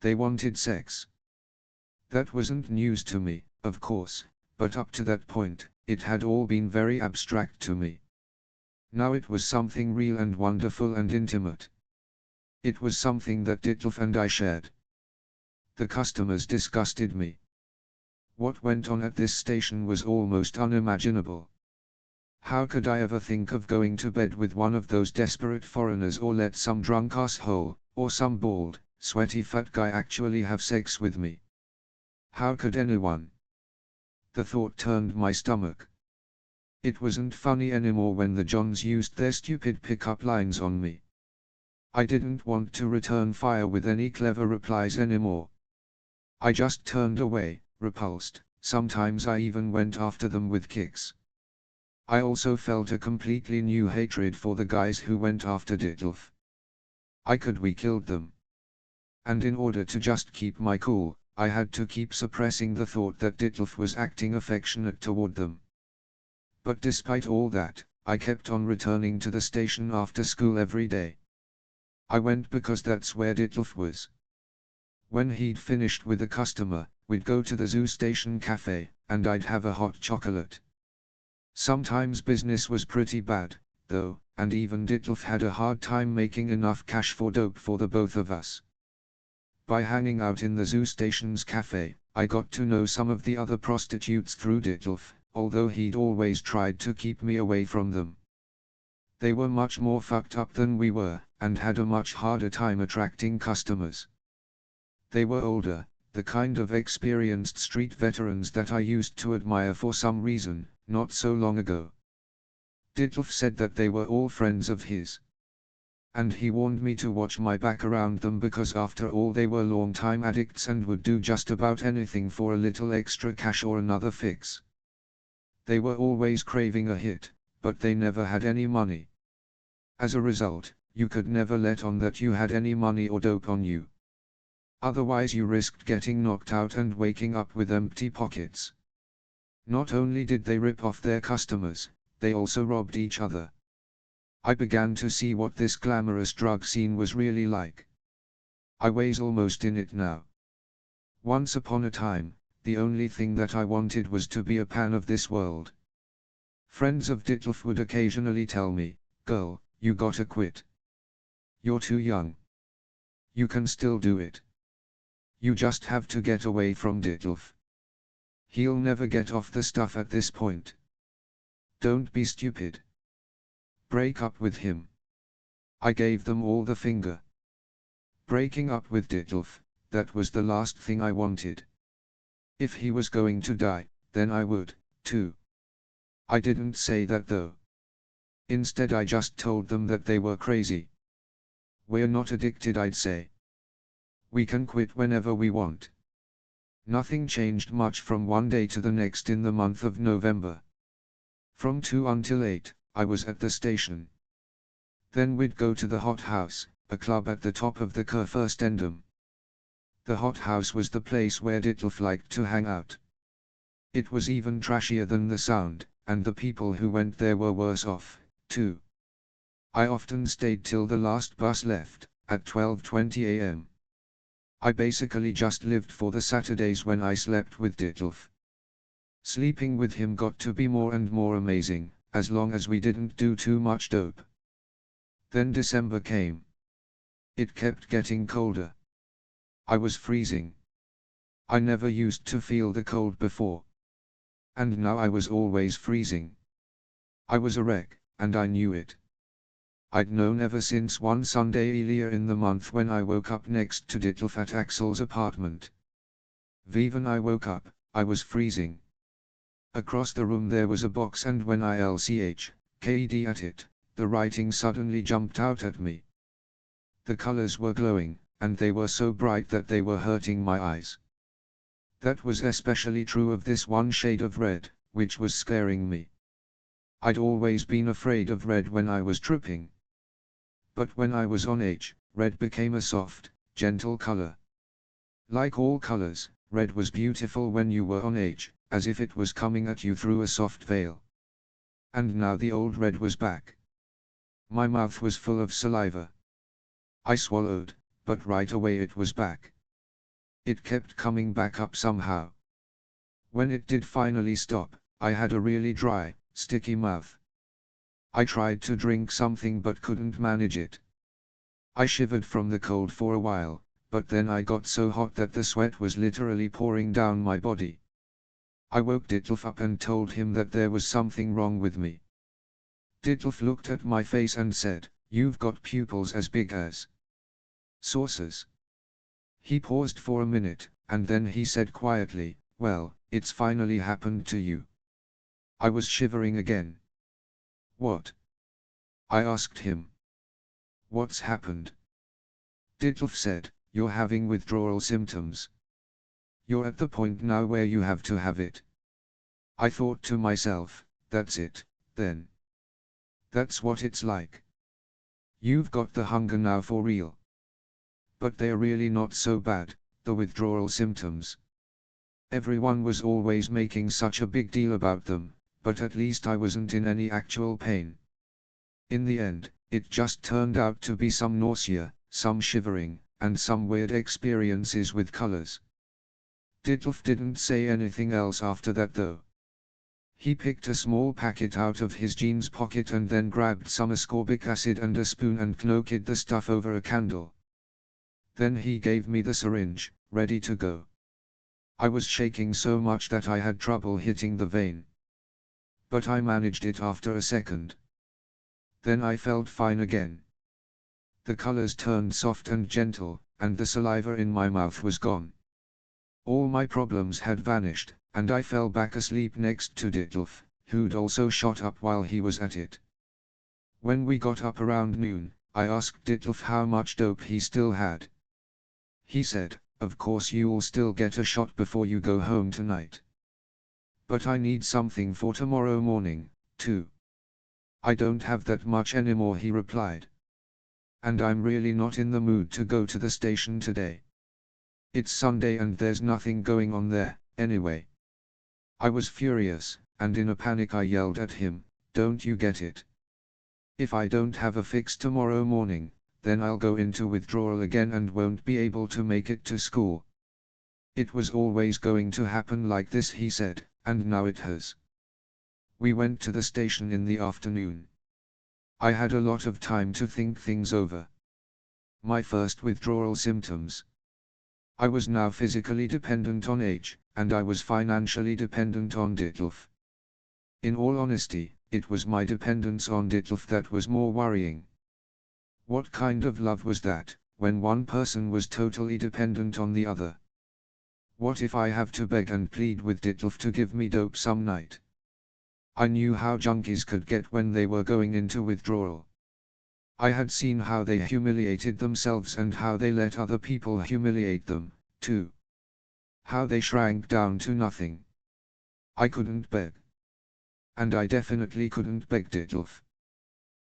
They wanted sex. That wasn't news to me, of course, but up to that point, it had all been very abstract to me. Now it was something real and wonderful and intimate. It was something that Ditlev and I shared. The customers disgusted me. What went on at this station was almost unimaginable. How could I ever think of going to bed with one of those desperate foreigners or let some drunk asshole, or some bald, sweaty fat guy actually have sex with me? How could anyone? The thought turned my stomach. It wasn't funny anymore when the Johns used their stupid pick-up lines on me. I didn't want to return fire with any clever replies anymore. I just turned away, repulsed, sometimes I even went after them with kicks. I also felt a completely new hatred for the guys who went after Ditlev. We killed them. And in order to just keep my cool, I had to keep suppressing the thought that Ditlev was acting affectionate toward them. But despite all that, I kept on returning to the station after school every day. I went because that's where Ditlev was. When he'd finished with a customer, we'd go to the zoo station cafe, and I'd have a hot chocolate. Sometimes business was pretty bad, though, and even Ditlev had a hard time making enough cash for dope for the both of us. By hanging out in the zoo station's cafe, I got to know some of the other prostitutes through Ditlev, although he'd always tried to keep me away from them. They were much more fucked up than we were, and had a much harder time attracting customers. They were older, the kind of experienced street veterans that I used to admire for some reason, not so long ago. Ditlev said that they were all friends of his. And he warned me to watch my back around them because after all they were long-time addicts and would do just about anything for a little extra cash or another fix. They were always craving a hit, but they never had any money. As a result, you could never let on that you had any money or dope on you. Otherwise you risked getting knocked out and waking up with empty pockets. Not only did they rip off their customers, they also robbed each other. I began to see what this glamorous drug scene was really like. I was almost in it now. Once upon a time, the only thing that I wanted was to be a pan of this world. Friends of Ditlev would occasionally tell me, "Girl, you gotta quit. You're too young. You can still do it. You just have to get away from Ditlev. He'll never get off the stuff at this point. Don't be stupid. Break up with him." I gave them all the finger. Breaking up with Ditlev, that was the last thing I wanted. If he was going to die, then I would, too. I didn't say that though. Instead I just told them that they were crazy. "We're not addicted," I'd say. "We can quit whenever we want." Nothing changed much from one day to the next in the month of November. From 2 until 8, I was at the station. Then we'd go to the Hot House, a club at the top of the Kurfürstendamm. The Hot House was the place where Ditlev liked to hang out. It was even trashier than the Sound, and the people who went there were worse off, too. I often stayed till the last bus left, at 12:20 a.m. I basically just lived for the Saturdays when I slept with Ditlev. Sleeping with him got to be more and more amazing, as long as we didn't do too much dope. Then December came. It kept getting colder. I was freezing. I never used to feel the cold before. And now I was always freezing. I was a wreck, and I knew it. I'd known ever since one Sunday earlier in the month when I woke up next to Ditlev at Axel's apartment. When I woke up, I was freezing. Across the room there was a box, and when I looked at it, the writing suddenly jumped out at me. The colors were glowing, and they were so bright that they were hurting my eyes. That was especially true of this one shade of red, which was scaring me. I'd always been afraid of red when I was tripping. But when I was on H, red became a soft, gentle color. Like all colors, red was beautiful when you were on H, as if it was coming at you through a soft veil. And now the old red was back. My mouth was full of saliva. I swallowed, but right away it was back. It kept coming back up somehow. When it did finally stop, I had a really dry, sticky mouth. I tried to drink something but couldn't manage it. I shivered from the cold for a while, but then I got so hot that the sweat was literally pouring down my body. I woke Ditlev up and told him that there was something wrong with me. Ditlev looked at my face and said, "You've got pupils as big as saucers." He paused for a minute, and then he said quietly, "Well, it's finally happened to you." I was shivering again. "What?" I asked him. "What's happened?" Ditlev said, "You're having withdrawal symptoms. You're at the point now where you have to have it." I thought to myself, that's it, then. That's what it's like. You've got the hunger now for real. But they're really not so bad, the withdrawal symptoms. Everyone was always making such a big deal about them, but at least I wasn't in any actual pain. In the end, it just turned out to be some nausea, some shivering, and some weird experiences with colors. Ditlev didn't say anything else after that though. He picked a small packet out of his jeans pocket and then grabbed some ascorbic acid and a spoon and knocked the stuff over a candle. Then he gave me the syringe, ready to go. I was shaking so much that I had trouble hitting the vein. But I managed it after a second. Then I felt fine again. The colors turned soft and gentle, and the saliva in my mouth was gone. All my problems had vanished, and I fell back asleep next to Ditlev, who'd also shot up while he was at it. When we got up around noon, I asked Ditlev how much dope he still had. He said, "Of course you'll still get a shot before you go home tonight." But I need something for tomorrow morning, too. I don't have that much anymore, he replied. And I'm really not in the mood to go to the station today. It's Sunday and there's nothing going on there, anyway. I was furious, and in a panic I yelled at him, "Don't you get it? If I don't have a fix tomorrow morning, then I'll go into withdrawal again and won't be able to make it to school." "It was always going to happen like this," he said, "and now it has." We went to the station in the afternoon. I had a lot of time to think things over. My first withdrawal symptoms. I was now physically dependent on H, and I was financially dependent on Ditlev. In all honesty, it was my dependence on Ditlev that was more worrying. What kind of love was that, when one person was totally dependent on the other? What if I have to beg and plead with Ditlev to give me dope some night? I knew how junkies could get when they were going into withdrawal. I had seen how they humiliated themselves and how they let other people humiliate them, too. How they shrank down to nothing. I couldn't beg. And I definitely couldn't beg Ditlev.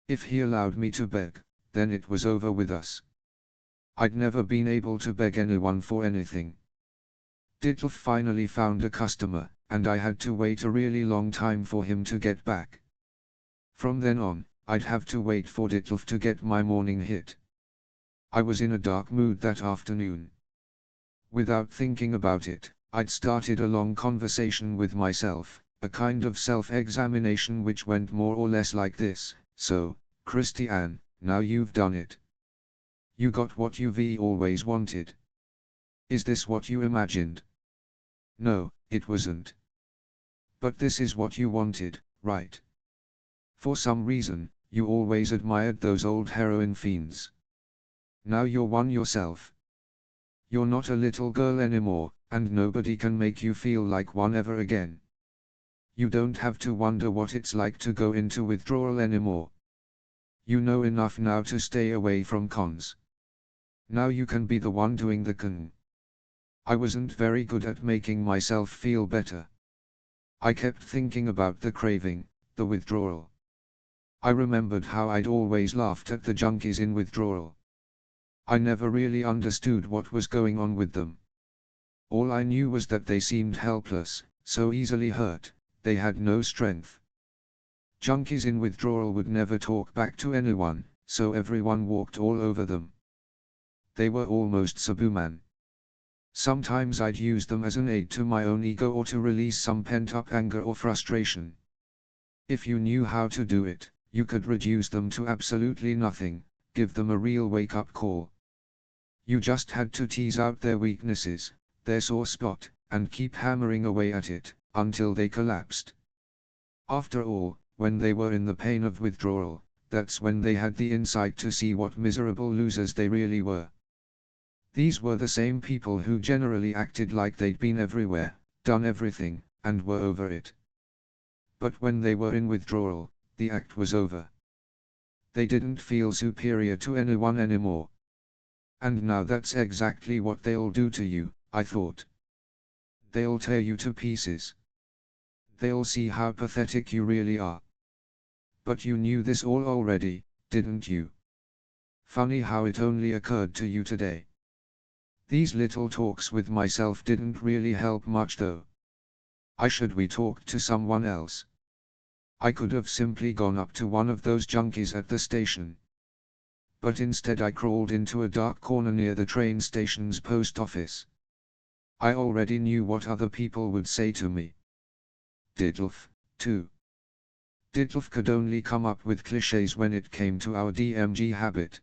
If he allowed me to beg, then it was over with us. I'd never been able to beg anyone for anything. Ditlev finally found a customer, and I had to wait a really long time for him to get back. From then on, I'd have to wait for Ditlev to get my morning hit. I was in a dark mood that afternoon. Without thinking about it, I'd started a long conversation with myself, a kind of self-examination which went more or less like this: "So, Christiane, now you've done it. You got what you've always wanted. Is this what you imagined? No, it wasn't. But this is what you wanted, right? For some reason, you always admired those old heroin fiends. Now you're one yourself. You're not a little girl anymore, and nobody can make you feel like one ever again. You don't have to wonder what it's like to go into withdrawal anymore. You know enough now to stay away from cons. Now you can be the one doing the con." I wasn't very good at making myself feel better. I kept thinking about the craving, the withdrawal. I remembered how I'd always laughed at the junkies in withdrawal. I never really understood what was going on with them. All I knew was that they seemed helpless, so easily hurt, they had no strength. Junkies in withdrawal would never talk back to anyone, so everyone walked all over them. They were almost subhuman. Sometimes I'd use them as an aid to my own ego or to release some pent-up anger or frustration. If you knew how to do it, you could reduce them to absolutely nothing, give them a real wake-up call. You just had to tease out their weaknesses, their sore spot, and keep hammering away at it, until they collapsed. After all, when they were in the pain of withdrawal, that's when they had the insight to see what miserable losers they really were. These were the same people who generally acted like they'd been everywhere, done everything, and were over it. But when they were in withdrawal, the act was over. They didn't feel superior to anyone anymore. And now that's exactly what they'll do to you, I thought. They'll tear you to pieces. They'll see how pathetic you really are. But you knew this all already, didn't you? Funny how it only occurred to you today. These little talks with myself didn't really help much though. We talked to someone else. I could have simply gone up to one of those junkies at the station. But instead I crawled into a dark corner near the train station's post office. I already knew what other people would say to me. Ditlev, too. Ditlev could only come up with clichés when it came to our DMG habit.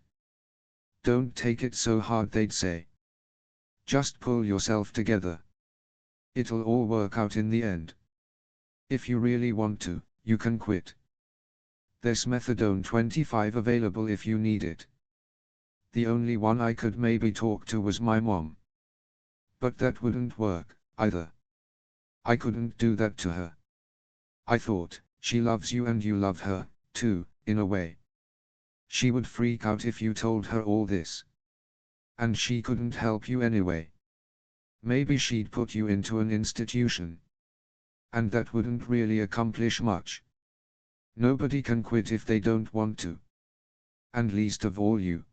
"Don't take it so hard," they'd say. "Just pull yourself together. It'll all work out in the end. If you really want to, you can quit. There's methadone 25 available if you need it." The only one I could maybe talk to was my mom. But that wouldn't work, either. I couldn't do that to her. I thought, she loves you and you love her, too, in a way. She would freak out if you told her all this. And she couldn't help you anyway. Maybe she'd put you into an institution. and that wouldn't really accomplish much. Nobody can quit if they don't want to. And least of all you.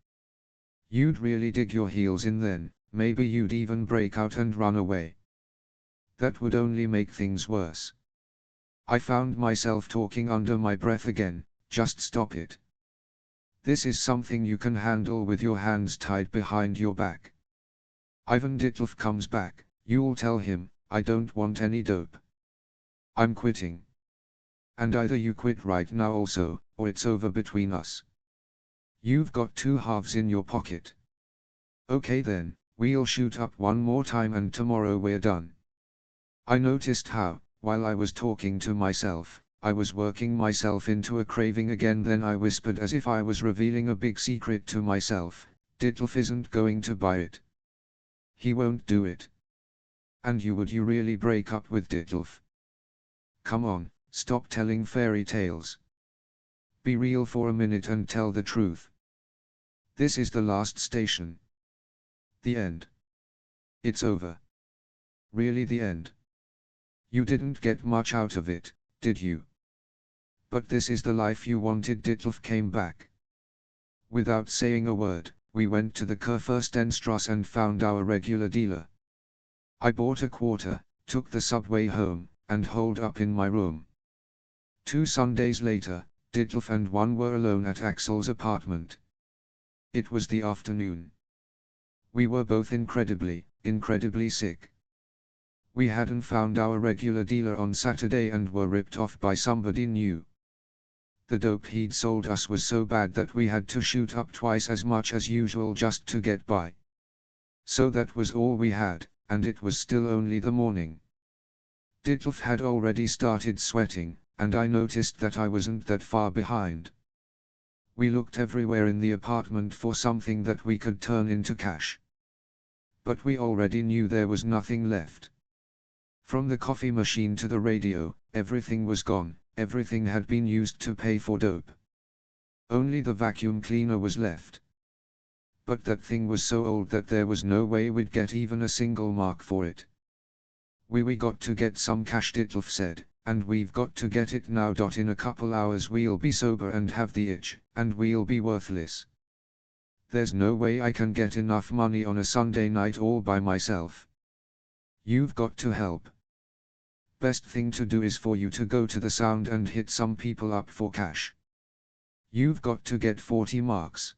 You'd really dig your heels in then, maybe you'd even break out and run away. That would only make things worse. I found myself talking under my breath again. Just stop it. This is something you can handle with your hands tied behind your back. Ivan Ditlev comes back, you'll tell him, I don't want any dope. I'm quitting. And either you quit right now also, or it's over between us. You've got two halves in your pocket. Okay then, we'll shoot up one more time and tomorrow we're done. I noticed how, while I was talking to myself, I was working myself into a craving again. Then I whispered as if I was revealing a big secret to myself, Ditlev isn't going to buy it. He won't do it. And you really break up with Ditlev? Come on, stop telling fairy tales. Be real for a minute and tell the truth. This is the last station. The end. It's over. Really the end. You didn't get much out of it, did you? But this is the life you wanted. Ditlev came back. Without saying a word, we went to the Kurfürstenstrasse and found our regular dealer. I bought a quarter, took the subway home, and holed up in my room. 2 Sundays later, Ditlev and one were alone at Axel's apartment. It was the afternoon. We were both incredibly sick. We hadn't found our regular dealer on Saturday and were ripped off by somebody new. The dope he'd sold us was so bad that we had to shoot up twice as much as usual just to get by. So that was all we had, and it was still only the morning. Ditlev had already started sweating, and I noticed that I wasn't that far behind. We looked everywhere in the apartment for something that we could turn into cash. But we already knew there was nothing left. From the coffee machine to the radio, everything was gone. Everything had been used to pay for dope. Only the vacuum cleaner was left. But that thing was so old that there was no way we'd get even a single mark for it. We got to get some cash, Ditlev said, and we've got to get it now. In a couple hours we'll be sober and have the itch, and we'll be worthless. There's no way I can get enough money on a Sunday night all by myself. You've got to help. Best thing to do is for you to go to the Sound and hit some people up for cash. You've got to get 40 marks.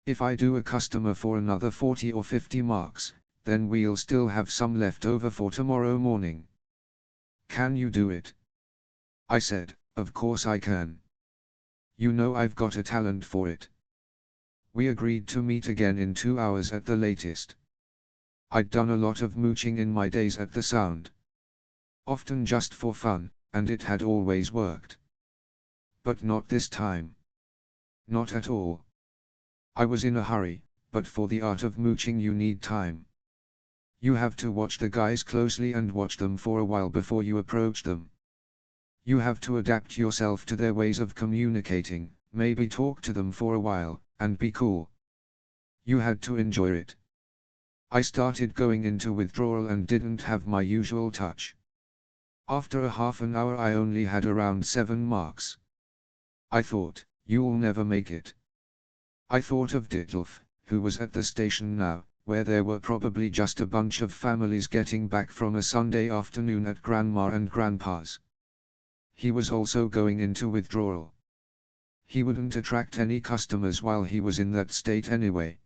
If I do a customer for another 40 or 50 marks, then we'll still have some left over for tomorrow morning. Can you do it? I said, of course I can. You know I've got a talent for it. We agreed to meet again in 2 hours at the latest. I'd done a lot of mooching in my days at the Sound. Often just for fun, and it had always worked. But not this time. Not at all. I was in a hurry, but for the art of mooching you need time. You have to watch the guys closely and watch them for a while before you approach them. You have to adapt yourself to their ways of communicating, maybe talk to them for a while, and be cool. You had to enjoy it. I started going into withdrawal and didn't have my usual touch. After a half an hour I only had around 7 marks. I thought, you'll never make it. I thought of Ditlev, who was at the station now, where there were probably just a bunch of families getting back from a Sunday afternoon at Grandma and Grandpa's. He was also going into withdrawal. He wouldn't attract any customers while he was in that state anyway.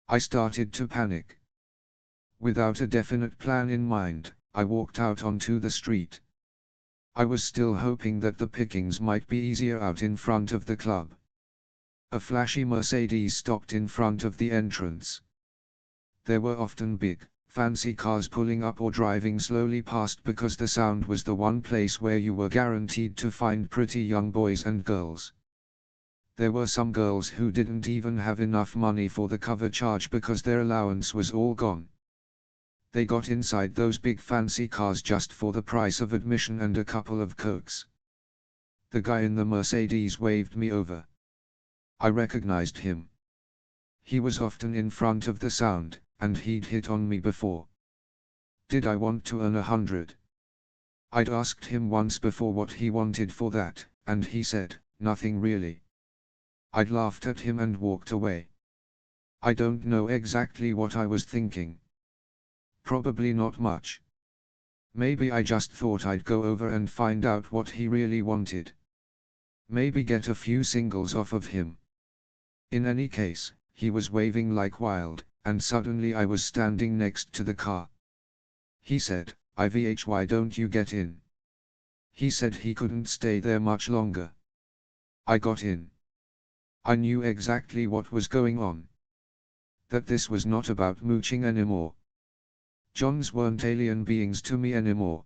I started to panic. Without a definite plan in mind, I walked out onto the street. I was still hoping that the pickings might be easier out in front of the club. A flashy Mercedes stopped in front of the entrance. There were often big, fancy cars pulling up or driving slowly past because the Sound was the one place where you were guaranteed to find pretty young boys and girls. There were some girls who didn't even have enough money for the cover charge because their allowance was all gone. They got inside those big fancy cars just for the price of admission and a couple of cokes. The guy in the Mercedes waved me over. I recognized him. He was often in front of the Sound, and he'd hit on me before. Did I want to earn 100? I'd asked him once before what he wanted for that, and he said, nothing really. I'd laughed at him and walked away. I don't know exactly what I was thinking. Probably not much. Maybe I just thought I'd go over and find out what he really wanted. Maybe get a few singles off of him. In any case, he was waving like wild, and suddenly I was standing next to the car. He said, "IVH, why don't you get in?" He said he couldn't stay there much longer. I got in. I knew exactly what was going on. That this was not about mooching anymore. Johns weren't alien beings to me anymore.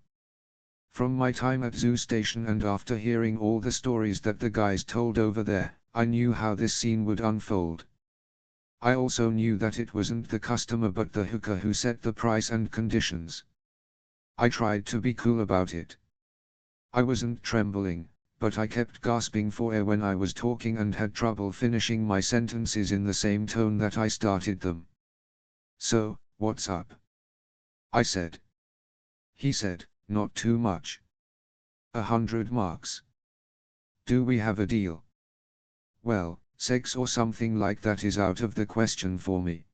From my time at Zoo Station and after hearing all the stories that the guys told over there, I knew how this scene would unfold. I also knew that it wasn't the customer but the hooker who set the price and conditions. I tried to be cool about it. I wasn't trembling, but I kept gasping for air when I was talking and had trouble finishing my sentences in the same tone that I started them. "So, what's up?" I said. He said, "Not too much. 100 marks. Do we have a deal?" "Well, sex or something like that is out of the question for me."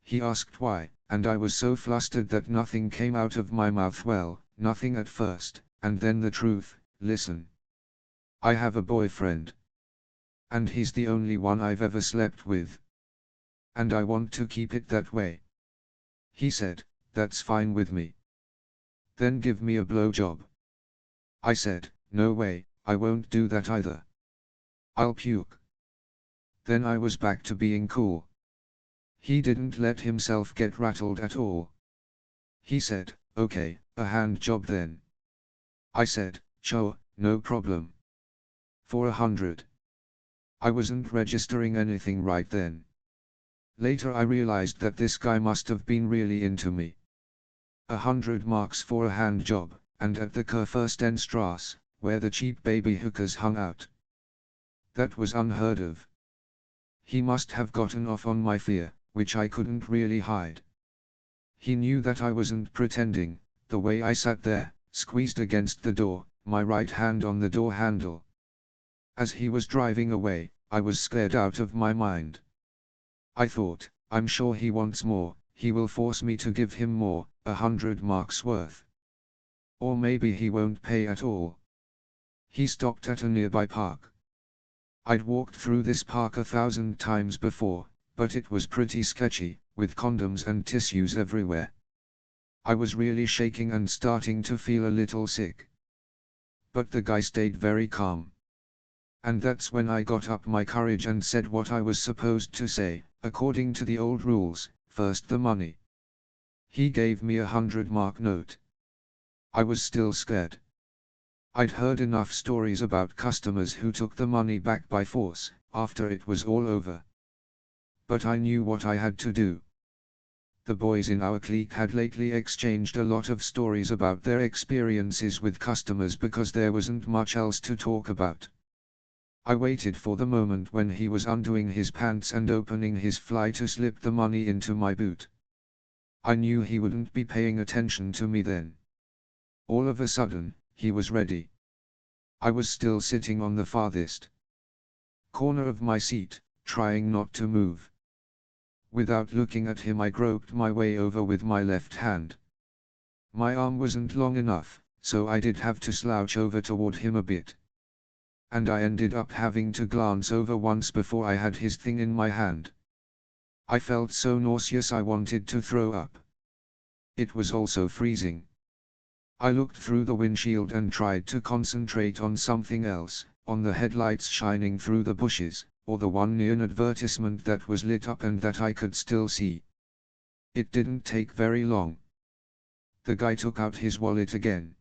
He asked why, and I was so flustered that nothing came out of my mouth. Well, nothing at first, and then the truth. "Listen. I have a boyfriend. And he's the only one I've ever slept with. And I want to keep it that way." He said, "That's fine with me. Then give me a blowjob." I said, "No way, I won't do that either. I'll puke." Then I was back to being cool. He didn't let himself get rattled at all. He said, "Okay, a hand job then." I said, "Sure, no problem. For 100. I wasn't registering anything right then. Later I realized that this guy must have been really into me. 100 marks for a hand job, and at the Kurfürstenstrasse, where the cheap baby hookers hung out. That was unheard of. He must have gotten off on my fear, which I couldn't really hide. He knew that I wasn't pretending, the way I sat there, squeezed against the door, my right hand on the door handle. As he was driving away, I was scared out of my mind. I thought, I'm sure he wants more, he will force me to give him more, 100 marks worth. Or maybe he won't pay at all. He stopped at a nearby park. I'd walked through this park 1,000 times before, but it was pretty sketchy, with condoms and tissues everywhere. I was really shaking and starting to feel a little sick. But the guy stayed very calm. And that's when I got up my courage and said what I was supposed to say, according to the old rules, first the money. He gave me 100-mark note. I was still scared. I'd heard enough stories about customers who took the money back by force, after it was all over. But I knew what I had to do. The boys in our clique had lately exchanged a lot of stories about their experiences with customers because there wasn't much else to talk about. I waited for the moment when he was undoing his pants and opening his fly to slip the money into my boot. I knew he wouldn't be paying attention to me then. All of a sudden, he was ready. I was still sitting on the farthest corner of my seat, trying not to move. Without looking at him, I groped my way over with my left hand. My arm wasn't long enough, so I did have to slouch over toward him a bit. And I ended up having to glance over once before I had his thing in my hand. I felt so nauseous I wanted to throw up. It was also freezing. I looked through the windshield and tried to concentrate on something else, on the headlights shining through the bushes, or the one neon advertisement that was lit up and that I could still see. It didn't take very long. The guy took out his wallet again.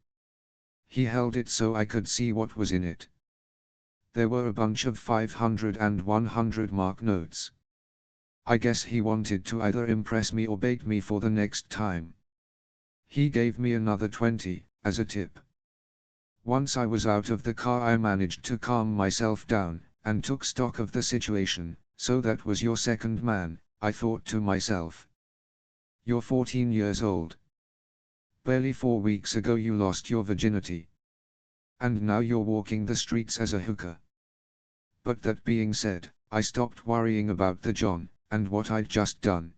He held it so I could see what was in it. There were a bunch of 500 and 100-mark notes. I guess he wanted to either impress me or bait me for the next time. He gave me another 20, as a tip. Once I was out of the car, I managed to calm myself down, and took stock of the situation. So that was your second man, I thought to myself. You're 14 years old. Barely 4 weeks ago you lost your virginity. And now you're walking the streets as a hooker. But that being said, I stopped worrying about the John, and what I'd just done.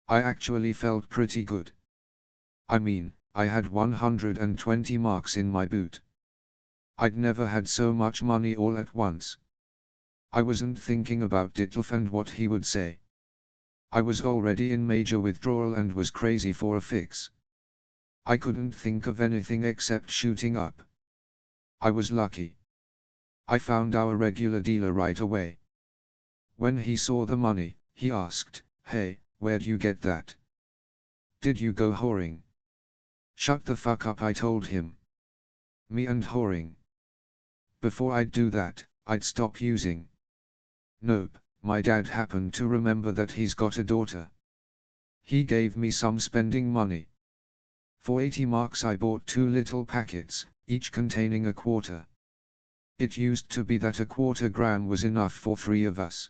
I actually felt pretty good. I mean, I had 120 marks in my boot. I'd never had so much money all at once. I wasn't thinking about Ditlev and what he would say. I was already in major withdrawal and was crazy for a fix. I couldn't think of anything except shooting up. I was lucky. I found our regular dealer right away. When he saw the money, he asked, "Hey, where'd you get that? Did you go whoring?" "Shut the fuck up," I told him. "Me and whoring? Before I'd do that, I'd stop using." "Nope, my dad happened to remember that he's got a daughter. He gave me some spending money. For 80 marks I bought 2 little packets, each containing a quarter. It used to be that a quarter gram was enough for 3 of us.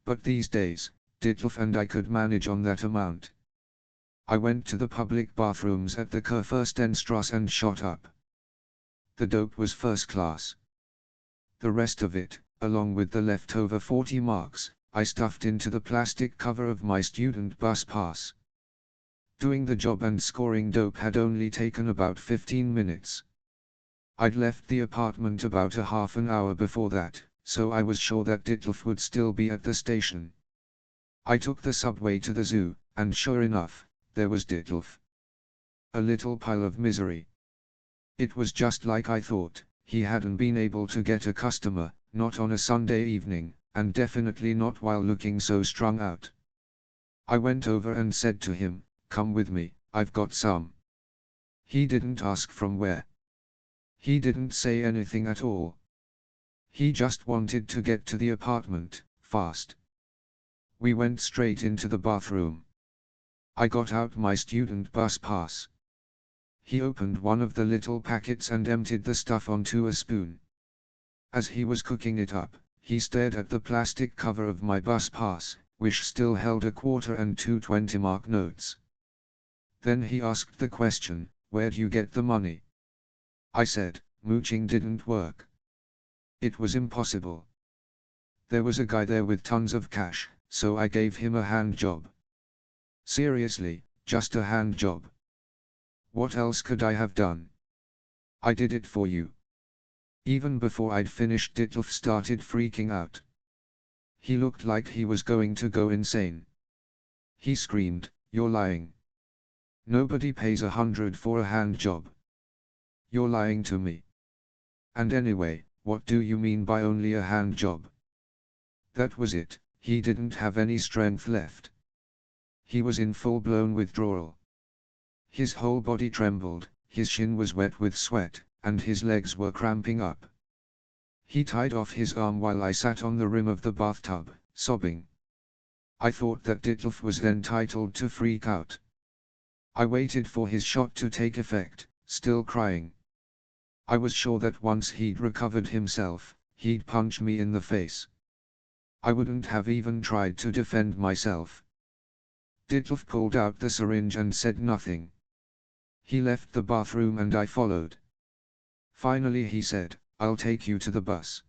But these days, Ditlev and I could manage on that amount. I went to the public bathrooms at the Kurfürstenstrasse and shot up. The dope was first class. The rest of it, along with the leftover 40 marks, I stuffed into the plastic cover of my student bus pass. Doing the job and scoring dope had only taken about 15 minutes. I'd left the apartment about a half an hour before that, so I was sure that Ditlev would still be at the station. I took the subway to the zoo, and sure enough, there was Ditlev. A little pile of misery. It was just like I thought. He hadn't been able to get a customer, not on a Sunday evening, and definitely not while looking so strung out. I went over and said to him, "Come with me, I've got some." He didn't ask from where. He didn't say anything at all. He just wanted to get to the apartment, fast. We went straight into the bathroom. I got out my student bus pass. He opened one of the little packets and emptied the stuff onto a spoon. As he was cooking it up, he stared at the plastic cover of my bus pass, which still held a quarter and 2 20-mark notes. Then he asked the question, "Where'd you get the money?" I said, "Mooching didn't work. It was impossible. There was a guy there with tons of cash, so I gave him a hand job. Seriously, just a hand job. What else could I have done? I did it for you." Even before I'd finished, Ditlev started freaking out. He looked like he was going to go insane. He screamed, "You're lying. Nobody pays 100 for a hand job. You're lying to me. And anyway, what do you mean by only a hand job?" That was it. He didn't have any strength left. He was in full-blown withdrawal. His whole body trembled, his shin was wet with sweat, and his legs were cramping up. He tied off his arm while I sat on the rim of the bathtub, sobbing. I thought that Ditlev was entitled to freak out. I waited for his shot to take effect, still crying. I was sure that once he'd recovered himself, he'd punch me in the face. I wouldn't have even tried to defend myself. Ditlev pulled out the syringe and said nothing. He left the bathroom and I followed. Finally he said, "I'll take you to the bus."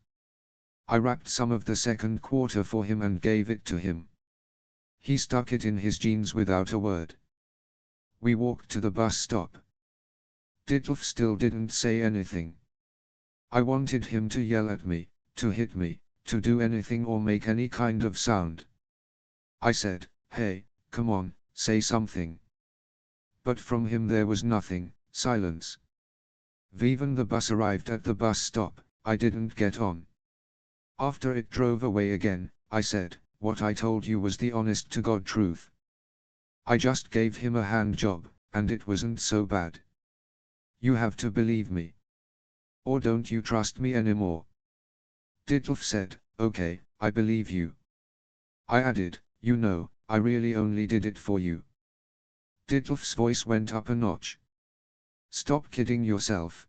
I wrapped some of the second quarter for him and gave it to him. He stuck it in his jeans without a word. We walked to the bus stop. Ditlev still didn't say anything. I wanted him to yell at me, to hit me, to do anything or make any kind of sound. I said, "Hey, come on, say something." But from him there was nothing, silence. Even the bus arrived at the bus stop, I didn't get on. After it drove away again, I said, "What I told you was the honest-to-God truth. I just gave him a hand job, and it wasn't so bad. You have to believe me. Or don't you trust me anymore?" Ditlev said, "Okay, I believe you." I added, "You know, I really only did it for you." Ditlev's voice went up a notch. "Stop kidding yourself.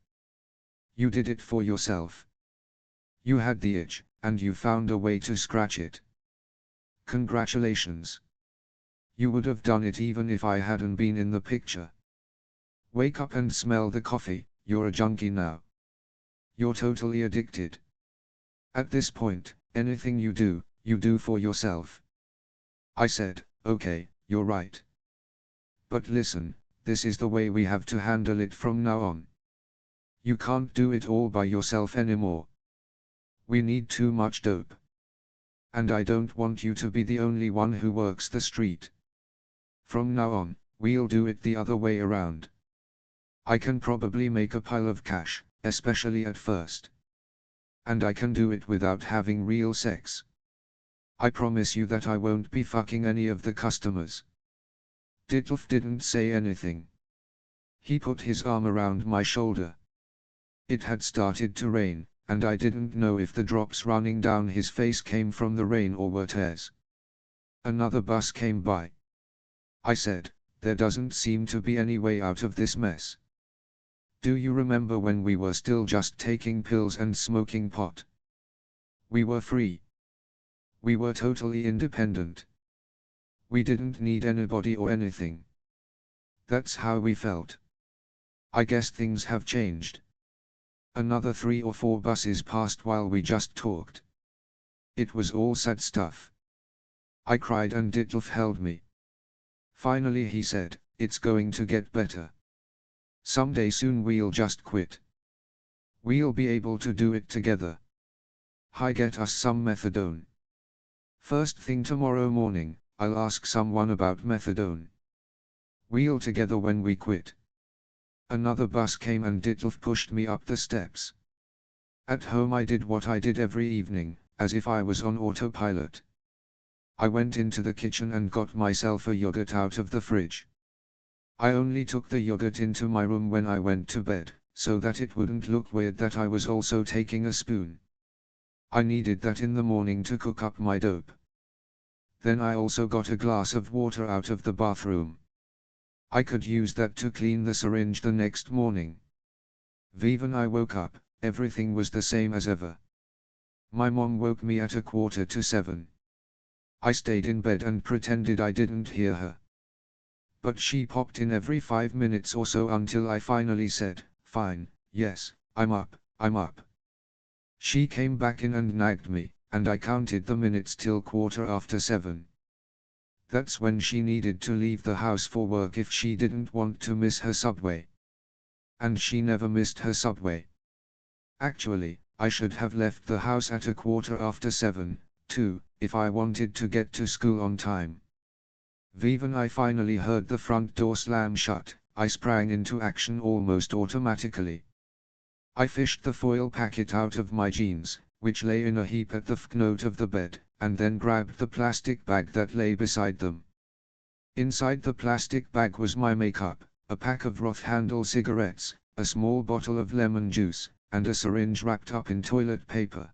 You did it for yourself. You had the itch, and you found a way to scratch it. Congratulations. You would have done it even if I hadn't been in the picture." Wake up and smell the coffee, you're a junkie now. You're totally addicted. At this point, anything you do for yourself. I said, okay, you're right. But listen, this is the way we have to handle it from now on. You can't do it all by yourself anymore. We need too much dope. And I don't want you to be the only one who works the street. From now on, we'll do it the other way around. I can probably make a pile of cash, especially at first. And I can do it without having real sex. I promise you that I won't be fucking any of the customers. Ditlev didn't say anything. He put his arm around my shoulder. It had started to rain, and I didn't know if the drops running down his face came from the rain or were tears. Another bus came by. I said, there doesn't seem to be any way out of this mess. Do you remember when we were still just taking pills and smoking pot? We were free. We were totally independent. We didn't need anybody or anything. That's how we felt. I guess things have changed. Another 3 or 4 buses passed while we just talked. It was all sad stuff. I cried and Ditlev held me. Finally he said, it's going to get better. Someday soon we'll just quit. We'll be able to do it together. Hi, get us some methadone. First thing tomorrow morning, I'll ask someone about methadone. We'll together when we quit. Another bus came and Ditlev pushed me up the steps. At home I did what I did every evening, as if I was on autopilot. I went into the kitchen and got myself a yogurt out of the fridge. I only took the yogurt into my room when I went to bed, so that it wouldn't look weird that I was also taking a spoon. I needed that in the morning to cook up my dope. Then I also got a glass of water out of the bathroom. I could use that to clean the syringe the next morning. When I woke up, everything was the same as ever. My mom woke me at 6:45. I stayed in bed and pretended I didn't hear her. But she popped in every 5 minutes or so until I finally said, fine, yes, I'm up, I'm up. She came back in and nagged me, and I counted the minutes till 7:15. That's when she needed to leave the house for work if she didn't want to miss her subway. And she never missed her subway. Actually, I should have left the house at 7:15, too, if I wanted to get to school on time. When I finally heard the front door slam shut, I sprang into action almost automatically. I fished the foil packet out of my jeans, which lay in a heap at the foot of the bed, and then grabbed the plastic bag that lay beside them. Inside the plastic bag was my makeup, a pack of Roth-Handle cigarettes, a small bottle of lemon juice, and a syringe wrapped up in toilet paper.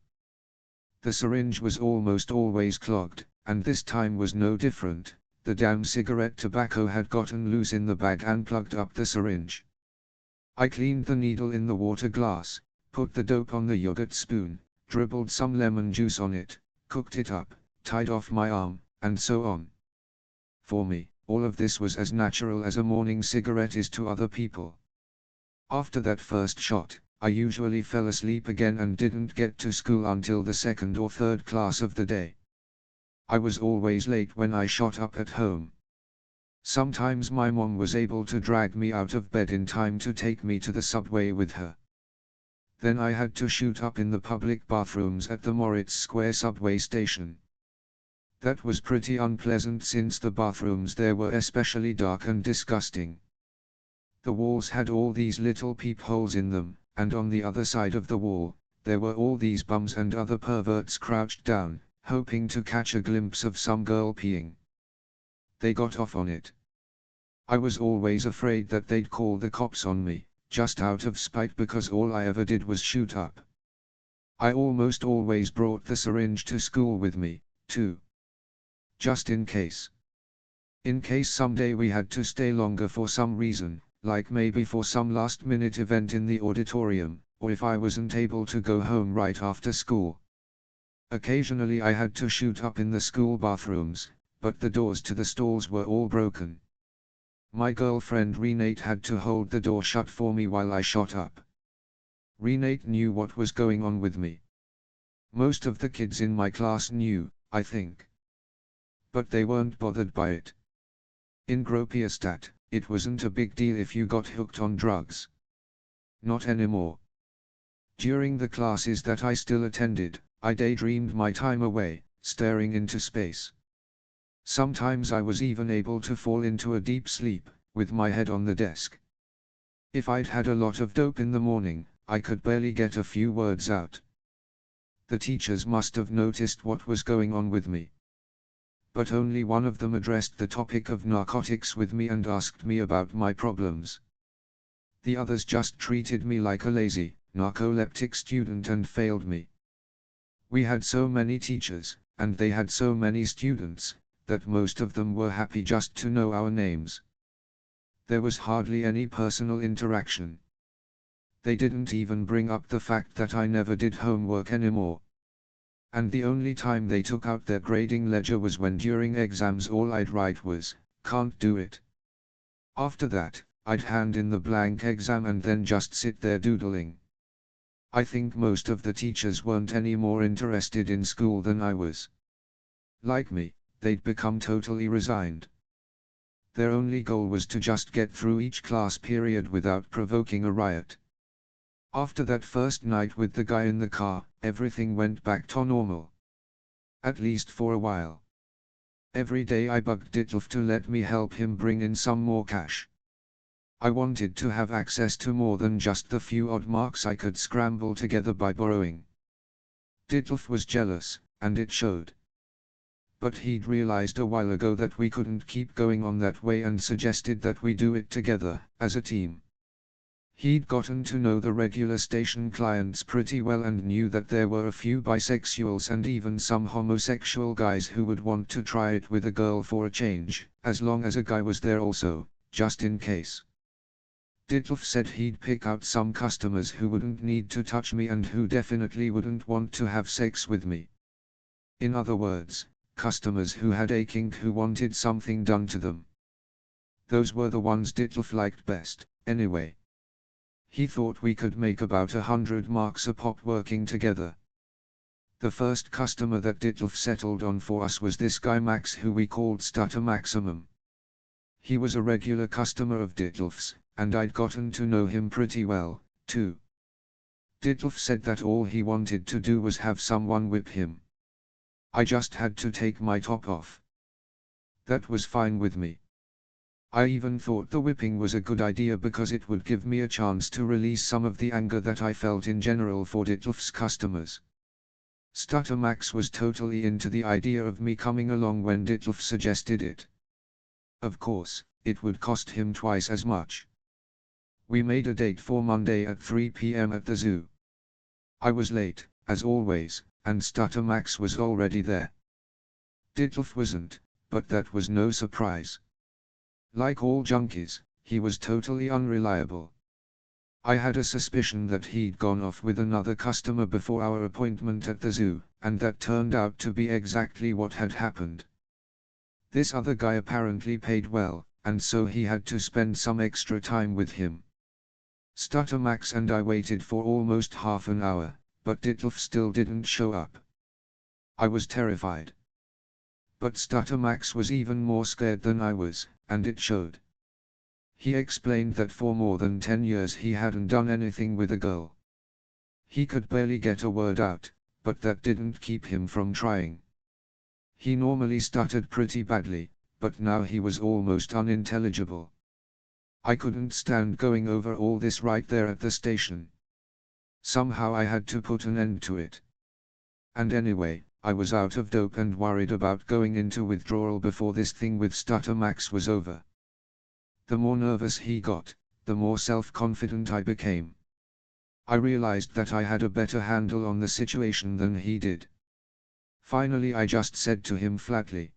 The syringe was almost always clogged, and this time was no different. The damn cigarette tobacco had gotten loose in the bag and plugged up the syringe. I cleaned the needle in the water glass, put the dope on the yogurt spoon, dribbled some lemon juice on it, cooked it up, tied off my arm, and so on. For me, all of this was as natural as a morning cigarette is to other people. After that first shot, I usually fell asleep again and didn't get to school until the second or third class of the day. I was always late when I shot up at home. Sometimes my mom was able to drag me out of bed in time to take me to the subway with her. Then I had to shoot up in the public bathrooms at the Moritz Square subway station. That was pretty unpleasant since the bathrooms there were especially dark and disgusting. The walls had all these little peepholes in them, and on the other side of the wall, there were all these bums and other perverts crouched down, hoping to catch a glimpse of some girl peeing. They got off on it. I was always afraid that they'd call the cops on me, just out of spite because all I ever did was shoot up. I almost always brought the syringe to school with me, too. Just in case. In case someday we had to stay longer for some reason, like maybe for some last-minute event in the auditorium, or if I wasn't able to go home right after school. Occasionally I had to shoot up in the school bathrooms, but the doors to the stalls were all broken. My girlfriend Renate had to hold the door shut for me while I shot up. Renate knew what was going on with me. Most of the kids in my class knew, I think. But they weren't bothered by it. In Gropiustat, it wasn't a big deal if you got hooked on drugs. Not anymore. During the classes that I still attended, I daydreamed my time away, staring into space. Sometimes I was even able to fall into a deep sleep, with my head on the desk. If I'd had a lot of dope in the morning, I could barely get a few words out. The teachers must have noticed what was going on with me. But only one of them addressed the topic of narcotics with me and asked me about my problems. The others just treated me like a lazy, narcoleptic student and failed me. We had so many teachers, and they had so many students, that most of them were happy just to know our names. There was hardly any personal interaction. They didn't even bring up the fact that I never did homework anymore. And the only time they took out their grading ledger was when during exams all I'd write was, "Can't do it." After that, I'd hand in the blank exam and then just sit there doodling. I think most of the teachers weren't any more interested in school than I was. Like me, they'd become totally resigned. Their only goal was to just get through each class period without provoking a riot. After that first night with the guy in the car, everything went back to normal. At least for a while. Every day I bugged Ditlev to let me help him bring in some more cash. I wanted to have access to more than just the few odd marks I could scramble together by borrowing. Ditlev was jealous, and it showed. But he'd realized a while ago that we couldn't keep going on that way and suggested that we do it together, as a team. He'd gotten to know the regular station clients pretty well and knew that there were a few bisexuals and even some homosexual guys who would want to try it with a girl for a change, as long as a guy was there also, just in case. Ditlev said he'd pick out some customers who wouldn't need to touch me and who definitely wouldn't want to have sex with me. In other words, customers who had a kink who wanted something done to them. Those were the ones Ditlev liked best, anyway. He thought we could make about 100 marks a pop working together. The first customer that Ditlev settled on for us was this guy Max, who we called Stutter Maximum. He was a regular customer of Ditlev's, and I'd gotten to know him pretty well, too. Ditlev said that all he wanted to do was have someone whip him. I just had to take my top off. That was fine with me. I even thought the whipping was a good idea because it would give me a chance to release some of the anger that I felt in general for Ditlev's customers. Stutter Max was totally into the idea of me coming along when Ditlev suggested it. Of course, it would cost him twice as much. We made a date for Monday at 3 p.m. at the zoo. I was late, as always, and Stutter Max was already there. Ditlev wasn't, but that was no surprise. Like all junkies, he was totally unreliable. I had a suspicion that he'd gone off with another customer before our appointment at the zoo, and that turned out to be exactly what had happened. This other guy apparently paid well, and so he had to spend some extra time with him. Stutter Max and I waited for almost half an hour, but Ditlev still didn't show up. I was terrified. But Stutter Max was even more scared than I was, and it showed. He explained that for more than 10 years he hadn't done anything with a girl. He could barely get a word out, but that didn't keep him from trying. He normally stuttered pretty badly, but now he was almost unintelligible. I couldn't stand going over all this right there at the station. Somehow I had to put an end to it. And anyway, I was out of dope and worried about going into withdrawal before this thing with Stutter Max was over. The more nervous he got, the more self-confident I became. I realized that I had a better handle on the situation than he did. Finally I just said to him flatly,